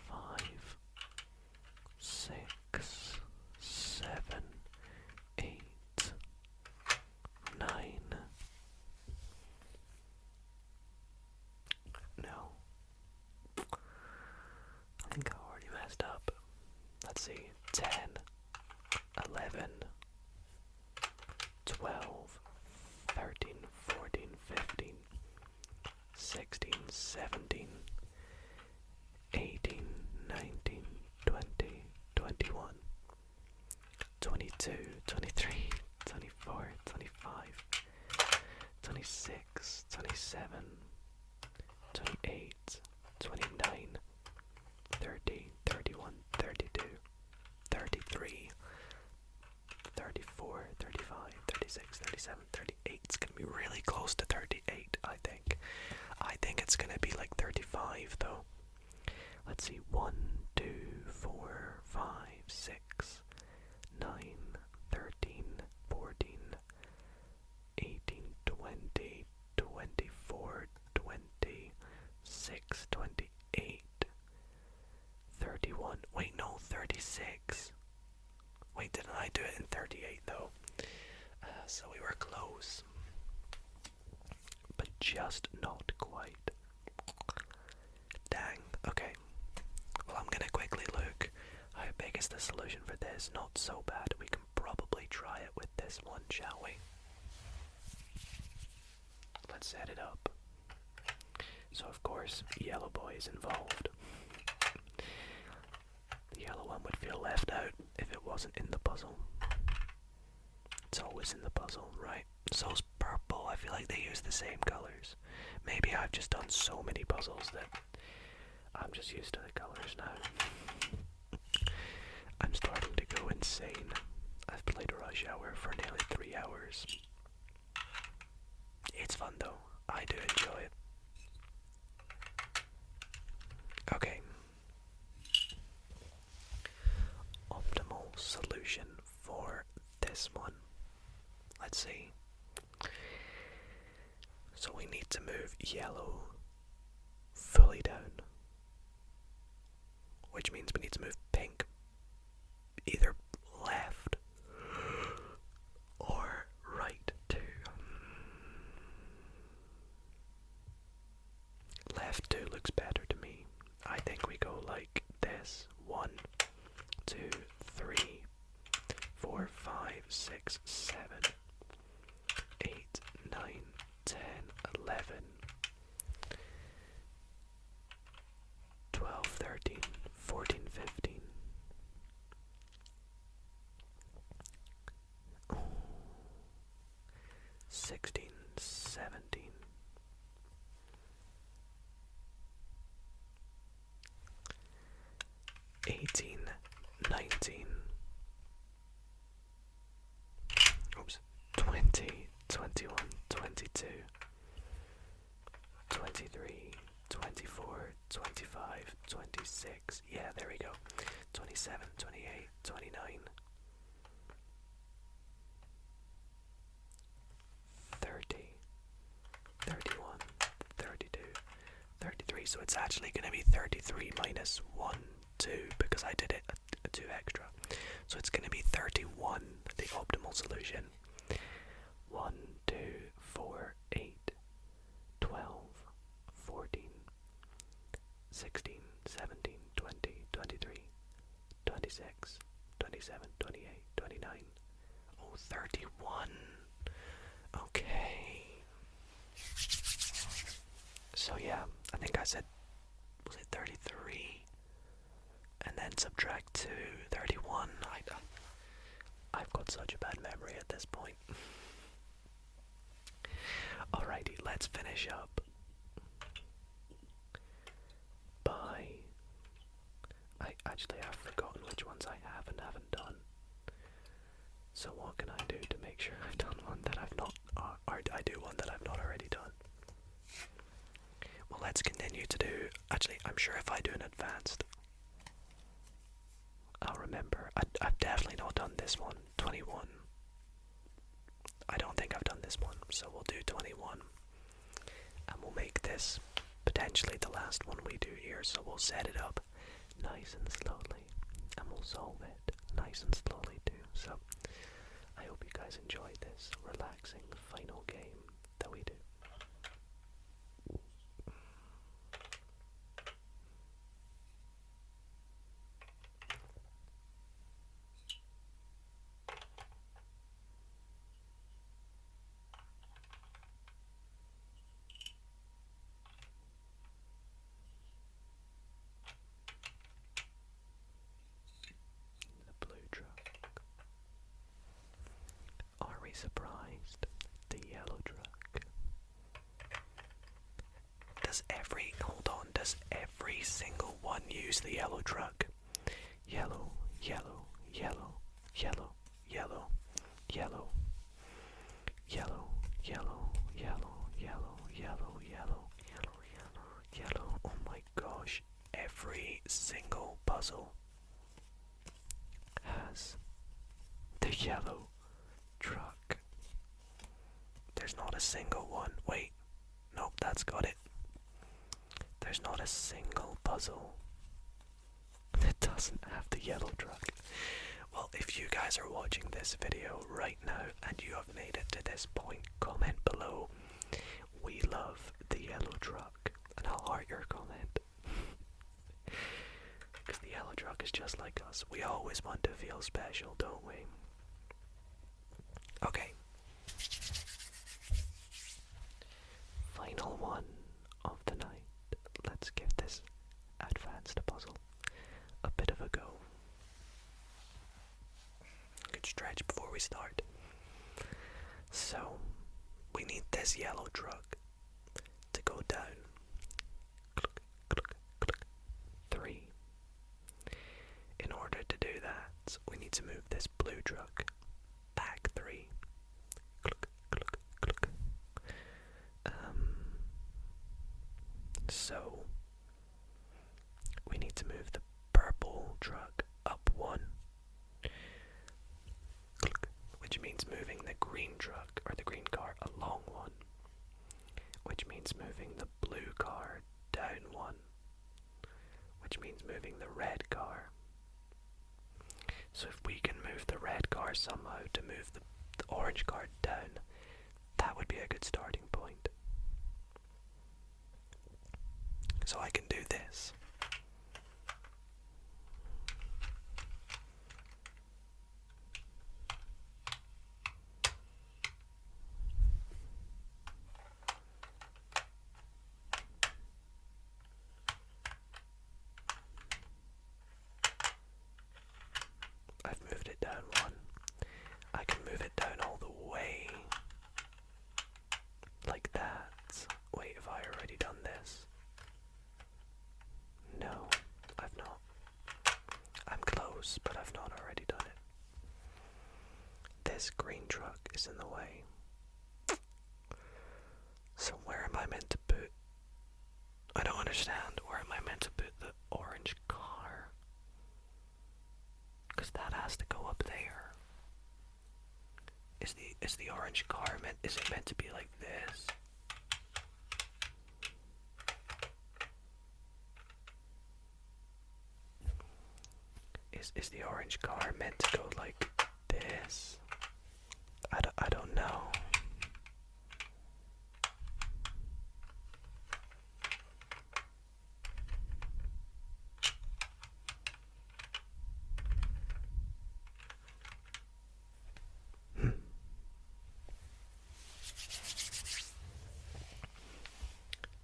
5, 6, 7, 8, 9. No. I think I already messed up. Let's see. 10, 11, 12, 13, 14, 15, 16, 17, 18, 19, 20, 21, 22, 23, 24, 25, 26, 27, 28, 29, 30, 31, 32, 33, 34, 35, 36, 37, 38. It's going to be really close to 38, I think. I think it's going to be like 35, though. Let's see. 1, 2, 4, 5, 6, 9, 13, 14, 18, 20, 24, 26, 28, is the solution for this? Not so bad. We can probably try it with this one, shall we? Let's set it up. So of course, yellow boy is involved. The yellow one would feel left out if it wasn't in the puzzle. It's always in the puzzle, right? So's purple. I feel like they use the same colors. Maybe I've just done so many puzzles that I'm just used to the colors now. I'm starting to go insane. I've played Rush Hour for nearly 3 hours. It's fun though. I do enjoy it. Okay. Optimal solution for this one. Let's see. So we need to move yellow fully down, which means we need to move pink either left or right too. Left too looks better to me. I think we go like this. 1, 2, 3, 4, 5, 6, 7, 8, 9, 10, 11, 12, 13, 14, 15. Oh. 16, 17. 18, 19. Oops. 20, 21, 22, 23, 24, 25, 26. Yeah, there we go. 27, 28, 29. 30, 31, 32, 33. So it's actually going to be 33 minus 1, 2, because I did it a 2 extra. So it's going to be 31, the optimal solution. 1, 2, 4, 8, 12, 14, 16, 17, 20, 23, 26, 27, 28, 29. Oh, 31. Okay. So yeah, I think I said, was it 33? And then subtract 2, 31. I've got such a bad memory at this point. Alrighty, let's finish up by... I've forgotten which ones I have and haven't done. So what can I do to make sure I've done one that I've not, or I do one that I've not already done? Well, let's continue to do, actually, I'm sure if I do an advanced, I'll remember. I've definitely not done this one, 21. I don't think I've done this one, so we'll do 21. And we'll make this potentially the last one we do here, so we'll set it up nice and slowly, and we'll solve it nice and slowly too. So I hope you guys enjoyed this relaxing final game that we do. Surprised. The yellow truck. Does every single one use the yellow truck? Yellow, yellow, yellow, yellow, yellow, yellow, yellow, yellow, yellow, yellow, yellow, yellow, yellow, yellow. Oh my gosh, every single puzzle has the yellow truck. There's not a single one. Wait. Nope, that's got it. There's not a single puzzle that doesn't have the yellow truck. Well, if you guys are watching this video right now and you have made it to this point, comment below, "We love the yellow truck," and I'll heart your comment. Because the yellow truck is just like us. We always want to feel special, don't we? Okay. Final one of the night. Let's give this advanced puzzle a bit of a go. Good stretch before we start. So, we need this yellow truck to go down. Click, click, click. 3. In order to do that, we need to move this blue truck back 3. Click, click, click. So we need to move the purple truck up 1, click, which means moving the green truck or the green car along 1, which means moving the blue car down 1, which means moving the red car. So if we can move the red car somehow to move the orange car down, that would be a good starting point. So I can do this. I've moved it down 1. I can move it down all the way. Like that. Wait, have I already done this? No, I've not. I'm close, but I've not already done it. This green truck is in the way. So where am I meant to put... I don't understand. Where am I meant to put the orange car? Because that has to go up there. Is the orange car meant... Is it meant to be like this? Is the orange car meant to go like this? I don't know.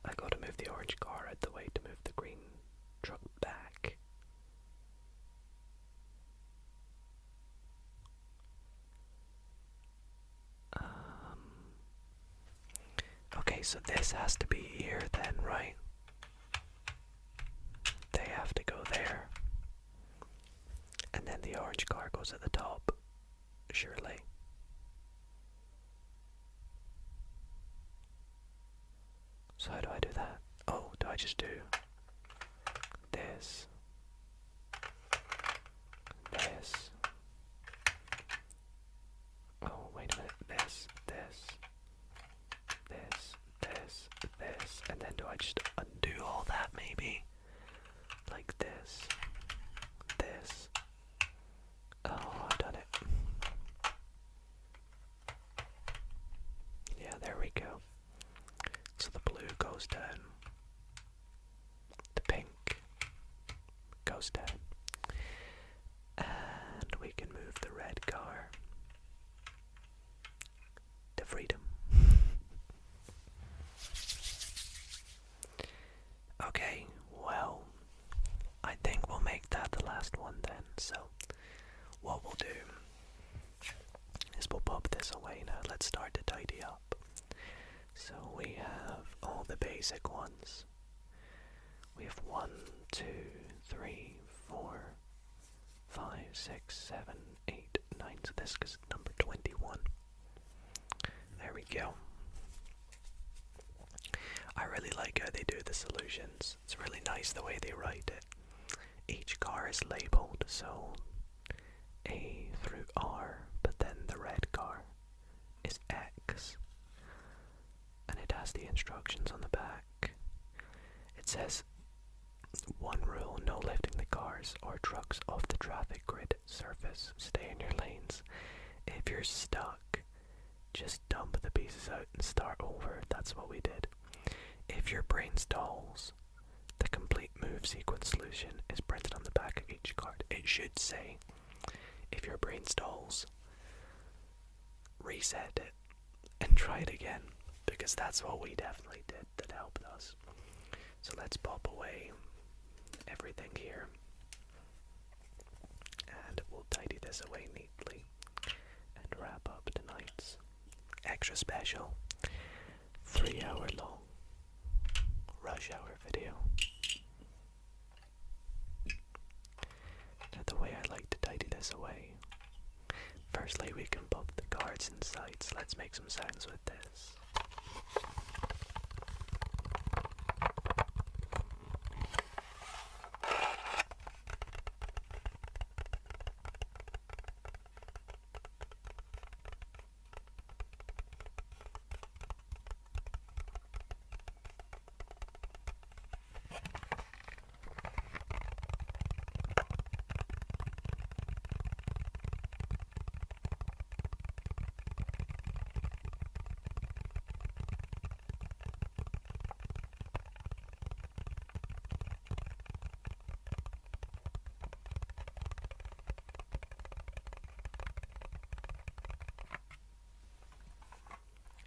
I gotta move the orange car out the way to move the green truck back. Okay, so this has to be here then, right? They have to go there. And then the orange car goes at the top, surely. So how do I do that? Oh, do I just do this? This. Oh, wait a minute. This. And then do I just undo all that maybe? Like this. This. Oh, I've done it. Yeah, there we go. So the blue goes down. The pink goes down. And we can move the red car to freedom. Okay, well, I think we'll make that the last one then. So what we'll do is we'll pop this away now. Let's start to tidy up. So we have all the basic ones. We have 1, 2, 3, 4, 5, 6, 7, 8, 9. So this is number 21. There we go. I really like how they do the solutions. It's really nice the way they write it. Each car is labeled, so A through R, but then the red car is X. And it has the instructions on the back. It says, 1 rule, no lifting the cars or trucks off the traffic grid surface. Stay in your lanes. If you're stuck, just dump the pieces out and start over. That's what we did. If your brain stalls, the complete move sequence solution is printed on the back of each should say, if your brain stalls, reset it and try it again, because that's what we definitely did that helped us. So let's pop away everything here, and we'll tidy this away neatly and wrap up tonight's extra special 3-hour long rush hour video. Now the way I like to tidy this away, firstly we can pop the cards inside, so let's make some sounds with this.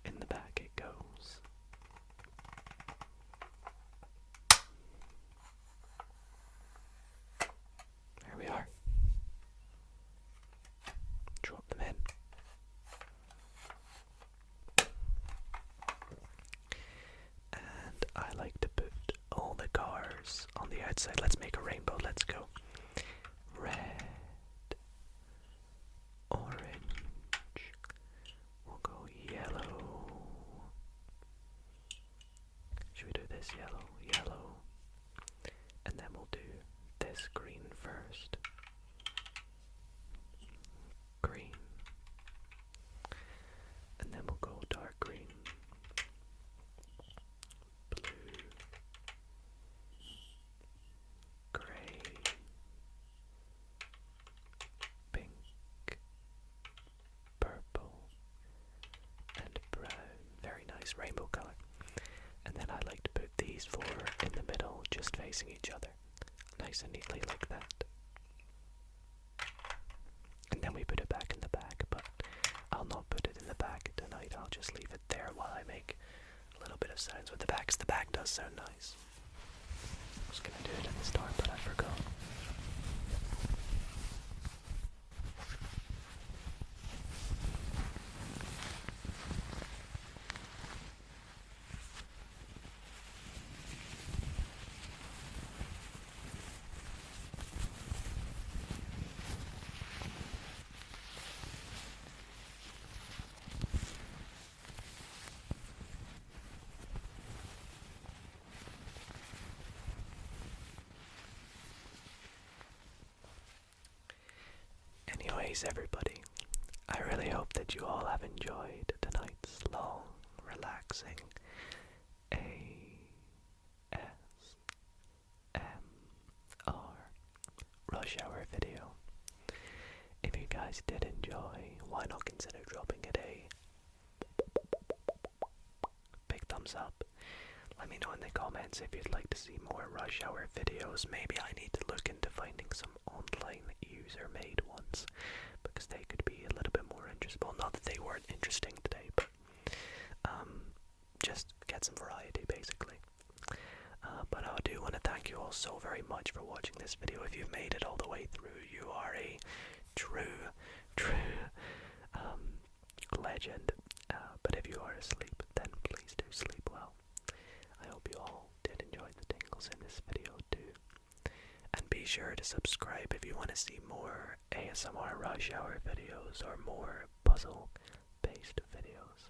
In the back it goes. There we are. Drop them in. And I like to put all the cars on the outside. Let's make a rainbow. Let's go. Red, orange, we'll go yellow. Should we do this yellow? Yellow. And then we'll do this green first. Green. And then we'll go dark green. Blue. Gray. Pink. Purple. And brown. Very nice rainbow color. And then I like to put these 4 in the middle, just facing each other. Nice and neatly like that. And then we put it back in the back, but I'll not put it in the back tonight. I'll just leave it there while I make a little bit of sounds with the back, 'cause the back does sound nice. I was gonna do it at the start, but I forgot. Anyways, everybody, I really hope that you all have enjoyed tonight's long, relaxing ASMR rush hour video. If you guys did enjoy, why not consider dropping it a big thumbs up. Let me know in the comments if you'd like to see more rush hour videos. Maybe I need to look into finding some online user-made ones, because they could be a little bit more interesting. Well, not that they weren't interesting today, but just get some variety, basically. But I do want to thank you all so very much for watching this video. If you've made it all the way through, you are a true legend. But if you are asleep, then please do sleep well. I hope you all did enjoy the tingles in this video too. And be sure to subscribe if you want to see more ASMR rush hour videos or more puzzle based videos.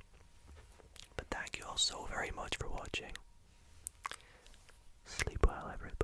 But thank you all so very much for watching. Sleep well, everybody.